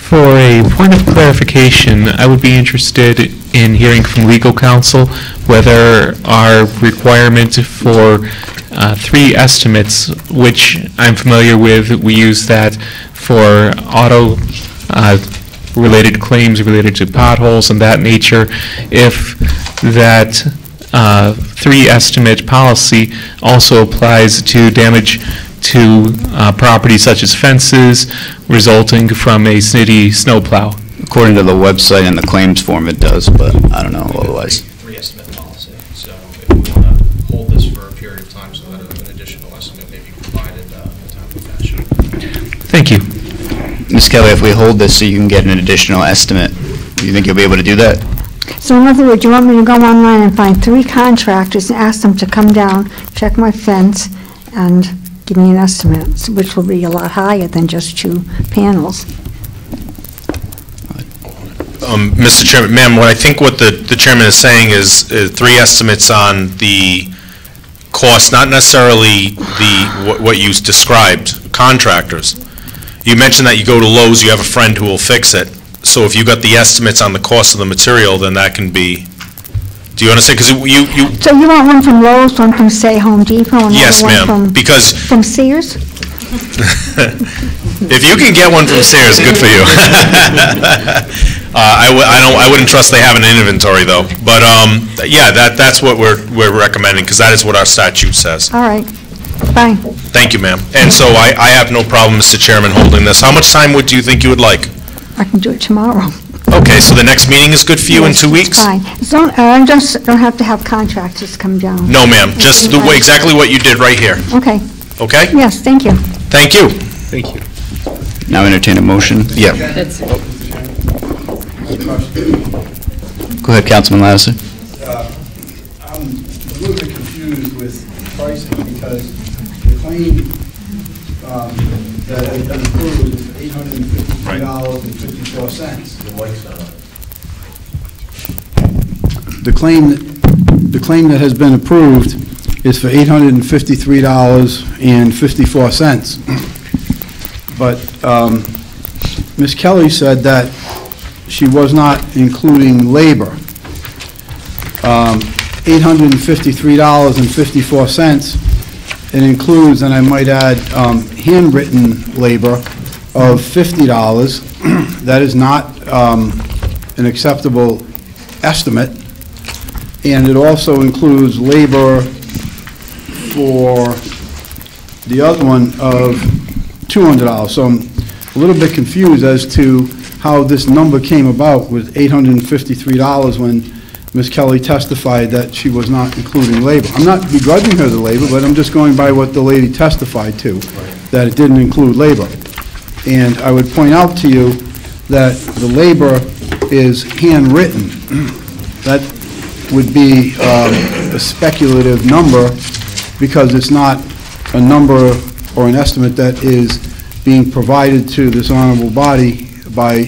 For a point of clarification, I would be interested in hearing from legal counsel whether our requirement for 3 estimates, which I'm familiar with, we use that for auto-related claims related to potholes and that nature, if that 3 estimate policy also applies to damage to property such as fences resulting from a city snowplow. According to the website and the claims form, it does, but I don't know otherwise. 3 estimate policy, so if we want to hold this for a period of time so that an additional estimate may be provided in a timely fashion. Thank you. Ms. Kelly, if we hold this so you can get an additional estimate, do you think you'll be able to do that? So in other words, you want me to go online and find 3 contractors and ask them to come down, check my fence, and give me an estimate, which will be a lot higher than just 2 panels. Mr. Chairman, ma'am, what I think what the chairman is saying is 3 estimates on the cost, not necessarily what you described, contractors. You mentioned that you go to Lowe's, you have a friend who will fix it. So if you got the estimates on the cost of the material, then that can be, do you understand? Because you... So you want one from Lowe's, one from, say, Home Depot, and Yes, another ma'am, one from... because... From Sears? If you can get one from Sears, good for you. I wouldn't trust they have an inventory, though. But, yeah, that's what we're recommending, because that is what our statute says. All right, fine. Thank you, ma'am. And so I have no problem, Mr. Chairman, holding this. How much time do you think you would like? I can do it tomorrow. Okay, so the next meeting is good for you in 2 weeks? Fine. I just don't have to have contractors come down. No, ma'am, just the way, exactly what you did right here. Okay. Okay? Yes, thank you. Thank you. Thank you. Now entertain a motion. Yeah. That's, Go ahead, Councilman Lattiser. I'm a little bit confused with pricing because the claim that has been approved is $853.54. The claim that has been approved is for $853.54. But Ms. Kelly said that she was not including labor. $853.54, it includes, and I might add, handwritten labor of $50. That is not an acceptable estimate. And it also includes labor for the other one of $200. So a little bit confused as to how this number came about with $853 when Ms. Kelly testified that she was not including labor. I'm not begrudging her the labor, but I'm just going by what the lady testified to, that it didn't include labor. And I would point out to you that the labor is handwritten. That would be a speculative number because it's not a number or an estimate that is being provided to this honorable body by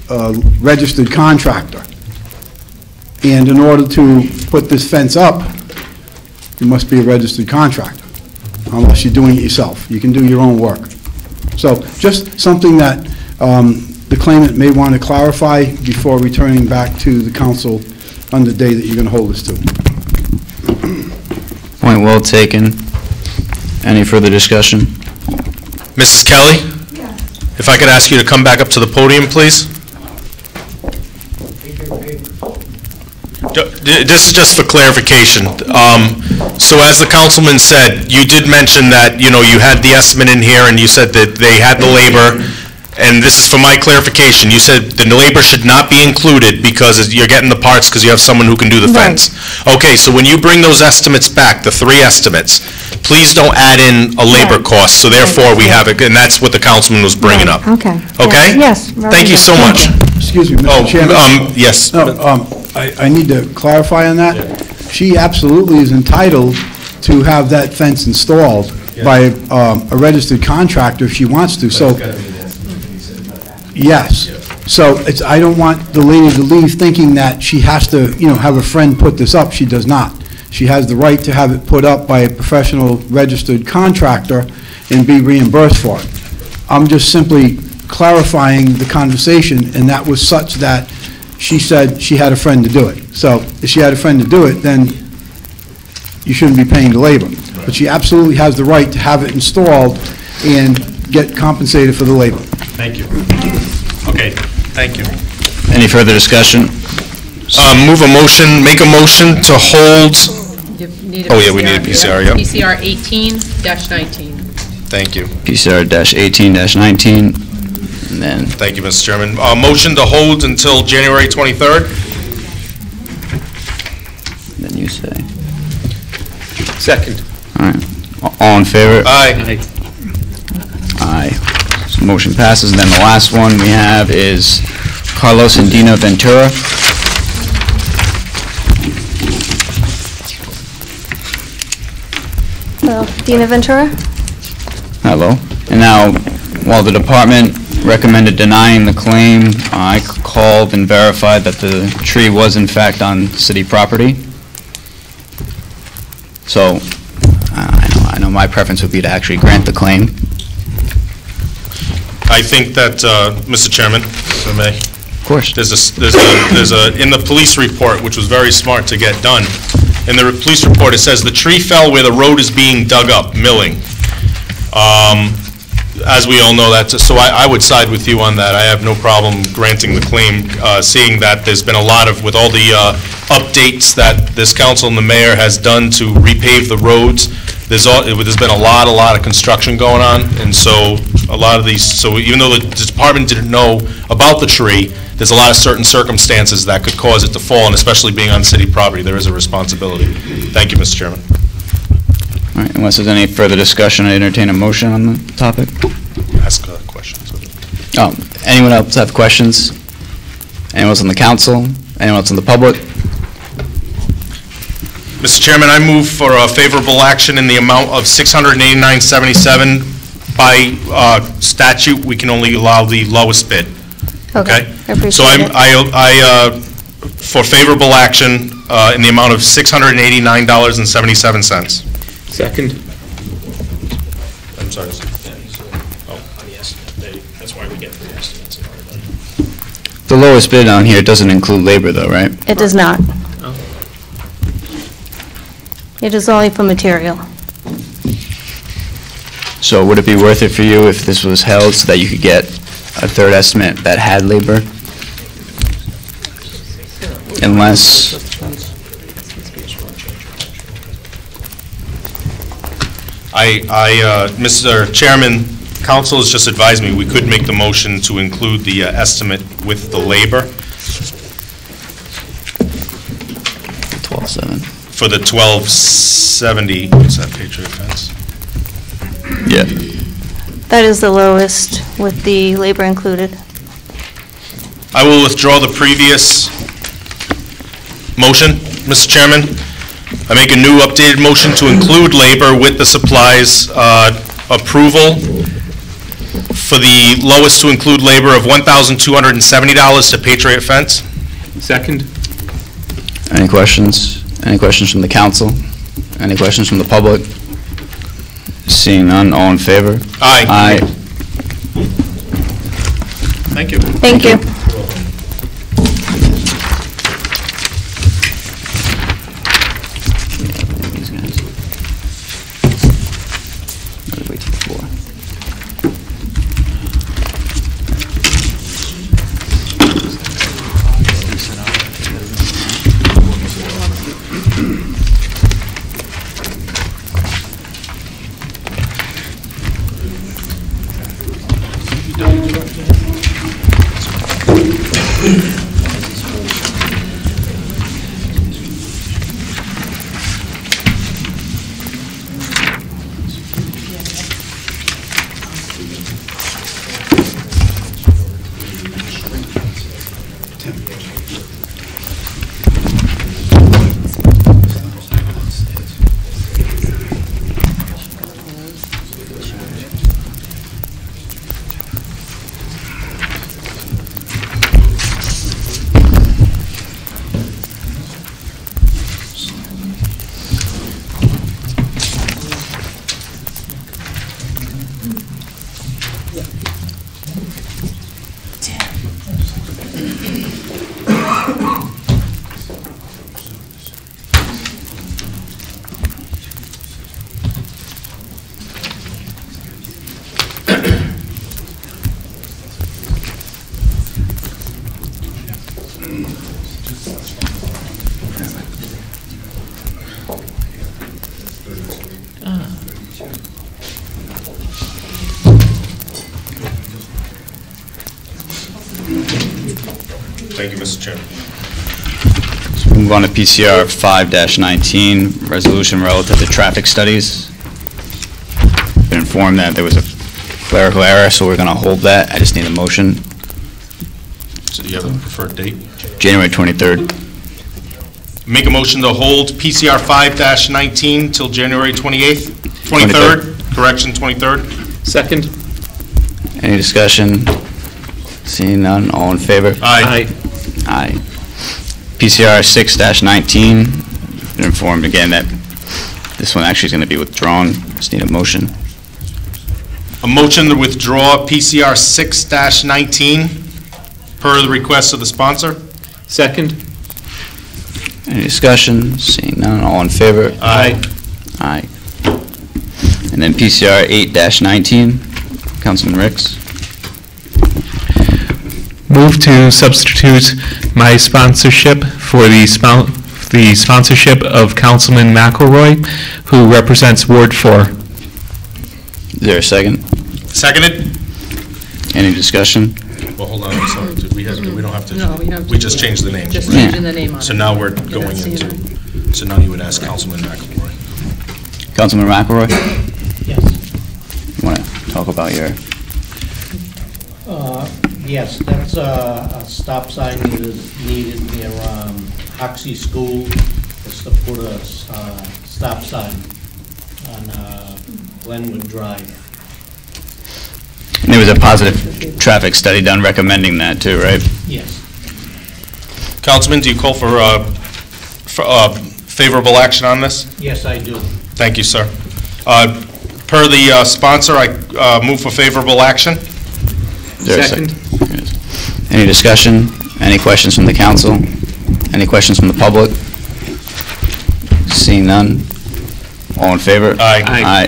a registered contractor. And in order to put this fence up, you must be a registered contractor, unless you're doing it yourself. You can do your own work. So just something that the claimant may want to clarify before returning back to the council on the day that you're going to hold this to. Point well taken. Any further discussion? Mrs. Kelly? Yes. If I could ask you to come back up to the podium, please. This is just for clarification. So as the councilman said, you did mention that, you had the estimate in here and you said that they had the labor, and this is for my clarification. You said the labor should not be included because you're getting the parts because you have someone who can do the fence. Okay, so when you bring those estimates back, the 3 estimates, please don't add in a labor cost, so therefore we have it, and that's what the councilman was bringing up. Okay. Okay? Yes. Thank you so much. Excuse me, Mr. Chairman. Yes. No, I need to clarify on that. She absolutely is entitled to have that fence installed by a registered contractor if she wants to, so. Yes. So I don't want the lady to leave thinking that she has to, have a friend put this up. She does not. She has the right to have it put up by a professional registered contractor and be reimbursed for it. I'm just simply clarifying the conversation, and that was such that she said she had a friend to do it. So if she had a friend to do it, then you shouldn't be paying the labor. But she absolutely has the right to have it installed and get compensated for the labor. Thank you. Okay, thank you. Any further discussion? Make a motion to hold. Oh, yeah, we need a PCR, yep. PCR 18-19. Thank you. PCR-18-19, and then... Thank you, Mr. Chairman. Motion to hold until January 23rd? Then you say. Second. All right. All in favor? Aye. Aye. So motion passes, and then the last one we have is Carlos and Dina Ventura. Hello, Dina Ventura? Hello. And now, while the department recommended denying the claim, I called and verified that the tree was in fact on city property. So, I know my preference would be to actually grant the claim. I think that, Mr. Chairman, if I may. Of course. There's in the police report, which was very smart to get done, in the police report, it says the tree fell where the road is being dug up, milling. As we all know, so I would side with you on that. I have no problem granting the claim, seeing that there's been a lot of, with all the updates that this council and the mayor has done to repave the roads, there's been a lot of construction going on, and so a lot of these, so even though the department didn't know about the tree, there's a lot of certain circumstances that could cause it to fall, and especially being on city property, there is a responsibility. Thank you, Mr. Chairman. All right, unless there's any further discussion, I entertain a motion on the topic. Ask questions. Oh, anyone else have questions? Anyone else on the council? Anyone else in the public? Mr. Chairman, I move for a favorable action in the amount of $689.77. By statute, we can only allow the lowest bid. Okay? I appreciate so I for favorable action in the amount of $689.77. Second. I'm sorry. That's why we get the estimates. The lowest bid on here doesn't include labor though, right? It does not. It is only for material. So would it be worth it for you if this was held so that you could get a third estimate that had labor? Unless... Mr. Chairman, Council has just advised me we could make the motion to include the estimate with the labor 12/7. for the 1270, what's that, Patriot Fence? Yeah. That is the lowest with the labor included. I will withdraw the previous motion, Mr. Chairman. I make a new updated motion to include labor with the supplies approval for the lowest to include labor of $1,270 to Patriot Fence. Second. Any questions? Any questions from the council? Any questions from the public? Seeing none, all in favor? Aye. Aye. Thank you. Thank you. Wait till the floor. Thank you, Mr. Chairman. Move on to PCR 5-19, resolution relative to traffic studies. Been informed that there was a clerical error, so we're going to hold that. I just need a motion. So do you have a preferred date? January 23rd. Make a motion to hold PCR 5-19 till January 28th, 23rd, correction, 23rd. Second. Any discussion? Seeing none, all in favor? Aye. Aye. PCR 6-19, been informed again that this one actually is going to be withdrawn. Just need a motion. A motion to withdraw PCR 6-19 per the request of the sponsor. Second. Any discussion? Seeing none, all in favor? Aye. Aye. And then PCR 8-19, Councilman Ricks. Move to substitute my sponsorship for the sponsorship of Councilman McElroy, who represents Ward 4. Is there a second? Seconded? Any discussion? Well, hold on, I'm sorry. We don't have to. No, we have We to, just changed the name. Just right? changing the name on it. So now we're You're going not seeing into, it. so now you would ask Councilman McElroy. Councilman McElroy, Yes. you want to talk about your... Yes, that's a stop sign that is needed near Hoxie School. It's to put a stop sign on Glenwood Drive. And there was a positive traffic study done recommending that too, right? Yes. Councilman, do you call for favorable action on this? Yes, I do. Thank you, sir. Per the sponsor, I move for favorable action. Is there a second? Any discussion? Any questions from the council? Any questions from the public? Seeing none, all in favor? Aye. Aye.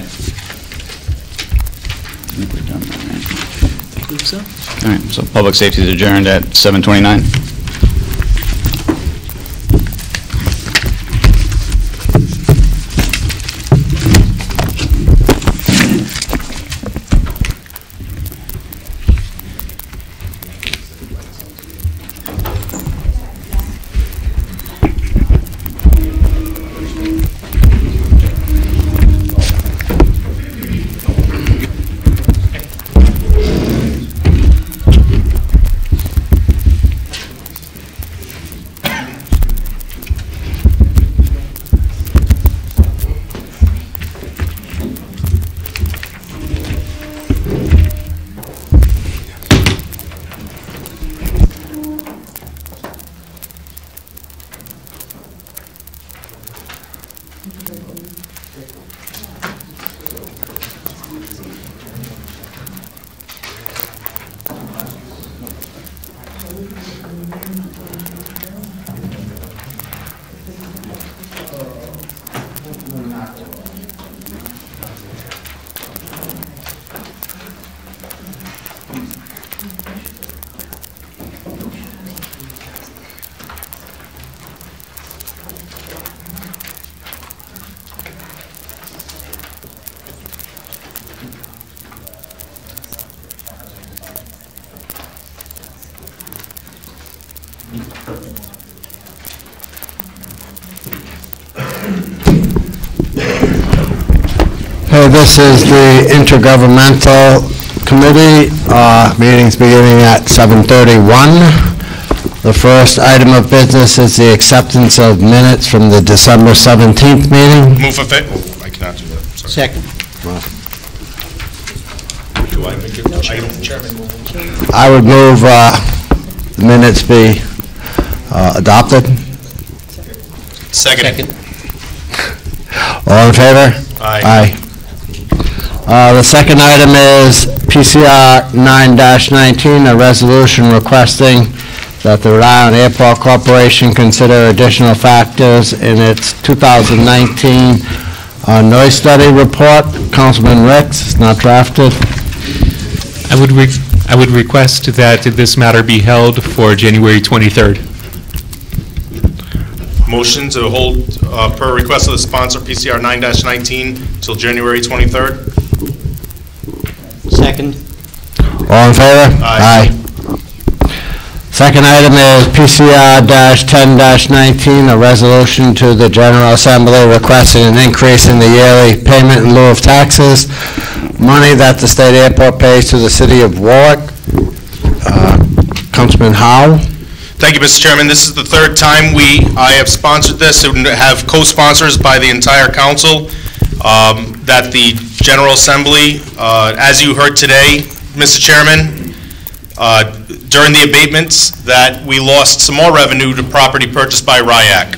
I believe so. All right, so public safety is adjourned at 7:29. This is the Intergovernmental Committee, meetings beginning at 7:31. The first item of business is the acceptance of minutes from the December 17th meeting. Move for I cannot do that. Sorry. Second. Do I make it item, Chairman? I would move the minutes be adopted. Second. All in favor? Aye. The second item is PCR 9-19, a resolution requesting that the Rhode Island Airport Corporation consider additional factors in its 2019 noise study report. Councilman Ricks, it's not drafted. I would request that this matter be held for January 23rd. Motion to hold, per request of the sponsor, PCR 9-19 till January 23rd. Second. All in favor? Aye. Second item is PCR-10-19, a resolution to the General Assembly requesting an increase in the yearly payment in lieu of taxes, money that the state airport pays to the city of Warwick. Councilman Howe. Thank you, Mr. Chairman. This is the third time I have sponsored this and have co-sponsors by the entire council, that the General Assembly, as you heard today, Mr. Chairman, during the abatements, that we lost some more revenue to property purchased by RIAC.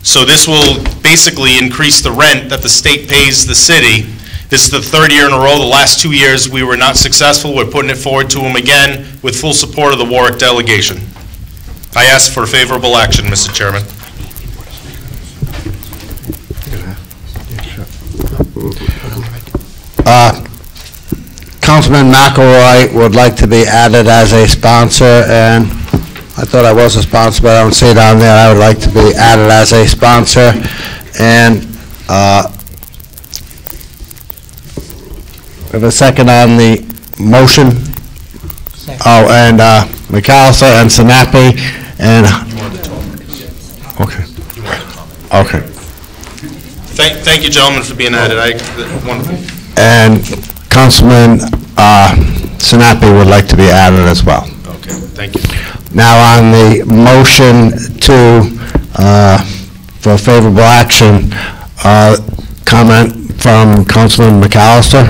So this will basically increase the rent that the state pays the city. This is the third year in a row. The last 2 years we were not successful. We're putting it forward to them again with full support of the Warwick delegation. I ask for favorable action, Mr. Chairman. Councilman McElroy would like to be added as a sponsor, and I thought I was a sponsor, but I don't see it on there. I would like to be added as a sponsor, and we have a second on the motion. Second. Oh, and McAllister and Sinapi, and... Okay. Okay. Thank you, gentlemen, for being added. Wonderful. And Councilman Sinapi would like to be added as well. Okay, thank you. Now on the motion for favorable action, comment from Councilman McAllister.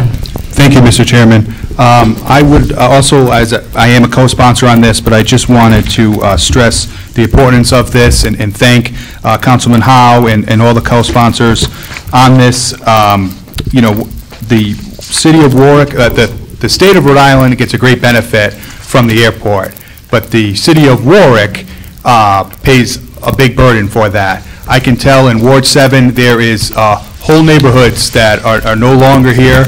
Thank you, Mr. Chairman. I would also, as I am a co-sponsor on this, but I just wanted to stress the importance of this and thank Councilman Howe and all the co-sponsors on this. You know, the city of Warwick, the state of Rhode Island gets a great benefit from the airport, but the city of Warwick pays a big burden for that. I can tell in Ward 7 there is whole neighborhoods that are no longer here,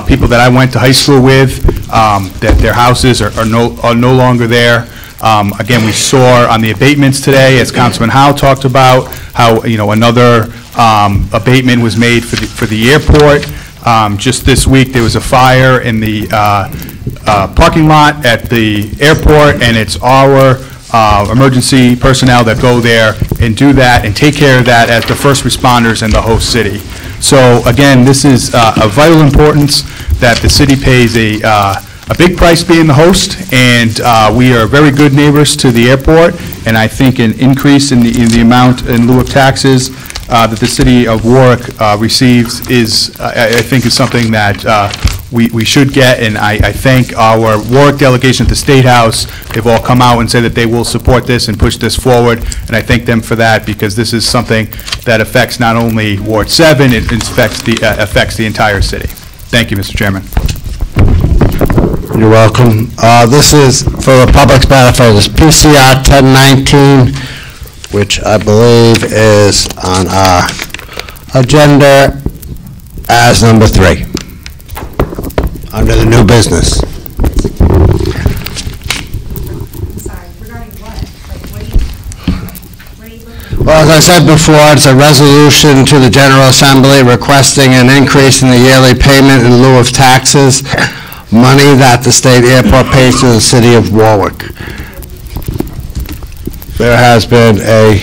people that I went to high school with, that their houses are no longer there. Again, we saw on the abatements today, as Councilman Howe talked about, how another abatement was made for the airport. Just this week, there was a fire in the parking lot at the airport, and it's our emergency personnel that go there and do that and take care of that as the first responders in the host city. So again, this is of vital importance that the city pays a big price being the host, and we are very good neighbors to the airport, and I think an increase in the amount in lieu of taxes that the city of Warwick receives is, I think, is something that we should get, and I thank our Warwick delegation at the State House. They've all come out and said that they will support this and push this forward, and I thank them for that, because this is something that affects not only Ward 7, it affects the entire city. Thank you, Mr. Chairman. You're welcome. This is for the public's benefit. It's PCR 1019, which I believe is on our agenda as number 3, under the new business. Well, as I said before, it's a resolution to the General Assembly requesting an increase in the yearly payment in lieu of taxes, money that the state airport pays to the city of Warwick. There has been a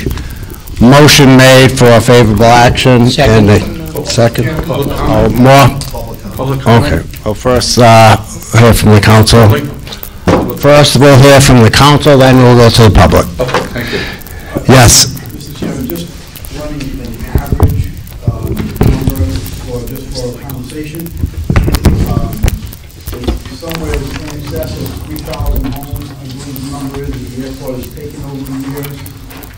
motion made for a favorable action. Second. Second? Oh, more? Okay. Well, first, hear from the council. First, we'll hear from the council, then we'll go to the public. Thank you. Yes. Mr. Chairman, just running an average number for conversation. It's somewhere in excess of 3,000 homes, I believe the number is, that the airport has taken over the years.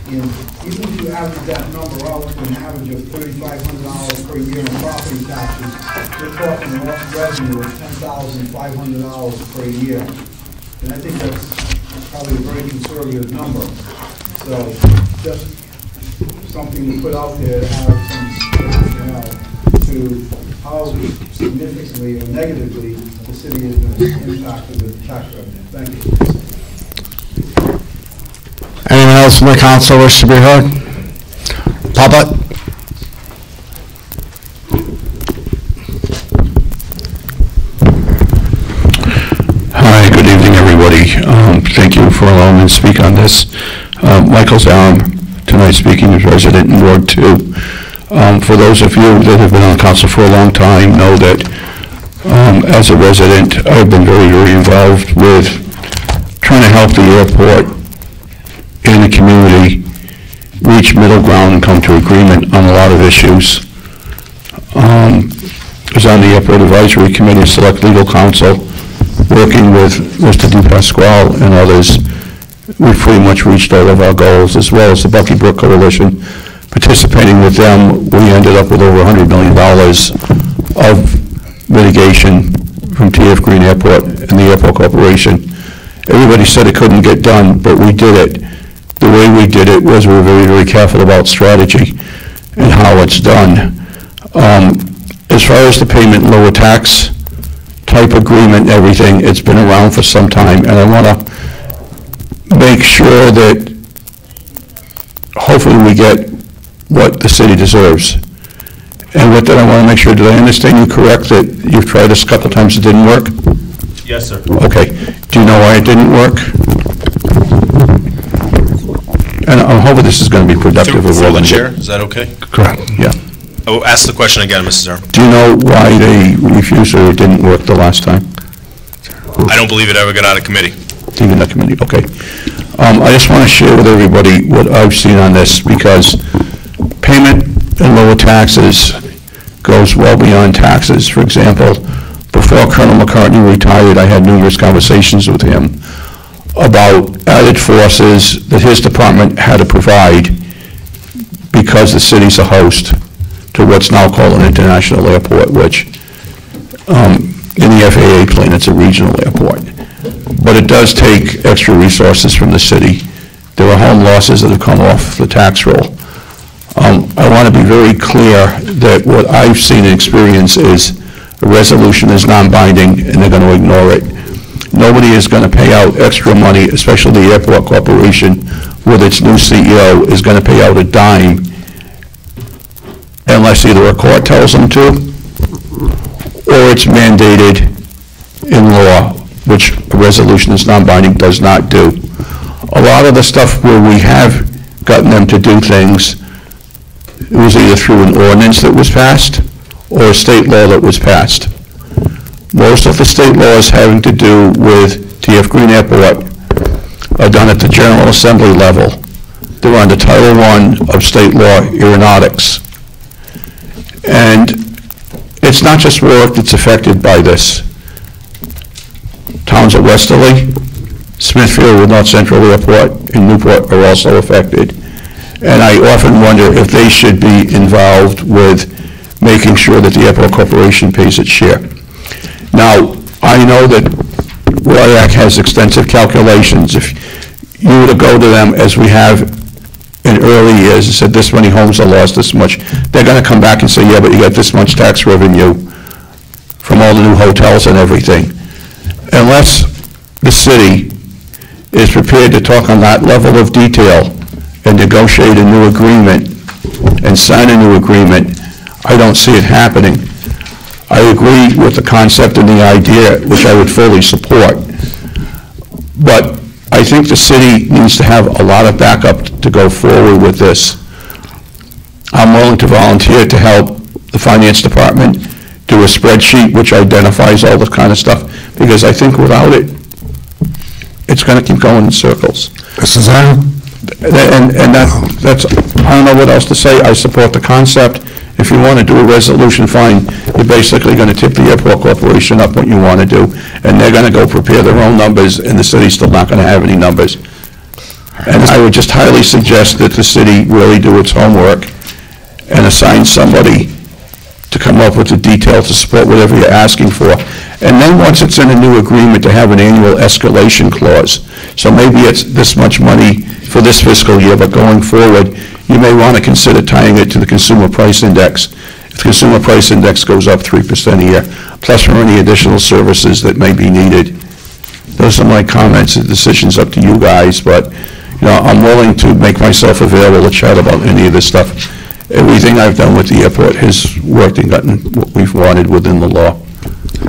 And even if you average that number out to an average of $3,500 per year in property taxes, you're talking a revenue of $10,500 per year. And I think that's probably a very conservative number. So just something to put out there to have some, to how significantly or negatively the city is going to impact the tax revenue. Thank you. Anyone else from the council wish to be heard? Public? Hi, good evening, everybody. Thank you for allowing me to speak on this. Michael Zarum, tonight speaking as resident in Ward 2. For those of you that have been on council for a long time know that as a resident, I've been very, very involved with trying to help the airport and the community reach middle ground and come to agreement on a lot of issues. I was on the Airport Advisory Committee, Select Legal Counsel, working with Mr. DePasquale and others. We've pretty much reached all of our goals, as well as the Bucky Brook Coalition. Participating with them, we ended up with over $100 million of mitigation from TF Green Airport and the Airport Corporation. Everybody said it couldn't get done, but we did it. The way we did it was we were very, very careful about strategy and how it's done. As far as the payment lower tax type agreement and everything, it's been around for some time, and I want to make sure that hopefully we get what the city deserves. And with that, I want to make sure, did I understand you correct, that you've tried this a couple times, it didn't work? Yes, sir. Okay. Do you know why it didn't work? And I'm hoping this is going to be productive. Through the chair, is that okay? Correct, yeah. I will ask the question again, Mrs. Zarum. Do you know why they refused or it didn't work the last time? I don't believe it ever got out of committee. Even the committee, okay. I just want to share with everybody what I've seen on this, because payment and lower taxes goes well beyond taxes. For example, before Colonel McCartney retired, I had numerous conversations with him about added forces that his department had to provide because the city's a host to what's now called an international airport, which in the FAA plane, it's a regional airport. But it does take extra resources from the city. There are home losses that have come off the tax roll. I want to be very clear that what I've seen and experienced is a resolution is non-binding and they're going to ignore it. Nobody is going to pay out extra money, especially the Airport Corporation, with its new CEO, is going to pay out a dime unless either a court tells them to or it's mandated in law, which a resolution is non-binding does not do. A lot of the stuff where we have gotten them to do things, it was either through an ordinance that was passed or a state law that was passed. Most of the state laws having to do with TF Green Airport are done at the General Assembly level. They're under Title I of state law aeronautics. And it's not just Warwick that's affected by this. Towns of Westerly, Smithfield with North Central Airport, and Newport are also affected. And I often wonder if they should be involved with making sure that the Airport Corporation pays its share. Now, I know that Warwick has extensive calculations. If you were to go to them, as we have in early years, and said this many homes are lost, this much, they're going to come back and say, yeah, but you got this much tax revenue from all the new hotels and everything. Unless the city is prepared to talk on that level of detail and negotiate a new agreement and sign a new agreement, I don't see it happening. I agree with the concept and the idea, which I would fully support. But I think the city needs to have a lot of backup to go forward with this. I'm willing to volunteer to help the finance department do a spreadsheet which identifies all this kind of stuff, because I think without it, it's going to keep going in circles. Mrs. Aaron? And that's, I don't know what else to say. I support the concept. If you want to do a resolution, fine. You're basically going to tip the airport corporation up what you want to do, and they're going to go prepare their own numbers, and the city's still not going to have any numbers. And I would just highly suggest that the city really do its homework and assign somebody to come up with the detail to support whatever you're asking for. And then once it's in a new agreement, to have an annual escalation clause. So maybe it's this much money for this fiscal year, but going forward, you may want to consider tying it to the consumer price index. If the consumer price index goes up 3% a year, plus for any additional services that may be needed. Those are my comments. The decision's up to you guys, but I'm willing to make myself available to chat about any of this stuff. Everything I've done with the airport has worked and gotten what we've wanted within the law.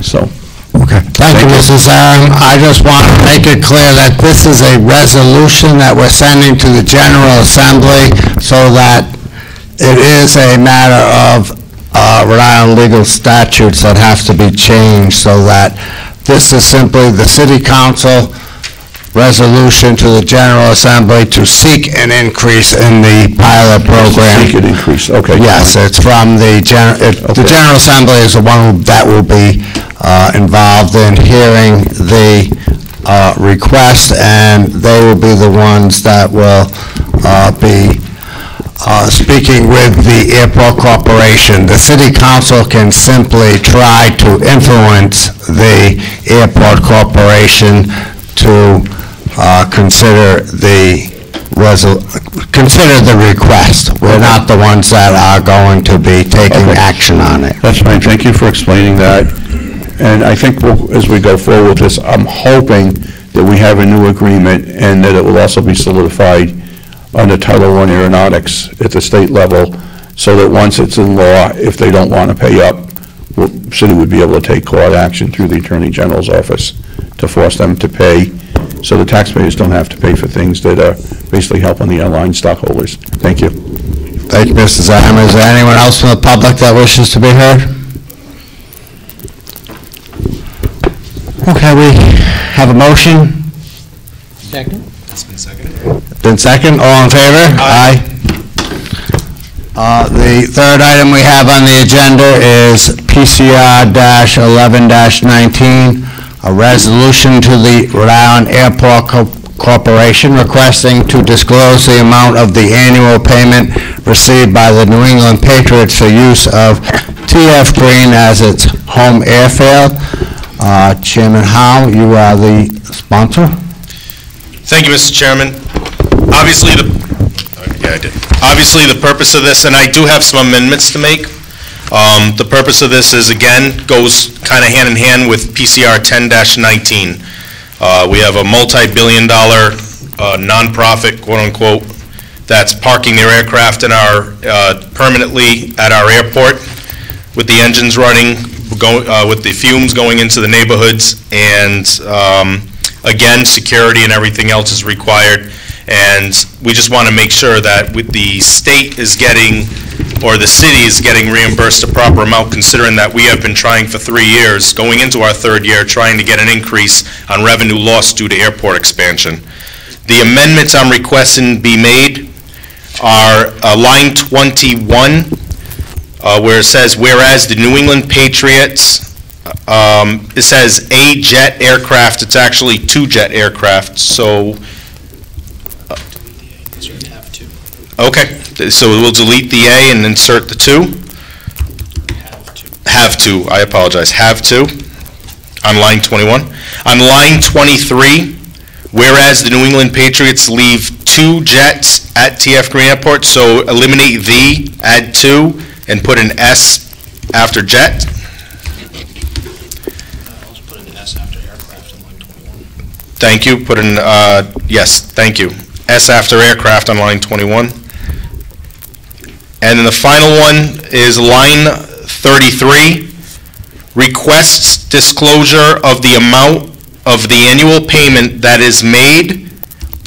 So. Okay. Thank you, Mrs. Aaron. I just want to make it clear that this is a resolution that we're sending to the General Assembly so that it is a matter of Rhode Island legal statutes that have to be changed, so that this is simply the City Council resolution to the General Assembly to seek an increase in the pilot program. Seek an increase, okay. Yes, it's from the General Assembly is the one that will be involved in hearing the request, and they will be the ones that will be speaking with the Airport Corporation. The City Council can simply try to influence the Airport Corporation to consider the request. We're not the ones that are going to be taking action on it. That's fine. Thank you for explaining that. And I think as we go forward with this, I'm hoping that we have a new agreement and that it will also be solidified under Title I Aeronautics at the state level, so that once it's in law, if they don't want to pay up, the city would be able to take court action through the Attorney General's office to force them to pay, so the taxpayers don't have to pay for things that are basically helping the airline stockholders. Thank you. Thank you, Mr. Zaham. Is there anyone else from the public that wishes to be heard? Okay, we have a motion. Second. It's been seconded. Been second. All in favor? Aye. The third item we have on the agenda is PCR-11-19, a resolution to the Rhode Island Airport Corporation requesting to disclose the amount of the annual payment received by the New England Patriots for use of TF Green as its home airfield. Chairman Howe, you are the sponsor. Thank you, Mr. Chairman. Obviously, the purpose of this, and I do have some amendments to make. The purpose of this is, again, goes kind of hand in hand with PCR 10-19. We have a multi-billion-dollar nonprofit, quote-unquote, that's parking their aircraft in our permanently at our airport with the engines running, with the fumes going into the neighborhoods, and again, security and everything else is required. And we just want to make sure that with the state is getting, or the city is getting reimbursed a proper amount, considering that we have been trying for 3 years, going into our third year, trying to get an increase on revenue loss due to airport expansion. The amendments I'm requesting be made are line 21, where it says, whereas the New England Patriots, it says a jet aircraft, it's actually 2 jet aircraft, so... Okay, so we'll delete the A and insert the 2. Have to, I apologize, have to, on line 21. On line 23, whereas the New England Patriots leave 2 jets at TF Green Airport, so eliminate the, add 2, and put an S after jet. Thank you, put in, yes, thank you. S after aircraft on line 21. And then the final one is line 33, requests disclosure of the amount of the annual payment that is made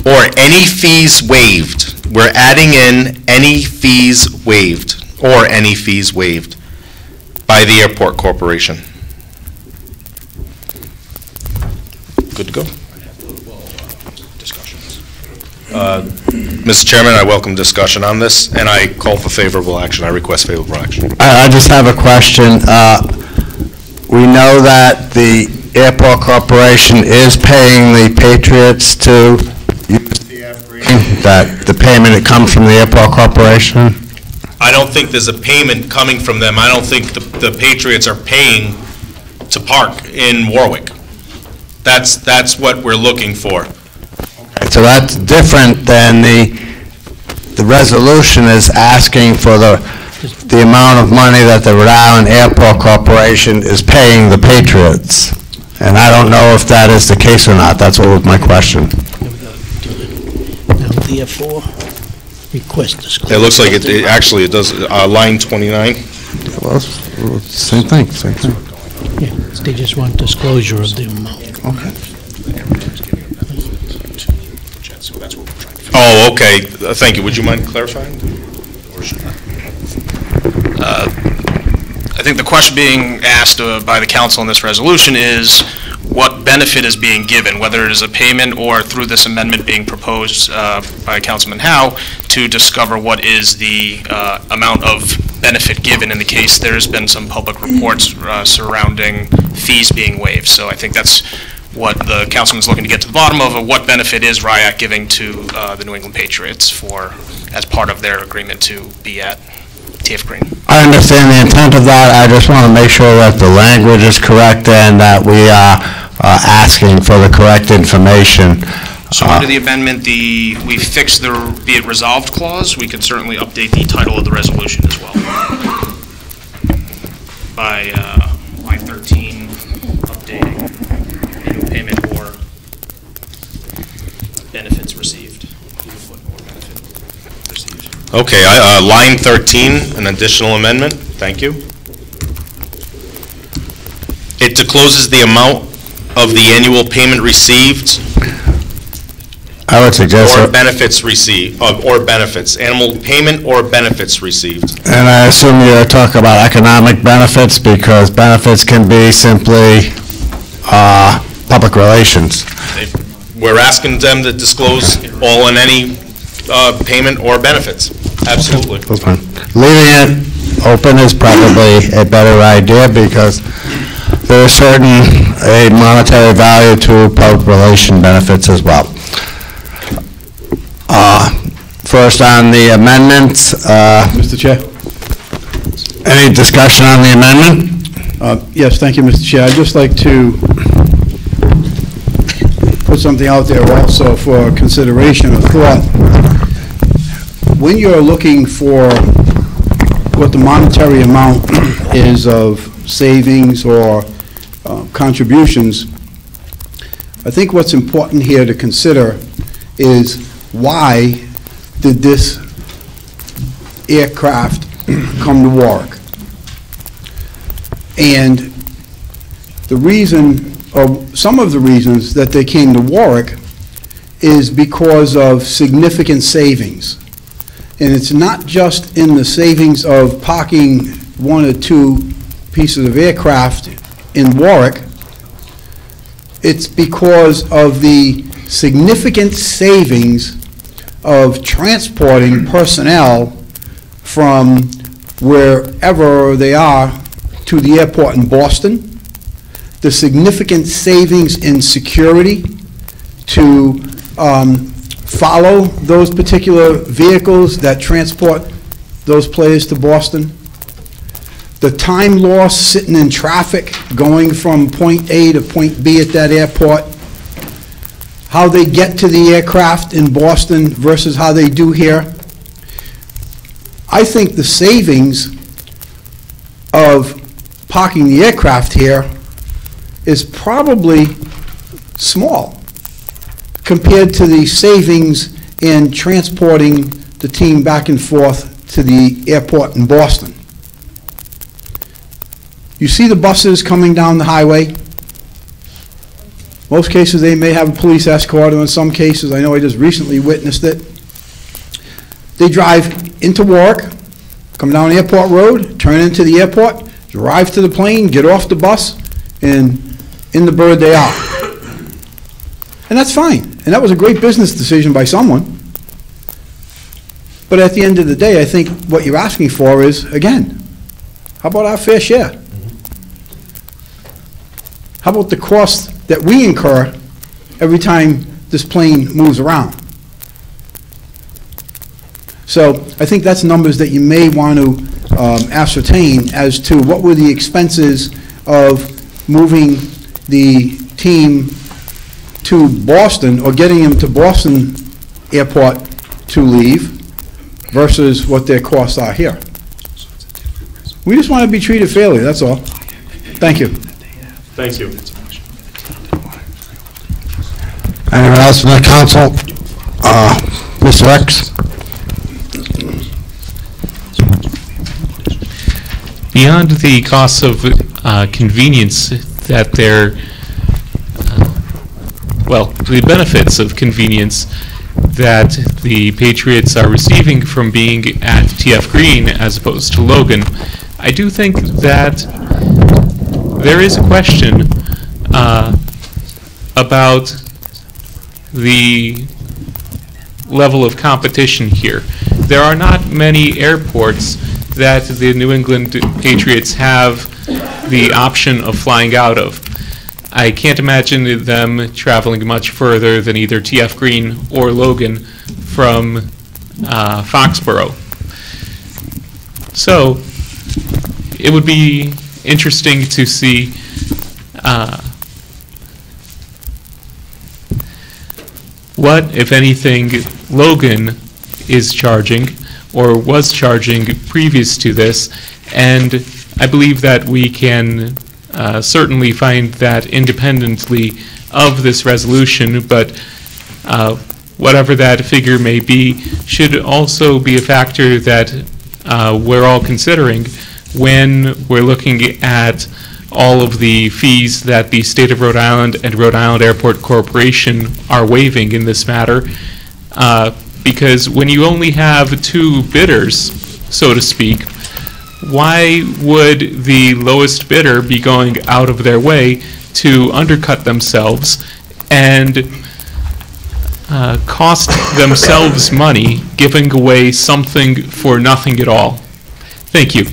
or any fees waived. We're adding in any fees waived, or any fees waived by the airport corporation. Good to go? Mr. Chairman, I welcome discussion on this, and I call for favorable action. I request favorable action. I just have a question. We know that the airport corporation is paying the Patriots to use the airplane, that the payment that comes from the airport corporation? I don't think there's a payment coming from them. I don't think the Patriots are paying to park in Warwick. That's what we're looking for. So that's different than the resolution is asking for the amount of money that the Rhode Island Airport Corporation is paying the Patriots. And I don't know if that is the case or not. That's what was my question. Now, therefore, request disclosure. It looks like it actually, it does, line 29. Well, same thing. Yeah, they just want disclosure of the amount. Okay. Oh, okay. Thank you. Would you mind clarifying? I think the question being asked by the council in this resolution is what benefit is being given, whether it is a payment or through this amendment being proposed by Councilman Howe to discover what is the amount of benefit given in the case there's been some public reports surrounding fees being waived. So I think that's what the councilman's looking to get to the bottom of what benefit is RIAC giving to the New England Patriots as part of their agreement to be at TF Green. I understand the intent of that. I just want to make sure that the language is correct and that we are asking for the correct information. So under the amendment, we fixed the be it resolved clause. We could certainly update the title of the resolution as well by line 13, updating annual payment or benefits received. Okay, line 13, an additional amendment. Thank you. It discloses the amount of the annual payment received. I would suggest or benefits received, or benefits, animal payment or benefits received. And I assume you're talking about economic benefits, because benefits can be simply public relations. We're asking them to disclose all and any payment or benefits. Absolutely. Leaving it open is probably a better idea, because there is certain a monetary value to public relation benefits as well. First on the amendments. Mr. Chair? Any discussion on the amendment? Yes, thank you, Mr. Chair. I'd just like to put something out there also for consideration of thought. When you're looking for what the monetary amount is of savings or contributions, I think what's important here to consider is why did this aircraft come to Warwick? And the reason, or some of the reasons that they came to Warwick is because of significant savings. And it's not just in the savings of parking 1 or 2 pieces of aircraft in Warwick. It's because of the significant savings of transporting personnel from wherever they are to the airport in Boston, the significant savings in security to follow those particular vehicles that transport those players to Boston, the time lost sitting in traffic, going from point A to point B at that airport, how they get to the aircraft in Boston versus how they do here. I think the savings of parking the aircraft here is probably small compared to the savings in transporting the team back and forth to the airport in Boston. You see the buses coming down the highway. Most cases, they may have a police escort, or in some cases, I know I just recently witnessed it. They drive into Warwick, come down Airport Road, turn into the airport, drive to the plane, get off the bus, and in the bird they are. And that's fine. And that was a great business decision by someone. But at the end of the day, I think what you're asking for is, again, how about our fair share? How about the cost that we incur every time this plane moves around? So I think that's numbers that you may want to ascertain as to what were the expenses of moving the team to Boston or getting them to Boston Airport to leave versus what their costs are here. We just want to be treated fairly, that's all. Thank you. Thank you. Anyone else from the council? Mr. Rex? Beyond the costs of convenience that they're, the benefits of convenience that the Patriots are receiving from being at TF Green as opposed to Logan, I do think that there is a question about the level of competition here. There are not many airports that the New England Patriots have the option of flying out of. I can't imagine them traveling much further than either TF Green or Logan from Foxborough. So it would be interesting to see what, if anything, Logan is charging or was charging previous to this, and I believe that we can certainly find that independently of this resolution, but whatever that figure may be should also be a factor that we're all considering when we're looking at all of the fees that the State of Rhode Island and Rhode Island Airport Corporation are waiving in this matter. Because when you only have two bidders, so to speak, why would the lowest bidder be going out of their way to undercut themselves and cost themselves money giving away something for nothing at all? Thank you.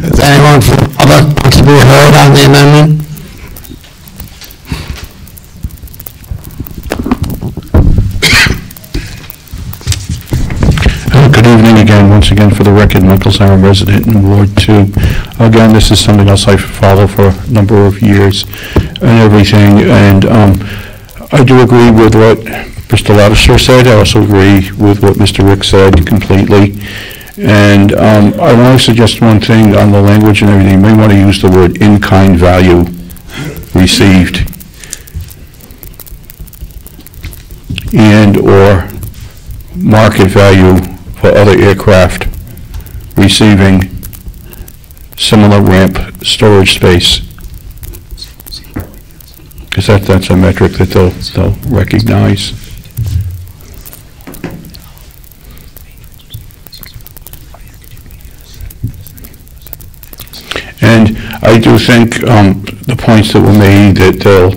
Is anyone from the public wants to be heard on the amendment? Good evening again, once again for the record, Michael Zarum, resident in Ward 2. Again, this is something else I follow for a number of years and everything, and I do agree with what Mr. Ladisher said. I also agree with what Mr. Rick said completely. And I want to suggest one thing on the language and everything. You may want to use the word in-kind value received and or market value for other aircraft receiving similar ramp storage space, because that's a metric that they'll recognize. And I do think the points that were made, that they'll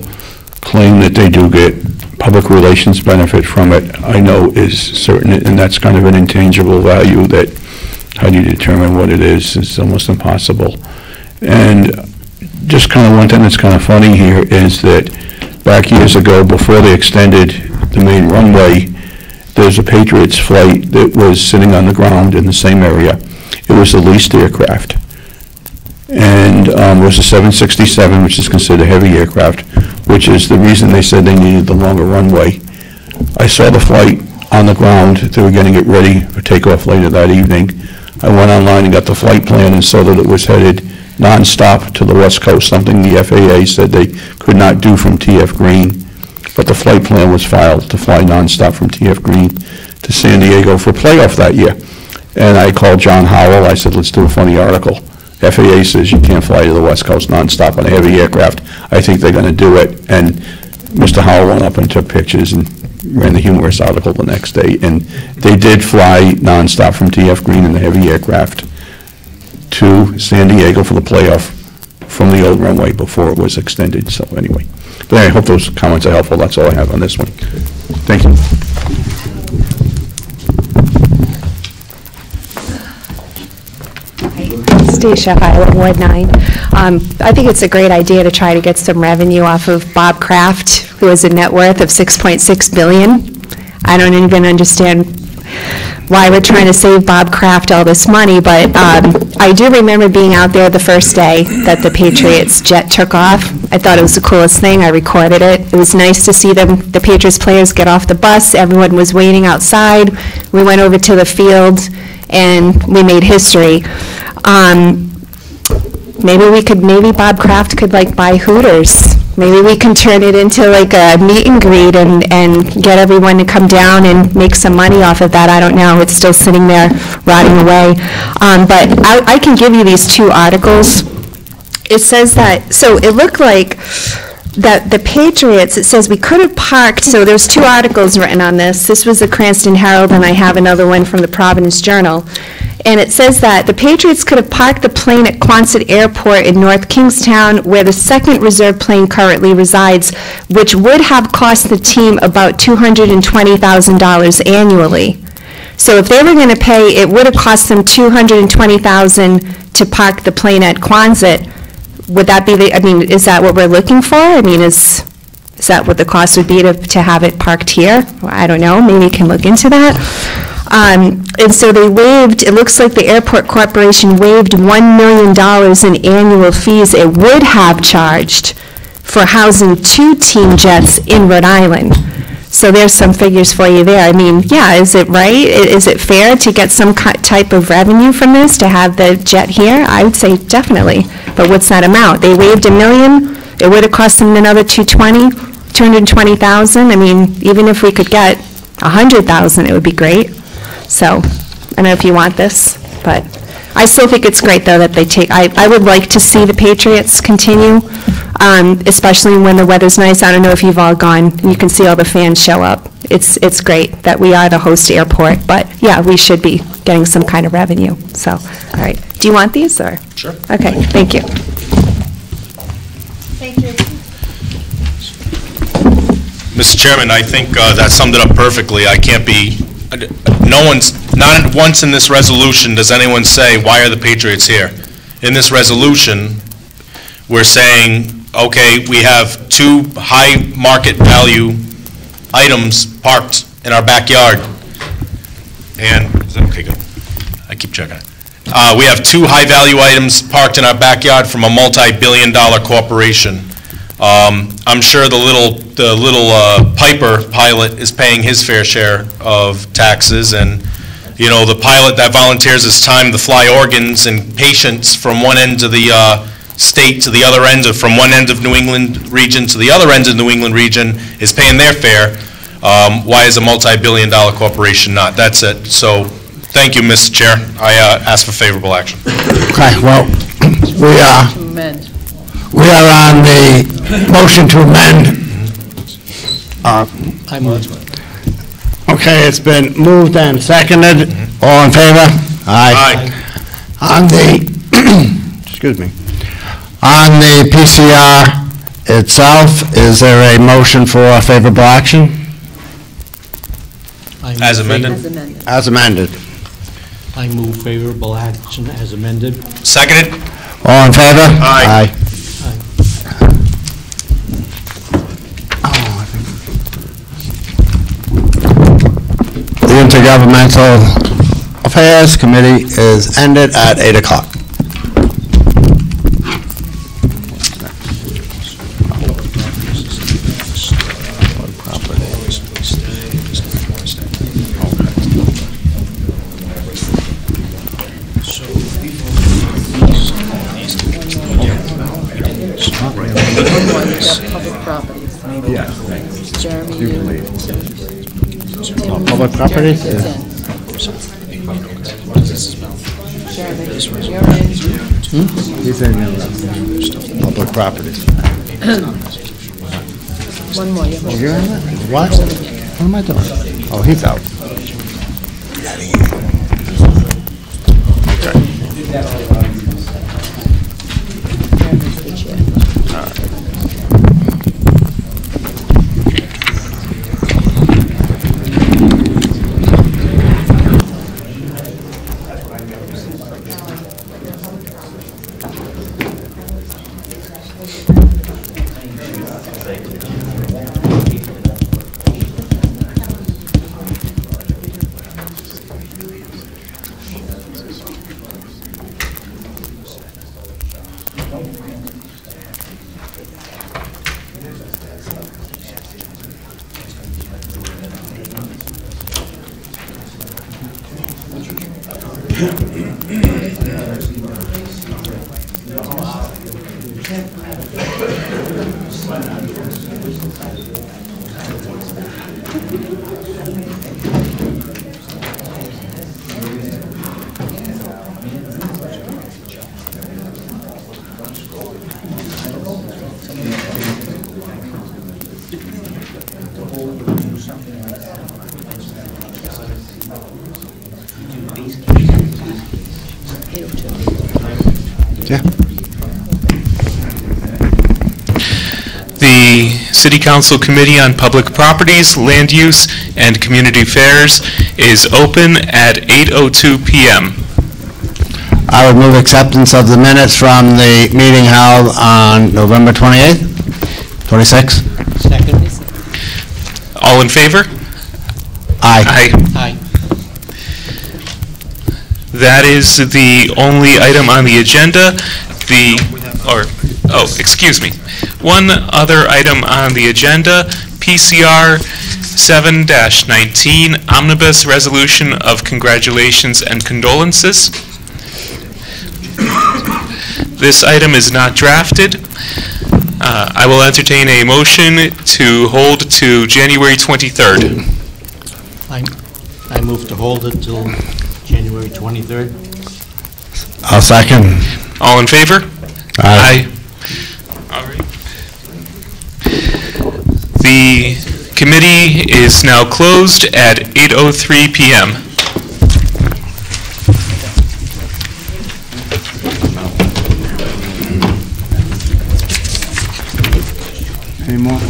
claim that they do get public relations benefit from it, I know is certain, and that's kind of an intangible value that how do you determine what it is almost impossible. And just kind of one thing that's kind of funny here is that back years ago, before they extended the main runway there's a Patriots flight that was sitting on the ground in the same area. It was a leased aircraft. And it was a 767, which is considered a heavy aircraft, which is the reason they said they needed the longer runway. I saw the flight on the ground. They were getting it ready for takeoff later that evening. I went online and got the flight plan and saw that it was headed nonstop to the West Coast, something the FAA said they could not do from TF Green. But the flight plan was filed to fly nonstop from TF Green to San Diego for playoff that year. And I called John Howell. I said, let's do a funny article. FAA says you can't fly to the West Coast nonstop on a heavy aircraft. I think they're going to do it. And Mr. Howell went up and took pictures and ran the humorous article the next day. And they did fly nonstop from TF Green in the heavy aircraft to San Diego for the playoff from the old runway before it was extended. So anyway, but I hope those comments are helpful. That's all I have on this one. Thank you. Stacia Highland, Ward 9. I think it's a great idea to try to get some revenue off of Bob Kraft, who has a net worth of $6.6 billion. I don't even understand why we're trying to save Bob Kraft all this money, but I do remember being out there the first day that the Patriots jet took off. I thought it was the coolest thing. I recorded it. It was nice to see the Patriots players get off the bus. Everyone was waiting outside. We went over to the field, and we made history. Maybe Bob Kraft could buy Hooters. Maybe we can turn it into like a meet and greet and get everyone to come down and make some money off of that. I don't know. It's still sitting there rotting away. But I can give you these two articles. It says that, so it looked like that the Patriots, it says we could have parked, so there's two articles written on this. This was the Cranston Herald, and I have another one from the Providence Journal. And it says that the Patriots could have parked the plane at Quonset Airport in North Kingstown, where the second reserve plane currently resides, which would have cost the team about $220,000 annually. So if they were going to pay, it would have cost them $220,000 to park the plane at Quonset. Would that be is that what we're looking for? Is that what the cost would be to have it parked here? I don't know. Maybe we can look into that. And so they waived, it looks like the airport corporation waived $1 million in annual fees it would have charged for housing 2 team jets in Rhode Island. So there's some figures for you there. Is it right? Is it fair to get some type of revenue from this, to have the jet here? I would say definitely. But what's that amount? They waived $1 million. It would have cost them another $220,000. Even if we could get $100,000, it would be great. So, I don't know if you want this, but I still think it's great, though, that they take, I would like to see the Patriots continue, especially when the weather's nice. I don't know if you've all gone, and you can see all the fans show up. It's great that we are the host airport, but yeah, we should be getting some kind of revenue. So, all right. Do you want these, or? Sure. Okay, thank you. Thank you. Mr. Chairman, I think that summed it up perfectly. I can't be, not once in this resolution does anyone say, why are the Patriots here? In this resolution, we're saying, okay, we have 2 high market value items parked in our backyard. And, is that okay, good? I keep checking it. We have 2 high value items parked in our backyard from a multi-billion-dollar corporation. I'm sure the little Piper pilot is paying his fair share of taxes, and the pilot that volunteers his time to fly organs and patients from one end of the state to the other end, or from one end of New England region to the other end of New England region, is paying their fare. Why is a multi-billion-dollar corporation not? That's it. So, thank you, Mr. Chair. I ask for favorable action. Okay, well, we are on the motion to amend. I move. Okay, it's been moved and seconded. All in favor? Aye. On the, excuse me, on the PCR itself, is there a motion for favorable action? As amended. As amended. I move favorable action as amended. Seconded. All in favor? Aye. Intergovernmental Affairs Committee is ended at 8 o'clock. Public properties. Jeremy. Public properties? Jeremy, you're in. He's in public properties. One more. Oh, you're in that? What? What am I doing? Oh, he's out. Jeremy's the chair. Yeah. The City Council Committee on Public Properties, Land Use, and Community Affairs is open at 8:02 p.m. I would move acceptance of the minutes from the meeting held on November 28th, 26th. Second. All in favor? Aye. Aye. That is the only item on the agenda. Excuse me. One other item on the agenda, PCR 7-19, Omnibus Resolution of Congratulations and Condolences. This item is not drafted. I will entertain a motion to hold to January 23rd. I move to hold it till January 23rd. I'll second. All in favor? Aye. All right. The committee is now closed at 8:03 p.m. Any more?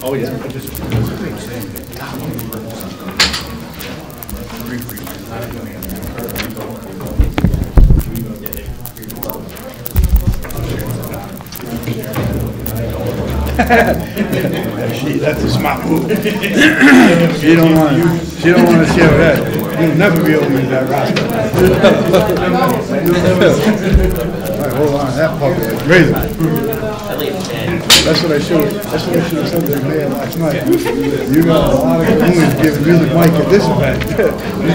Oh, yeah. That's a smart move. She don't want to share that. You'll never be able to use that roster. All right, hold on, that puppy is crazy. That's what I should have said to the mayor last night. You got a lot of goons giving you the mic at this event. You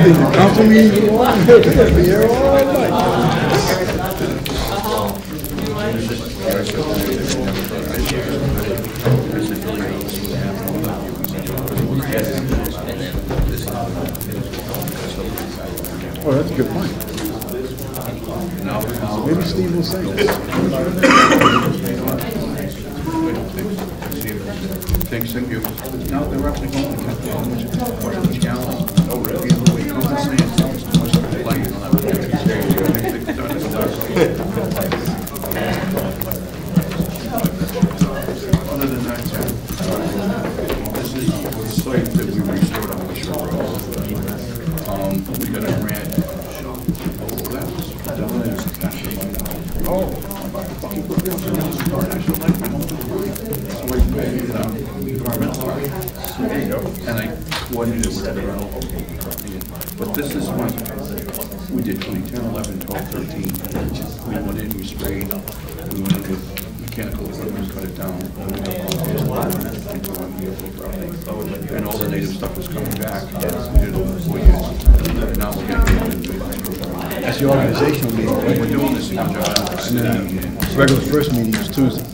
think the council meeting you want? They're going to be here all night. Oh, that's a good point. Maybe Steve will say this. Thanks, thank you. Now they're actually going to count how much gallons. Oh, really? It comes to saying how much light on Other than that, this is the site that we restored on the shore road. We got a grant. And I coordinated with the rental. But this is when we did 2010, 11, 12, 13. We went in, we sprayed, we went in with mechanical equipment, cut it down. And all the native stuff was coming back. We did it over 4 years. And now we're getting into it. That's the organizational meeting, right? We're doing this in And then the regular first meeting is Tuesday.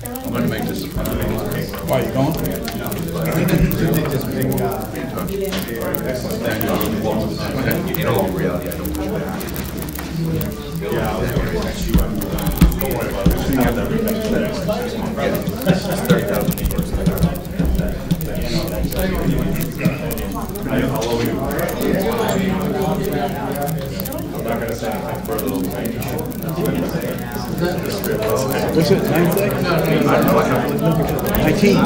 I'm going to make this a fun meeting. Why, you going? What's it, 9th day? 19th.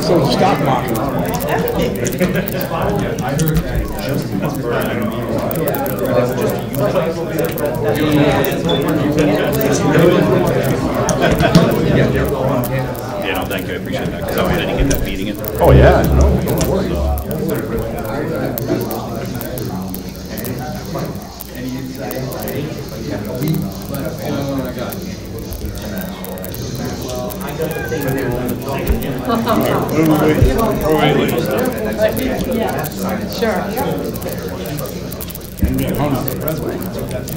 So the stock market. Yeah, no, thank you, I appreciate that, because I didn't get that meeting in. Oh, yeah, no, don't worry.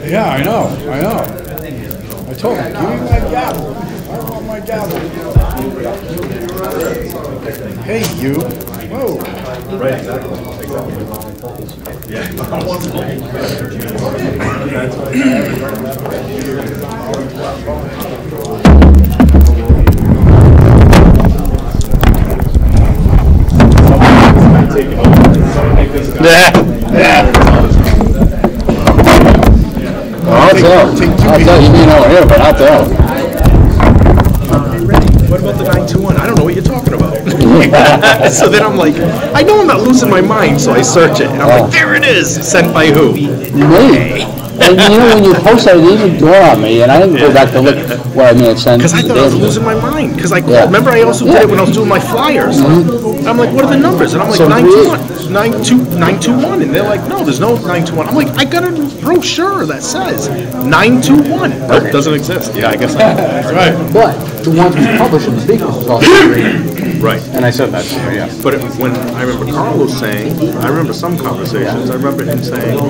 Yeah, I know. I told him, give me my gavel. I want my gavel. Hey, you. Whoa. Right, exactly. Yeah. I'll tell you being over here, but I'll tell. What about the 921? I don't know what you're talking about. So then I'm like, I know I'm not losing my mind, so I search it. And I'm like, there it is! Sent by who? Me. And you know, when you post that, it even dawned on me, and I didn't go back to look what I may have sent. Because I thought I was losing my mind. Because I called. Remember, I also did it when I was doing my flyers. I'm like, what are the numbers? And I'm like, 921. And they're like, no, there's no 921. I'm like, I got a brochure that says 921. That doesn't exist. Yeah, I guess that's right. But the ones we published in the big was also green. Right. And I said that to her, yeah. But when I remember Carlos saying, I remember some conversations, I remember him saying,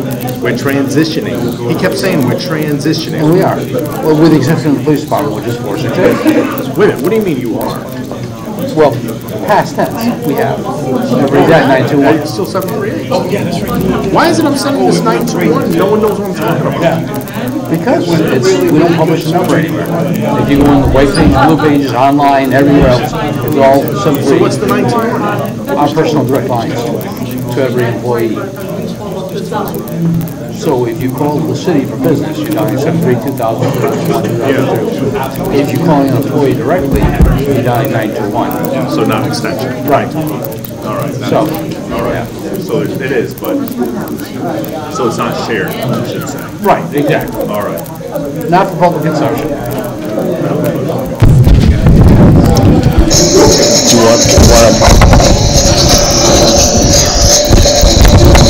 we're transitioning. He kept saying, we're transitioning. And we are. Well, with the exception of the police department, which is 468. Wait a minute, what do you mean you are? Well, past tense, we have. Every day, 921. It's still 738. Oh, yeah, that's right. Why is it I'm sending this 921? No one knows what I'm talking about. Because we don't publish the number anywhere. If you go on the white page, blue pages, online, everywhere else, it's all 738. So what's the 921? Our personal direct lines to every employee. So if you call the city for business, you're dialing 732,000. If you're calling an employee directly, you're dialing 921. So not extension. Right. All right. So. All right. So it is, but, so it's not shared, I should say. Right, exactly. All right. Not for public consumption. Do you want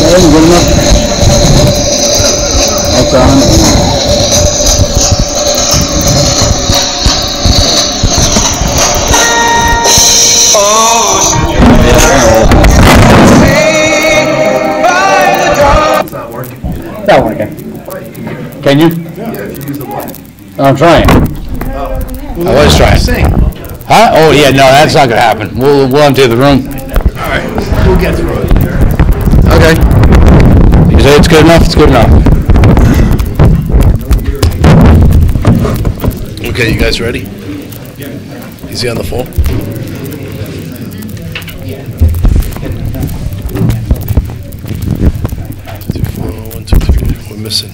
That isn't good enough? up, Alan. It's not working. Can you? I'm trying. I was trying. Huh? Oh, yeah, no, that's not gonna happen. We'll empty the room. All right, we'll get through it. Okay. You say it's good enough? It's good enough. Okay, you guys ready? Is he on the phone? One, two, three. We're missing.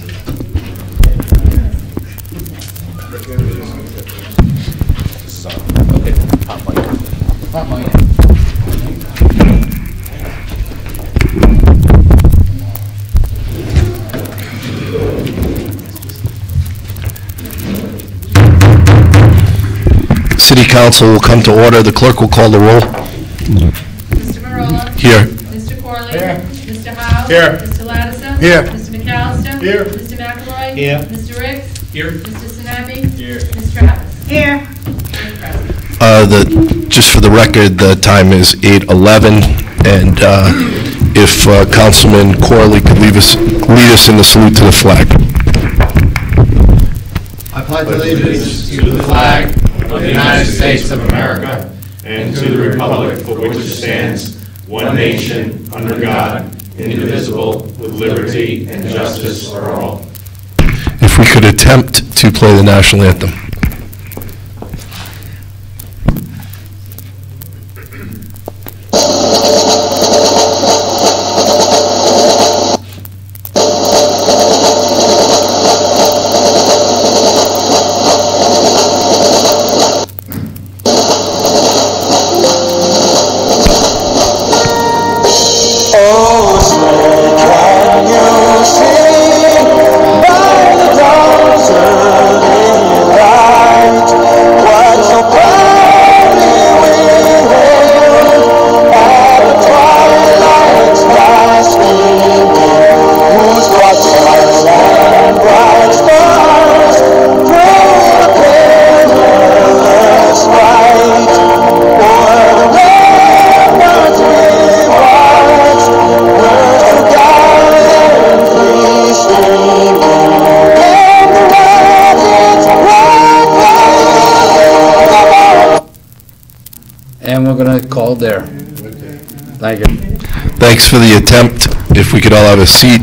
City Council will come to order. The clerk will call the roll. Mr. Marola? Here. Mr. Corley? Here. Mr. Howe? Here. Mr. Lattiser? Here. Mr. McAllister? Here. Mr. McElroy? Here. Mr. Ricks? Here. Mr. Sinapi? Here. Ms. Travis? Here. Just for the record, the time is 8:11, and if Councilman Corley could lead us in the salute to the flag. I pledge allegiance to the flag of the United States of America and to the republic for which it stands, one nation, under God, indivisible, with liberty and justice for all. If we could attempt to play the national anthem. And we're going to call it there. Thank you. Thanks for the attempt. If we could all have a seat.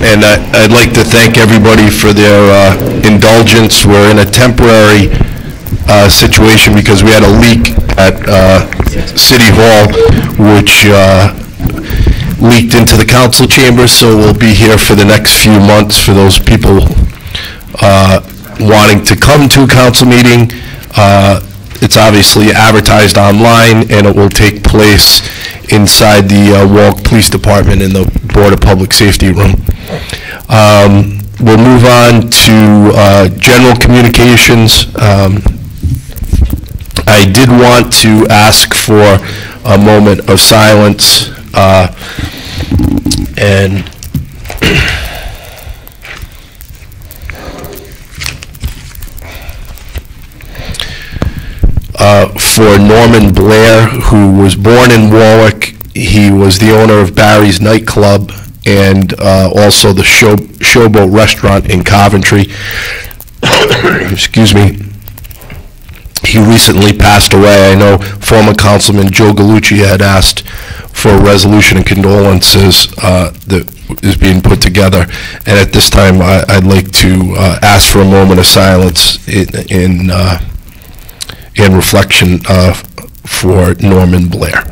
And I'd like to thank everybody for their indulgence. We're in a temporary situation because we had a leak at City Hall, which leaked into the council chambers, so we'll be here for the next few months for those people wanting to come to a council meeting. It's obviously advertised online, and it will take place inside the Warwick Police Department in the Board of Public Safety room. We'll move on to general communications. I did want to ask for a moment of silence, and for Norman Blair, who was born in Warwick. He was the owner of Barry's Nightclub and also the Showboat Restaurant in Coventry. Excuse me. He recently passed away. I know former Councilman Joe Gallucci had asked for a resolution of condolences that is being put together. And at this time, I'd like to ask for a moment of silence in reflection for Norman Blair.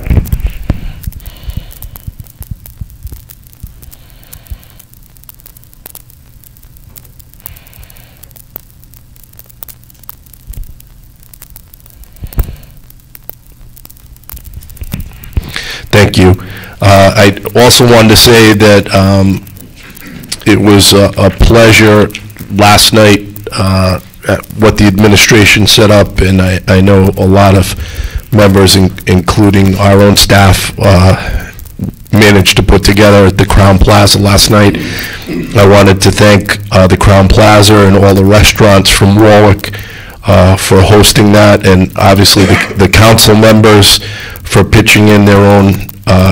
Thank you. I also wanted to say that it was a pleasure last night at what the administration set up, and I know a lot of members, including our own staff, managed to put together at the Crown Plaza last night. I wanted to thank the Crown Plaza and all the restaurants from Warwick for hosting that, and obviously the council members for pitching in their own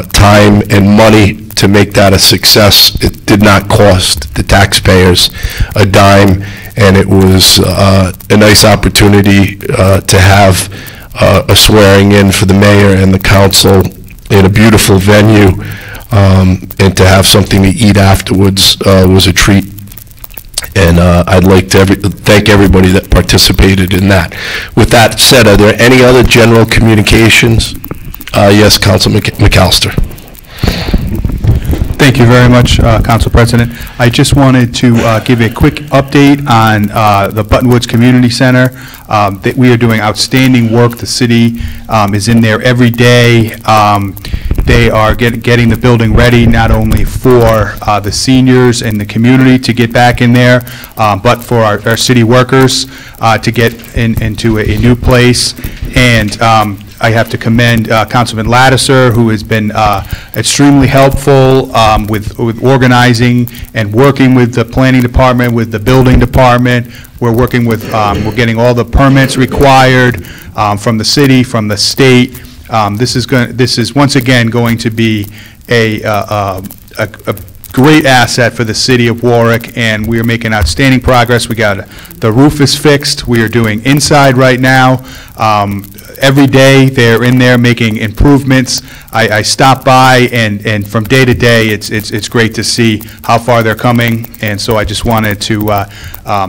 time and money to make that a success. It did not cost the taxpayers a dime, and it was a nice opportunity to have a swearing in for the mayor and the council in a beautiful venue, and to have something to eat afterwards was a treat. And I'd like to thank everybody that participated in that. With that said, are there any other general communications? Yes, Councilman McAllister. Thank you very much, Council President. I just wanted to give a quick update on the Buttonwoods Community Center. That we are doing outstanding work. The city is in there every day. They are getting the building ready not only for the seniors and the community to get back in there, but for our city workers to get into a new place. And I have to commend Councilman Lattiser, who has been extremely helpful with organizing and working with the planning department, with the building department. We're working with, we're getting all the permits required from the city, from the state. This is once again going to be a great asset for the city of Warwick, and we are making outstanding progress. We got the roof is fixed. We are doing inside right now. Every day they're in there making improvements. I stop by, and from day to day, it's great to see how far they're coming. And so I just wanted to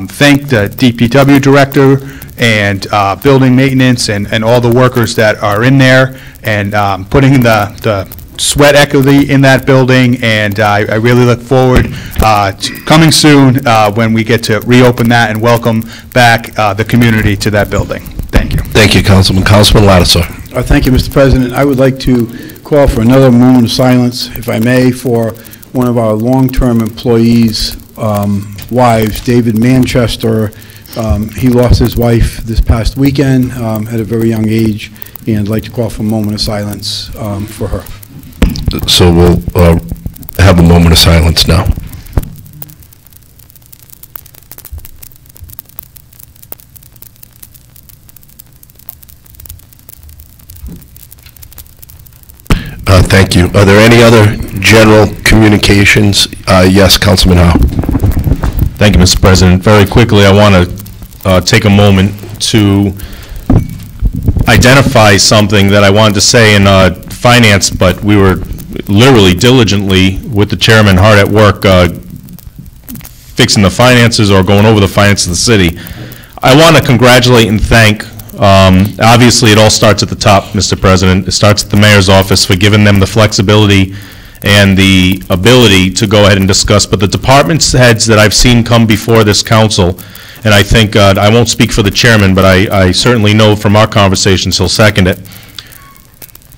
thank the DPW director and building maintenance and all the workers that are in there and putting the sweat equity in that building, and I really look forward to coming soon when we get to reopen that and welcome back the community to that building. Thank you. Thank you, Councilman. Councilman Lattiser. Thank you, Mr. President. I would like to call for another moment of silence, if I may, for one of our long-term employees' wives, David Manchester. He lost his wife this past weekend at a very young age, and I'd like to call for a moment of silence for her. So we'll have a moment of silence now. Thank you. Are there any other general communications? Yes, Councilman Howe. Thank you, Mr. President. Very quickly, I want to take a moment to identify something that I wanted to say in finance, but we were literally diligently with the chairman hard at work fixing the finances or going over the finances of the city. I want to congratulate and thank, obviously it all starts at the top, Mr. President. It starts at the mayor's office for giving them the flexibility and the ability to go ahead and discuss, but the department heads that I've seen come before this council, and I think, I won't speak for the chairman, but I certainly know from our conversations he'll second it.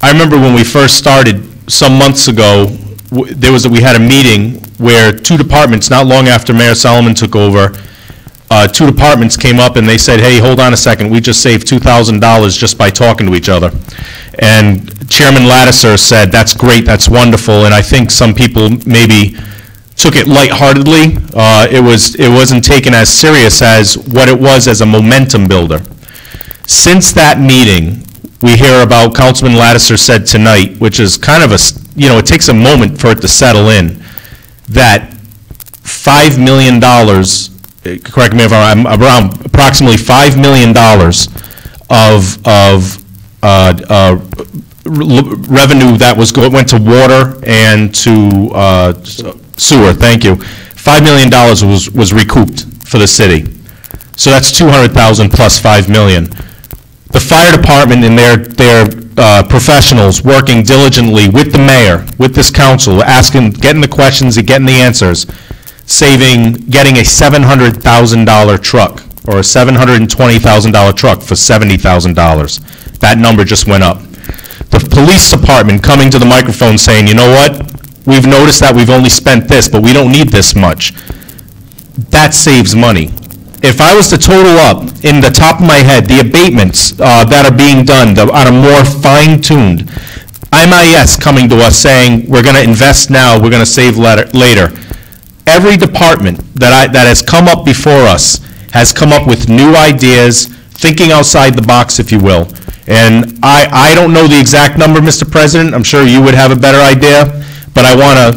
I remember when we first started some months ago, we had a meeting where two departments, not long after Mayor Solomon took over, two departments came up and they said, hey, hold on a second, we just saved $2,000 just by talking to each other. And Chairman Lattiser said, that's great, that's wonderful, and I think some people maybe took it lightheartedly. It wasn't taken as serious as what it was as a momentum builder. Since that meeting, we hear about, Councilman Lattiser said tonight, which is kind of a, it takes a moment for it to settle in, that $5 million, correct me if I'm around approximately $5 million of revenue that went to water and to sewer, thank you. $5 million was recouped for the city. So that's $200,000 plus $5 million. The fire department and their professionals working diligently with the mayor, with this council, getting the questions and getting the answers, getting a $700,000 truck or a $720,000 truck for $70,000. That number just went up. The police department coming to the microphone saying, you know what, we've noticed that we've only spent this, but we don't need this much. That saves money. If I was to total up, in the top of my head, the abatements that are being done on a more fine-tuned, MIS coming to us saying, we're going to invest now, we're going to save later. Every department that has come up before us has come up with new ideas, thinking outside the box, if you will. And I don't know the exact number, Mr. President. I'm sure you would have a better idea. But I want to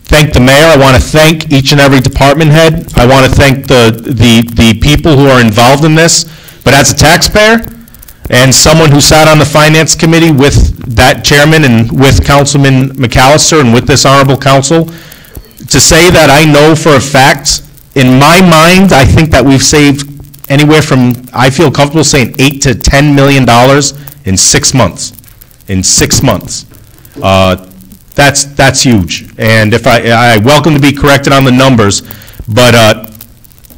thank the mayor. I want to thank each and every department head. I want to thank the people who are involved in this. But as a taxpayer and someone who sat on the finance committee with that chairman and with Councilman McAllister and with this honorable council, to say that I know for a fact, in my mind, I think that we've saved anywhere from, I feel comfortable saying, $8 to $10 million in 6 months. In 6 months. That's huge. And if I welcome to be corrected on the numbers, but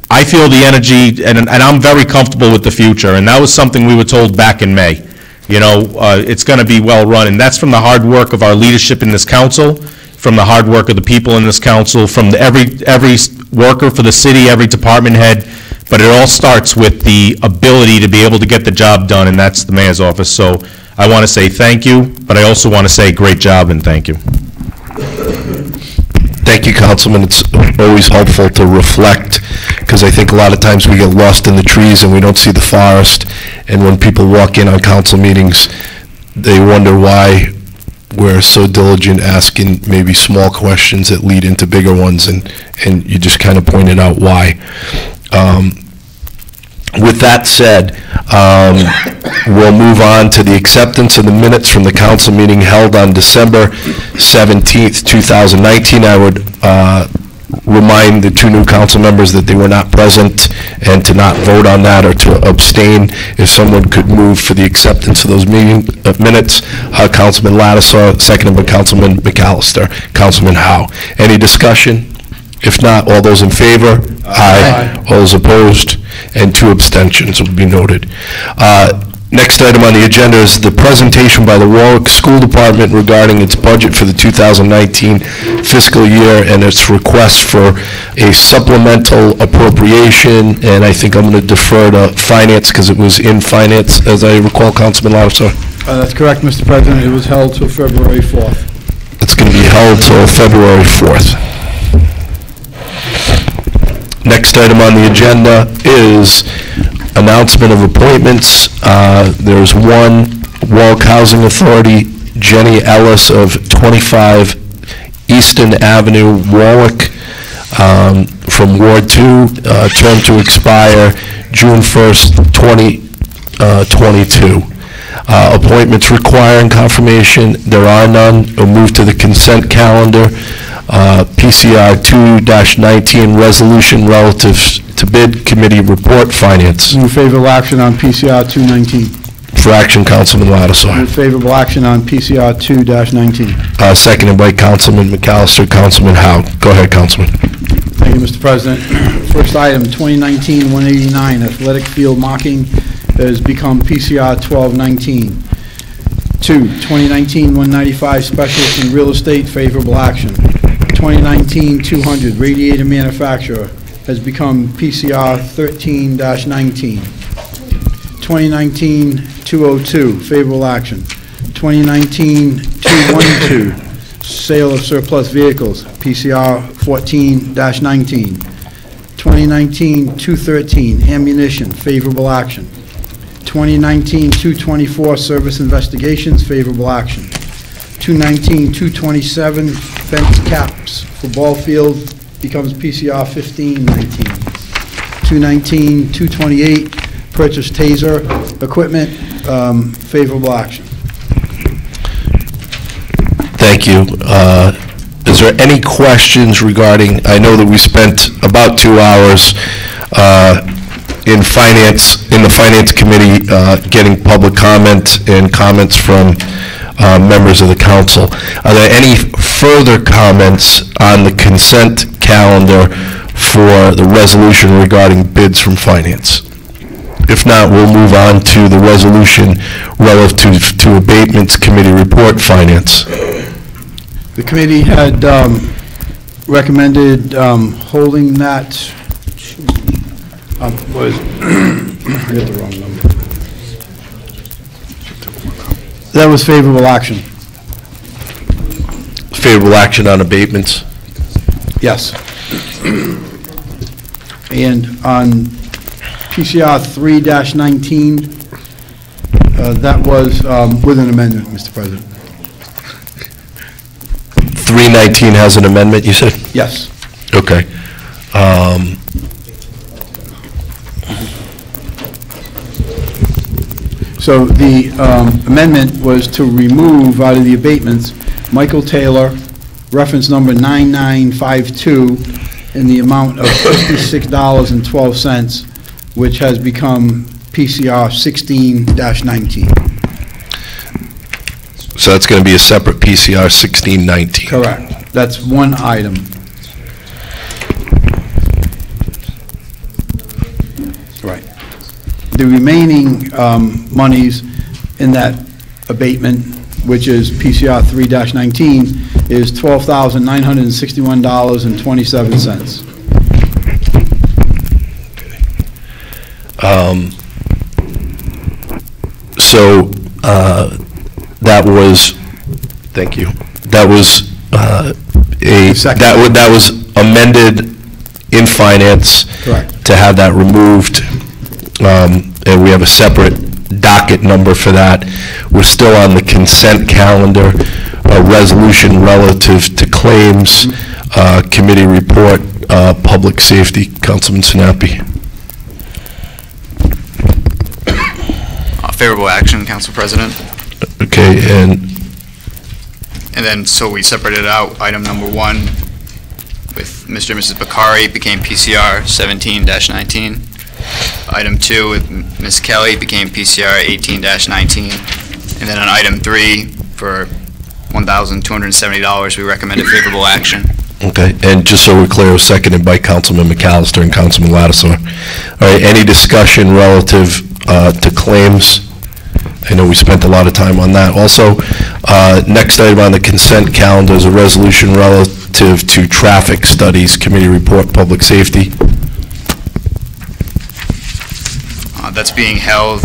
I feel the energy, and I'm very comfortable with the future. And that was something we were told back in May. You know, it's going to be well run, and that's from the hard work of our leadership in this council, from the hard work of the people in this council, from every worker for the city, every department head. But it all starts with the ability to be able to get the job done, and that's the mayor's office. So I want to say thank you, but I also want to say great job and thank you. Thank you, Councilman. It's always helpful to reflect, because I think a lot of times we get lost in the trees and we don't see the forest. And when people walk in on council meetings, they wonder why we're so diligent asking maybe small questions that lead into bigger ones, and you just kind of pointed out why. With that said, we'll move on to the acceptance of the minutes from the council meeting held on December 17th, 2019. I would remind the two new council members that they were not present and to not vote on that or to abstain. If someone could move for the acceptance of those meeting minutes, Councilman Lattisaw, seconded by Councilman McAllister. Councilman Howe. Any discussion? If not, all those in favor? Aye. All those opposed? And 2 abstentions will be noted. Next item on the agenda is the presentation by the Warwick School Department regarding its budget for the 2019 fiscal year and its request for a supplemental appropriation. And I think I'm going to defer to Finance because it was in Finance, as I recall, Councilman Lattisaw. That's correct, Mr. President. It was held till February 4th. It's going to be held till February 4th. Next item on the agenda is announcement of appointments. There's one, Warwick Housing Authority, Jenny Ellis of 25 Easton Avenue, Warwick, from Ward 2, term to expire June 1st, 2022. Appointments requiring confirmation, there are none. We'll move to the consent calendar. PCR 2-19, resolution relative to bid committee report, Finance. Move favorable action on PCR 219. For action, Councilman Lattisaw. Move favorable action on PCR 2-19. Seconded by Councilman McAllister. Councilman Howe. Go ahead, Councilman. Thank you, Mr. President. First item, 2019-189, athletic field marking has become PCR 1219. 2, 2019-195, specialist in real estate, favorable action. 2019-200, radiator manufacturer, has become PCR 13-19. 2019-202, favorable action. 2019-212, sale of surplus vehicles, PCR 14-19. 2019-213, ammunition, favorable action. 2019-224, service investigations, favorable action. 219-227, fence caps for ball field becomes PCR 15-19. 219-228, purchase taser equipment, favorable action. Thank you. Is there any questions regarding, I know that we spent about 2 hours in the Finance Committee getting public comment and comments from members of the council. Are there any further comments on the consent calendar for the resolution regarding bids from Finance? If not, we'll move on to the resolution relative to abatements committee report, Finance. The committee had recommended holding that, I got the wrong number. That was favorable action. favorable action on abatements? Yes. And on PCR 3-19, that was with an amendment, Mr. President. 319 has an amendment, you said? Yes. Okay. So the amendment was to remove out of the abatements Michael Taylor, reference number 9952, in the amount of $56.12, which has become PCR 16-19. So that's going to be a separate PCR 1619? Correct. That's one item. Right. The remaining monies in that abatement, which is PCR 3-19, is $12,961.27. So that was, thank you, that was that was amended in finance. Correct. To have that removed, and we have a separate docket number for that. We're still on the consent calendar, a resolution relative to claims, committee report, public safety. Councilman Sinapi. Favorable action, Council President. Okay, and then, so we separated out item number 1 with Mr. and Mrs. Bakari became PCR 17-19. Item 2 with Ms. Kelly became PCR 18-19. And then on item 3 for $1,270, we recommended favorable action. okay, and just so we're clear, it was seconded by Councilman McAllister and Councilman Lattiser. All right, any discussion relative to claims? I know we spent a lot of time on that. Also, next item on the consent calendar is a resolution relative to traffic studies, committee report, public safety. That's being held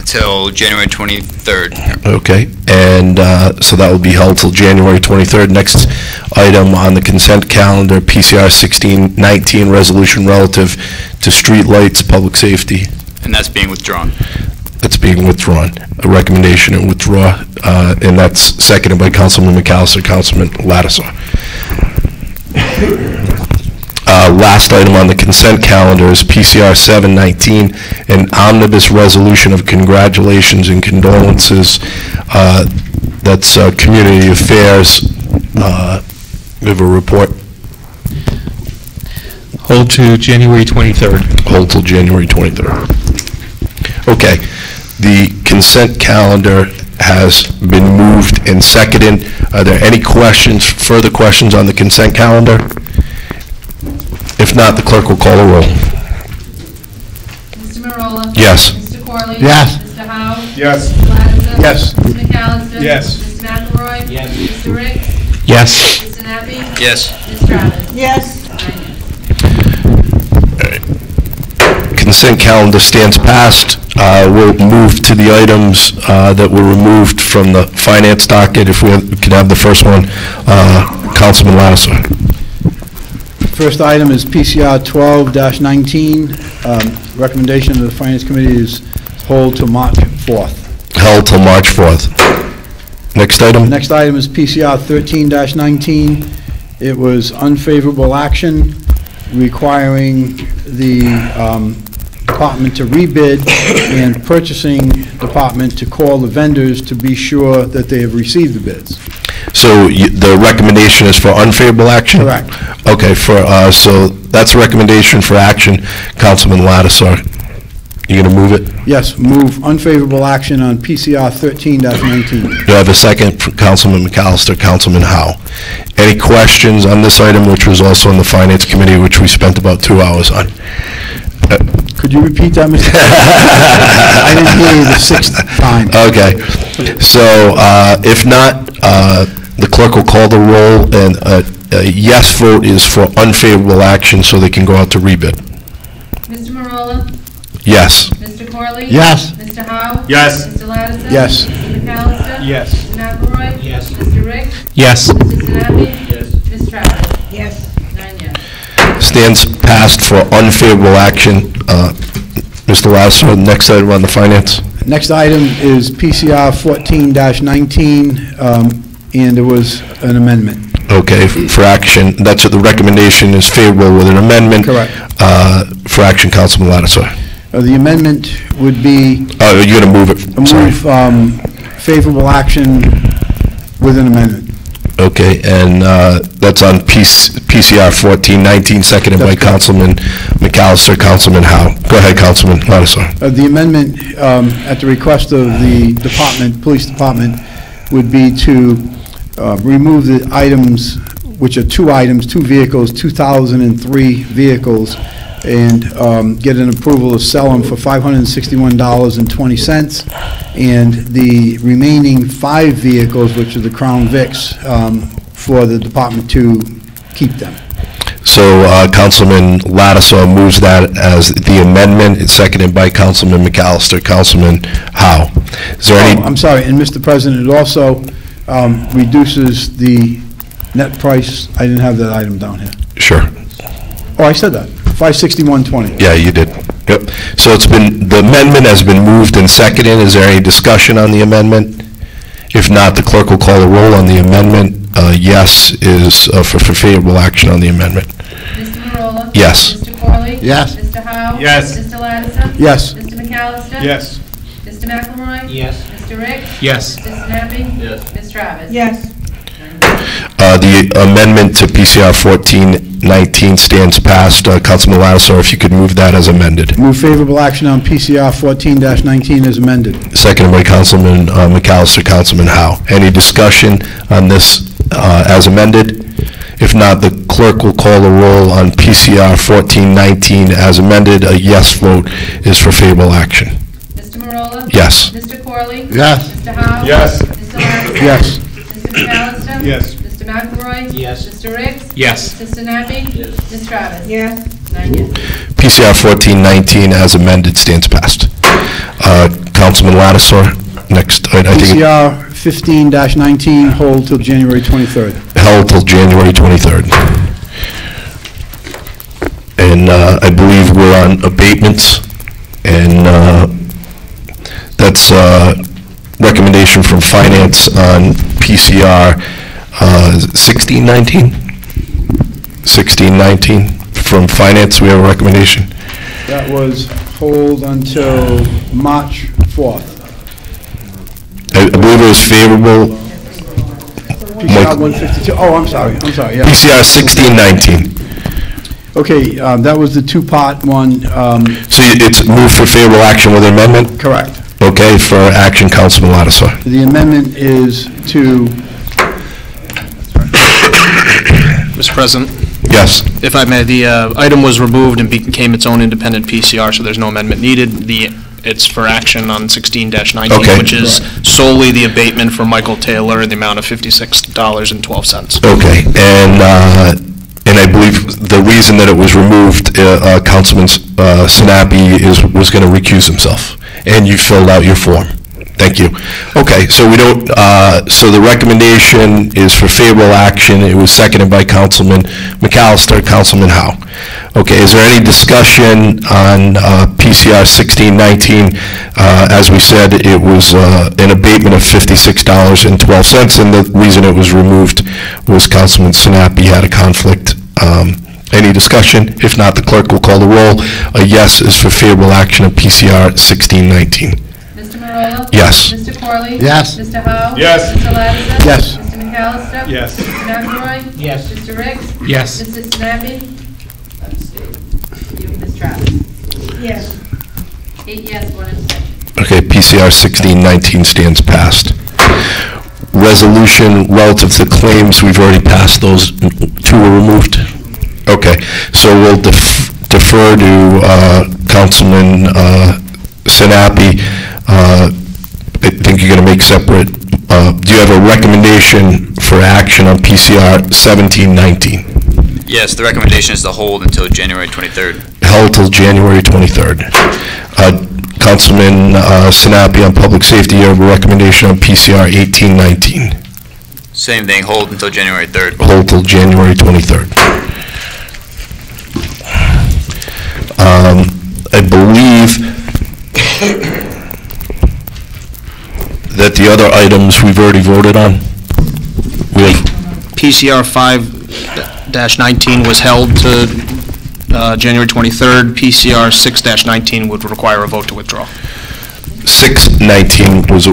till January 23rd. Okay, and so that will be held till January 23rd. Next item on the consent calendar, PCR 1619, resolution relative to street lights, public safety. And that's being withdrawn. That's being withdrawn. A recommendation and withdraw, and that's seconded by Councilman McAllister, Councilman Lattiser. Last item on the consent calendar is PCR 719, an omnibus resolution of congratulations and condolences. That's Community Affairs. We have a report. Hold to January 23rd. Hold till January 23rd. Okay. The consent calendar has been moved and seconded. Are there any questions, further questions on the consent calendar? If not, the clerk will call a roll. Mr. Marola? Yes. Mr. Corley? Yes. Mr. Howe? Yes. Mr. Lattiser? Yes. Mr. McAllister? Yes. Mr. McElroy? Yes. Mr. Ricks? Yes. Mr. Nappy? Yes. Ms. Travis? Yes. Consent calendar stands passed. We'll move to the items that were removed from the finance docket. If we could have the first one, Councilman Lattiser. First item is PCR 12-19. Recommendation of the Finance Committee is hold till March 4th. Held till March 4th. Next item? Next item is PCR 13-19. It was unfavorable action requiring the department to rebid and purchasing department to call the vendors to be sure that they have received the bids. So the recommendation is for unfavorable action? Correct. Okay, so that's a recommendation for action. Councilman Lattiser, you going to move it? Yes, move unfavorable action on PCR 13-19. Do I have a second for Councilman McAllister, Councilman Howe? Any questions on this item, which was also in the Finance Committee, which we spent about 2 hours on? Could you repeat that, Mr. I didn't hear you the 6th time. Okay. So if not, the clerk will call the roll, and a yes vote is for unfavorable action, so they can go out to rebid. Mr. Marola? Yes. Mr. Corley? Yes. Mr. Howe? Yes. Mr. Lattiser? Yes. Mr. McAllister? Yes. Mr. McElroy? Yes. Mr. Ricks? Yes. Mr. Sinapi? Yes. Ms. Travis? Yes. 9 yes. Stands passed for unfavorable action. Mr. Lattiser, next item on the finance. Next item is PCR 14-19, and there was an amendment. Okay, for action, that's what the recommendation is favorable with an amendment. Correct. For action, Councilman Lattiser. The amendment would be... You're going to move it, sorry. Favorable action with an amendment. Okay, and that's on PCR 14-19, seconded by Councilman McAllister, Councilman Howe. Go ahead, Councilman Lattiser. The amendment, at the request of the department, police department, would be to remove the items, which are two items, two vehicles, 2003 vehicles, and get an approval to sell them for $561.20, and the remaining 5 vehicles, which are the Crown Vics, for the department to keep them. So Councilman Lattiser moves that as the amendment. It's seconded by Councilman McAllister. Councilman Howe. Is there any... I'm sorry, and Mr. President, it also reduces the net price. I didn't have that item down here. Sure. Oh, I said that. $561.20. Yeah, you did. Yep. So the amendment has been moved and seconded. Is there any discussion on the amendment? If not, the clerk will call the roll on the amendment. Yes is for favorable action on the amendment. Mr. Marola? Yes. Mr. Corley? Yes. Mr. Howe? Yes. Mr. Lattiser? Yes. Mr. McAllister? Yes. Mr. McElroy? Yes. Mr. Ricks? Yes. Mr. Sinapi? Yes. Ms. Travis? Yes. The amendment to PCR 14-19 stands passed. Councilman Lattiser, if you could move that as amended. Move favorable action on PCR 14-19 as amended. Seconded by Councilman McAllister, Councilman Howe. Any discussion on this as amended? If not, the clerk will call the roll on PCR 14-19 as amended. A yes vote is for favorable action. Mr. Marola? Yes. Mr. Corley? Yes. Mr. Howe? Yes. Mr. Lattiser? Yes. Mr. McAllister? Yes. Mr. McElroy? Yes. Mr. Ricks? Yes. Mr. Sinapi? Yes. Ms. Travis? Yes. 9 yes. PCR 14-19 as amended stands passed. Councilman Lattiser, next. I think PCR 15-19, hold till January 23rd. held till January 23rd. And I believe we're on abatements, and that's recommendation from Finance on PCR 16-19? 16-19 from Finance, we have a recommendation. That was hold until March 4th. I believe it was favorable. PCR 152, oh, I'm sorry, yeah. PCR 16-19. Okay, that was the two-part one. So it's moved for favorable action with an amendment? Correct. Okay, for action, Councilman Lattiser. The amendment is to... Mr. President, Yes. if I may, the item was removed and became its own independent PCR, so there's no amendment needed. It's for action on 16-19, Okay. which is solely the abatement for Michael Taylor in the amount of $56.12. Okay, and I believe the reason that it was removed, Councilman Sinapi was going to recuse himself, and you filled out your form. Thank you. Okay, so we don't, so the recommendation is for favorable action. It was seconded by Councilman McAllister, Councilman Howe. Okay, is there any discussion on PCR 16-19? As we said, it was an abatement of $56.12, and the reason it was removed was Councilman Sinapi had a conflict. Any discussion? If not, the clerk will call the roll. A yes is for favorable action of PCR 16-19. Mr. Marola? Yes. Mr. Corley? Yes. Mr. Howe? Yes. Mr. Lattiser? Yes. Mr. McAllister? Yes. Mr. McElroy? Yes. Mr. Ricks? Yes. Mr. Sinapi? Ms. Travis? Yes. 8 yes, 1 abstention. Okay, PCR 16-19 stands passed. Resolution relative to claims, we've already passed those. 2 were removed? Okay, so we'll defer to Councilman Sinapi. I think you're going to make separate. Do you have a recommendation for action on PCR 17-19? Yes, the recommendation is to hold until January 23rd. Held till January 23rd. Councilman Sinapi on public safety, you have a recommendation on PCR 18-19. Same thing, hold until January 3rd. Hold till January 23rd. I believe that the other items we've already voted on. We have PCR 5-19 was held to January 23rd. PCR 6-19 would require a vote to withdraw. 619 was,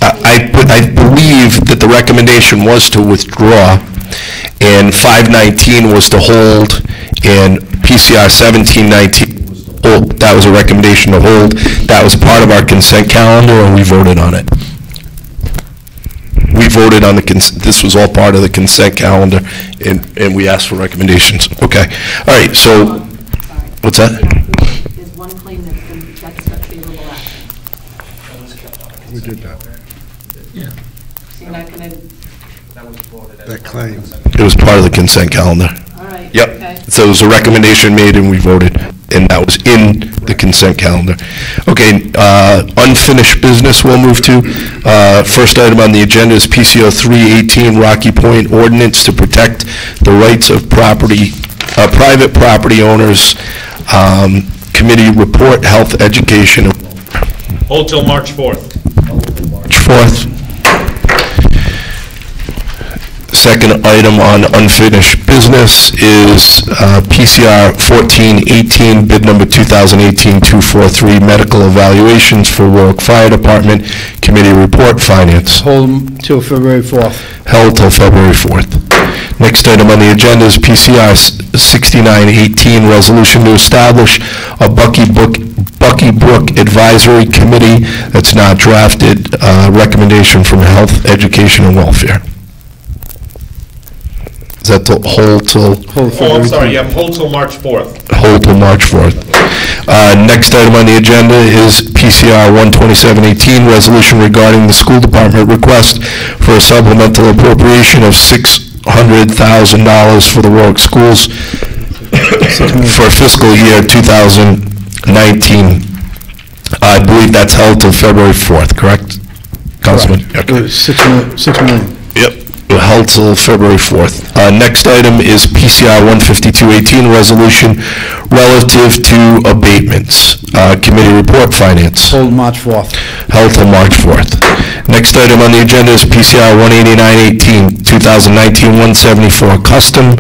I believe that the recommendation was to withdraw, and 519 was to hold, and PCR 1719, that was a recommendation to hold. That was part of our consent calendar, and we voted on it. We voted on the, this was all part of the consent calendar, and we asked for recommendations. Okay. All right, so, what's that? There's one claim that's got favorable action. We did that. So you're not going to... That claim. It was part of the consent calendar. All right. Yep. Okay. So there was a recommendation made and we voted, and that was in the consent calendar. Okay, unfinished business we'll move to. First item on the agenda is PCO 318 Rocky Point Ordinance to protect the rights of property, private property owners. Committee report, health, education. Hold till March 4th. March 4th. Second item on unfinished business is PCR 1418, bid number 2018-243, medical evaluations for Warwick Fire Department. Committee report, finance. Hold till February 4th. Held till February 4th. Next item on the agenda is PCR 6918, resolution to establish a Bucky Brook Advisory Committee that's not drafted. Recommendation from Health, Education, and Welfare. Is that the hold till? Oh, I'm sorry, yeah, hold till March 4th. Hold till March 4th. Next item on the agenda is PCR 12718, resolution regarding the school department request for a supplemental appropriation of $600,000 for the Warwick schools for fiscal year 2019. I believe that's held till February 4th, correct? Councilman? Okay. $6 million. Yep. Held till February 4th. Next item is PCR 15218, resolution relative to abatements. Committee report, finance. Hold March 4th. Held till March 4th. Next item on the agenda is PCR 18918, 2019-174, custom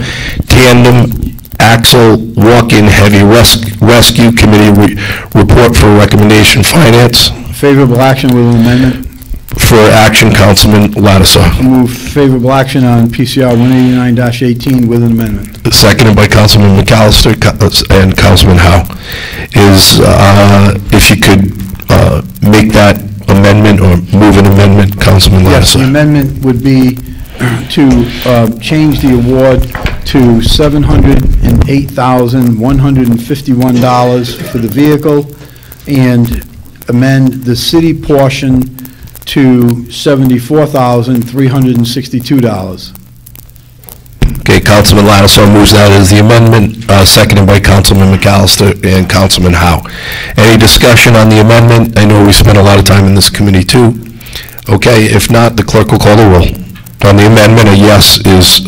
tandem axle walk-in heavy rescue. Committee report for recommendation, finance. Favorable action with an amendment. For action, Councilman Lattisaw. Move favorable action on PCR 189-18 with an amendment. Seconded by Councilman McAllister and Councilman Howe. If you could make that amendment or move an amendment, Councilman Lattisaw. Yes, the amendment would be to change the award to $708,151 for the vehicle and amend the city portion to $74,362. Okay, Councilman Lattisaw moves that as the amendment, seconded by Councilman McAllister and Councilman Howe. Any discussion on the amendment? I know we spent a lot of time in this committee too. Okay, if not, the clerk will call the roll. On the amendment, a yes is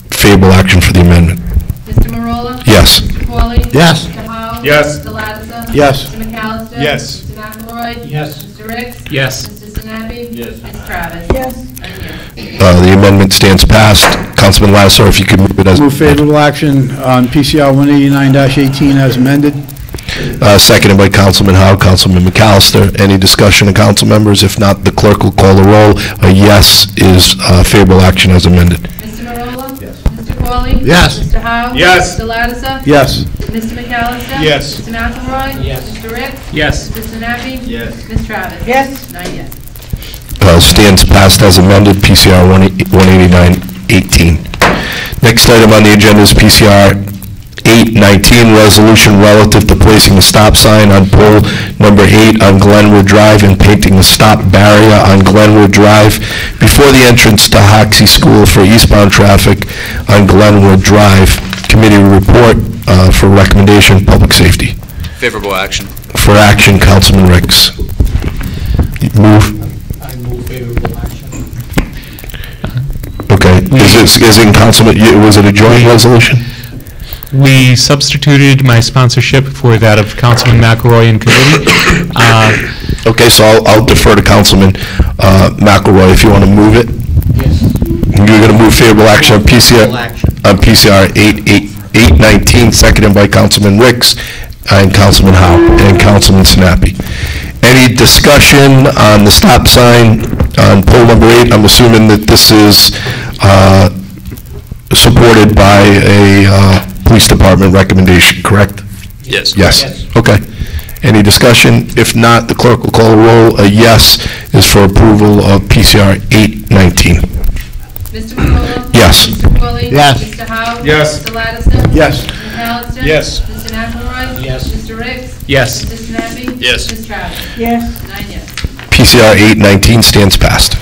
favorable action for the amendment. Mr. Marola? Yes. Mr. Pauly? Yes. Mr. Howe? Yes. Mr. Lattiser? Yes. Mr. McAllister? Yes. Mr. McElroy? Yes. Mr. Ricks? Yes. Mr. Sinapi? Yes. Ms. Travis? Yes. The amendment stands passed. Councilman Lattisaw, if you could move it as... Move favorable action on PCR 189-18 as amended. Seconded by Councilman Howe, Councilman McAllister. Any discussion of council members? If not, the clerk will call the roll. A yes is favorable action as amended. Mr. Marola? Yes. Mr. Pauly? Yes. Mr. Howe? Yes. Mr. Lattiser? Yes. Mr. McAllister? Yes. Mr. McElroy? Yes. Mr. Ricks? Yes. Mr. Sinapi? Yes. Ms. Travis? Yes. 9 yes. Stands passed as amended, PCR 189-18. Next item on the agenda is PCR 819, resolution relative to placing the stop sign on pole number 8 on Glenwood Drive and painting the stop barrier on Glenwood Drive before the entrance to Hoxie School for eastbound traffic on Glenwood Drive. Committee report for recommendation, public safety. Favorable action. For action, Councilman Ricks. Move. I move favorable action. Is in Councilman, was it a joint resolution? We substituted my sponsorship for that of Councilman McElroy and committee. Okay, so I'll defer to Councilman McElroy if you want to move it. Yes. You're going to move favorable action on PCR 819, seconded by Councilman Ricks and Councilman Howe and Councilman Sinapi. Any discussion on the stop sign on pole number 8? I'm assuming that this is supported by a police department recommendation, correct? Yes. Yes. Okay. Any discussion? If not, the clerk will call a roll. A yes is for approval of PCR 819. Mr. Corolla? Yes. Mr. Corley? Yes. Mr. Howe? Yes. Mr. Ladison? Yes. Mr. McAllister? Yes. Mr. McElroy? Yes. Mr. Ricks? Yes. Mr. Sinapi? Yes. Ms. Travis? Yes. 9 yes. PCR 819 stands passed.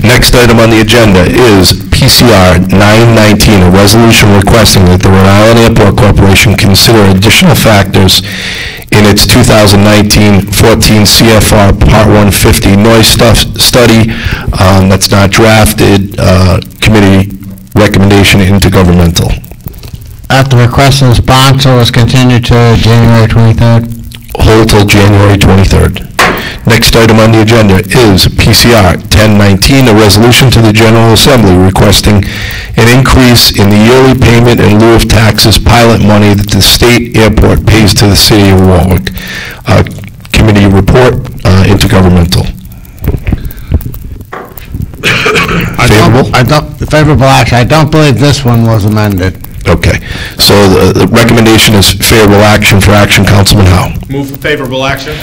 Next item on the agenda is PCR 919, a resolution requesting that the Rhode Island Airport Corporation consider additional factors in its 2019-14 CFR Part 150 noise study that's not drafted, committee recommendation intergovernmental. At the request of the sponsor, was continued to January 23rd. Hold till January 23rd. Next item on the agenda is PCR 1019, a resolution to the General Assembly requesting an increase in the yearly payment in lieu of taxes pilot money that the state airport pays to the city of Warwick. Committee report, intergovernmental. Favorable action. I don't believe this one was amended. Okay. So the recommendation is favorable action for action. Councilman Howe. Move for favorable action.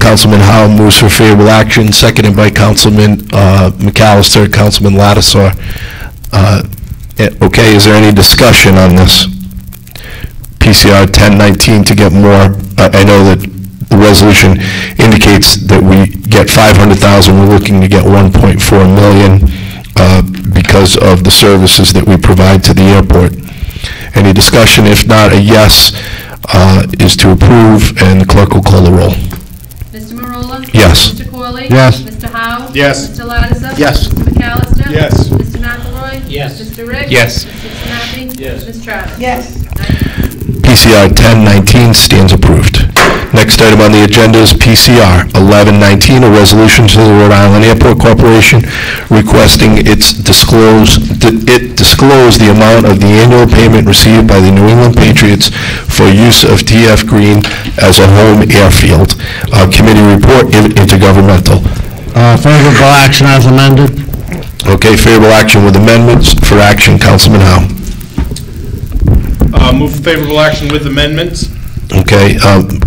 Councilman Howe moves for favorable action, seconded by Councilman McAllister, Councilman Lattisaw. Okay, is there any discussion on this? PCR 1019 to get more. I know that the resolution indicates that we get 500,000. We're looking to get 1.4 million because of the services that we provide to the airport. Any discussion? If not, a yes is to approve, and the clerk will call the roll. Mr. Marola? Yes. Mr. Corley? Yes. Mr. Howe? Yes. Mr. Ladisa? Yes. Mr. McAllister? Yes. Mr. McElroy? Yes. Mr. Ricks? Yes. Mr. Sinapi? Yes. Ms. Travis? Yes. 9 yes. PCR 1019 stands approved. Next item on the agenda is PCR 1119, a resolution to the Rhode Island Airport Corporation requesting it disclose the amount of the annual payment received by the New England Patriots for use of TF Green as a home airfield. Committee report, intergovernmental. Favorable action as amended. Okay, favorable action with amendments. For action, Councilman Howe. Move for favorable action with amendments. Okay,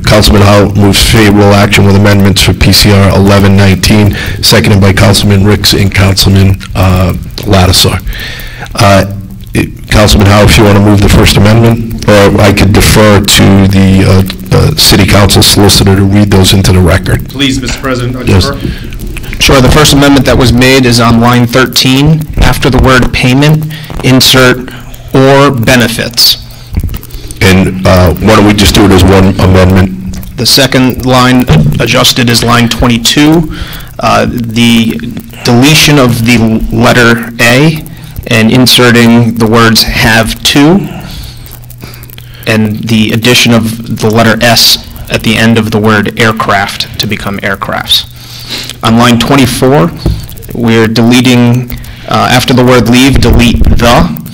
Councilman Howe moves favorable action with amendments for PCR 1119, seconded by Councilman Ricks and Councilman Lattisaw. Councilman Howe, if you want to move the first amendment, or I could defer to the City Council Solicitor to read those into the record. Please, Mr. President, I Yes. defer. Sure, the first amendment that was made is on line 13. After the word payment, insert or benefits. And why don't we just do it as one amendment? The second line adjusted is line 22. The deletion of the letter A and inserting the words have to, and the addition of the letter S at the end of the word aircraft to become aircrafts. On line 24, we're deleting, after the word leave, delete the,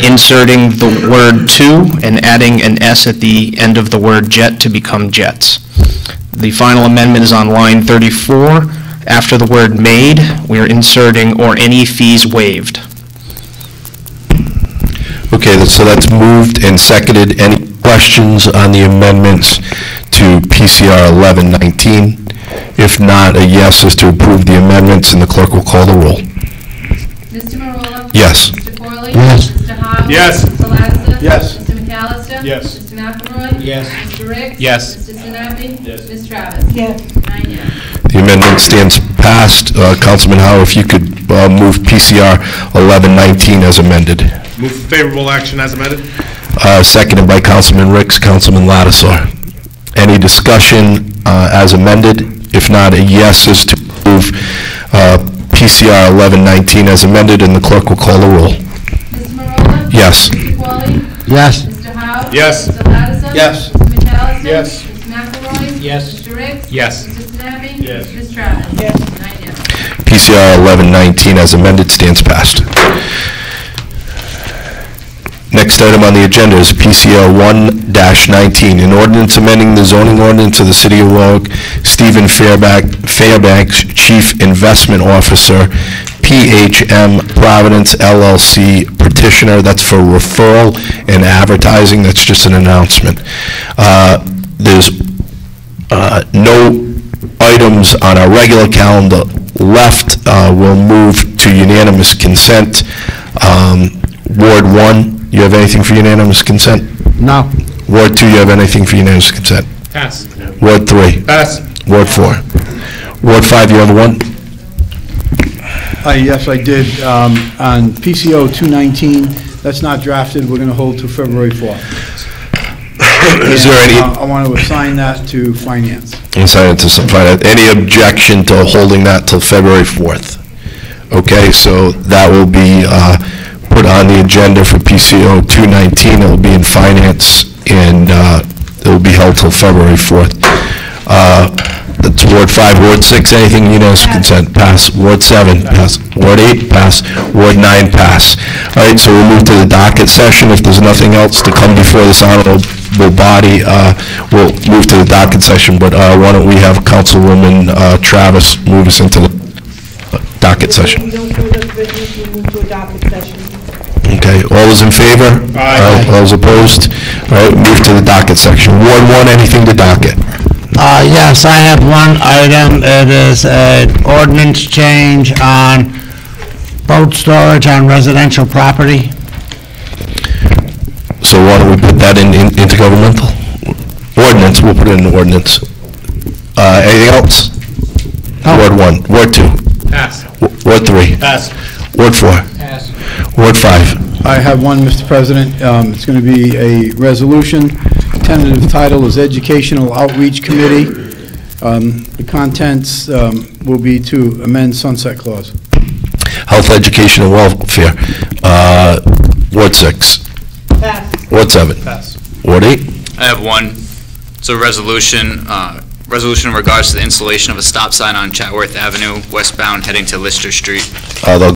inserting the word to and adding an S at the end of the word jet to become jets. The final amendment is on line 34. After the word made, we are inserting or any fees waived. Okay, so that's moved and seconded. Any questions on the amendments to PCR 1119? If not, a yes is to approve the amendments, and the clerk will call the roll. Mr. Marola? Yes. Mr. Corley? Yes. Mr. Howe? Yes. Mr. Ladisa? Yes. Mr. McAllister? Yes. Mr. McElroy? Yes. Mr. Ricks? Yes. Mr. Sinapi? Yes. Ms. Travis? Yes. 9 yes. The amendment stands passed. Councilman Howe, if you could move PCR 1119 as amended. Move for favorable action as amended. Seconded by Councilman Ricks, Councilman Lattisaw. Any discussion as amended? If not, a yes is to approve PCR 1119 as amended, and the clerk will call the roll. Mr. Marola? Yes. Mr. Qualley? Yes. Mr. Howe? Yes. Mr. Ladison? Yes. Mr. McAllister? Yes. Mr. McElroy? Yes. Mr. Riggs? Yes. Mr. Sinapi? Yes. Ms. Travis? Yes. 9 yes. PCR 1119 as amended stands passed. Next item on the agenda is PCR 1-19, an ordinance amending the zoning ordinance of the City of Warwick, Stephen Fairbanks, Chief Investment Officer, PHM Providence LLC petitioner. That's for referral and advertising. That's just an announcement. There's no items on our regular calendar left. We'll move to unanimous consent. Ward 1, you have anything for unanimous consent? No. Ward 2, you have anything for unanimous consent? Pass. Ward 3? Pass. Ward 4? Ward 5, you have one? Yes, I did. On PCO 219, that's not drafted. We're going to hold to February 4th. Is there any... I want to assign that to Finance. Assign it to some finance. Any objection to holding that till February 4th? Okay, so that will be put on the agenda for PCO 219. It will be in finance, and it will be held till February 4th. That's Ward 5. Ward 6, anything unanimous consent? Pass. Ward 7, pass. Ward 8, pass. Ward 9, pass. All right, so we'll move to the docket session. If there's nothing else to come before this honorable body, we'll move to the docket session, but why don't we have Councilwoman Travis move us into the docket session? We don't further business, we move to a docket session. Okay, all those in favor? Aye. All those opposed? All right, move to the docket section. Ward 1, anything to docket? Yes, I have one item. It is an ordinance change on boat storage on residential property. So why don't we put that in intergovernmental? Ordinance, we'll put it in the ordinance. Anything else? Ward 1, Ward 2, Pass. Ward 3, Pass. Ward 4, Pass. Ward 5. I have one, Mr. President. It's going to be a resolution. Tentative title is Educational Outreach Committee. The contents will be to amend Sunset Clause. Health, education, and welfare. Ward 6. Pass. Ward 7. Pass. Ward 8. I have one. It's a resolution in regards to the installation of a stop sign on Chatworth Avenue, westbound heading to Lister Street. They'll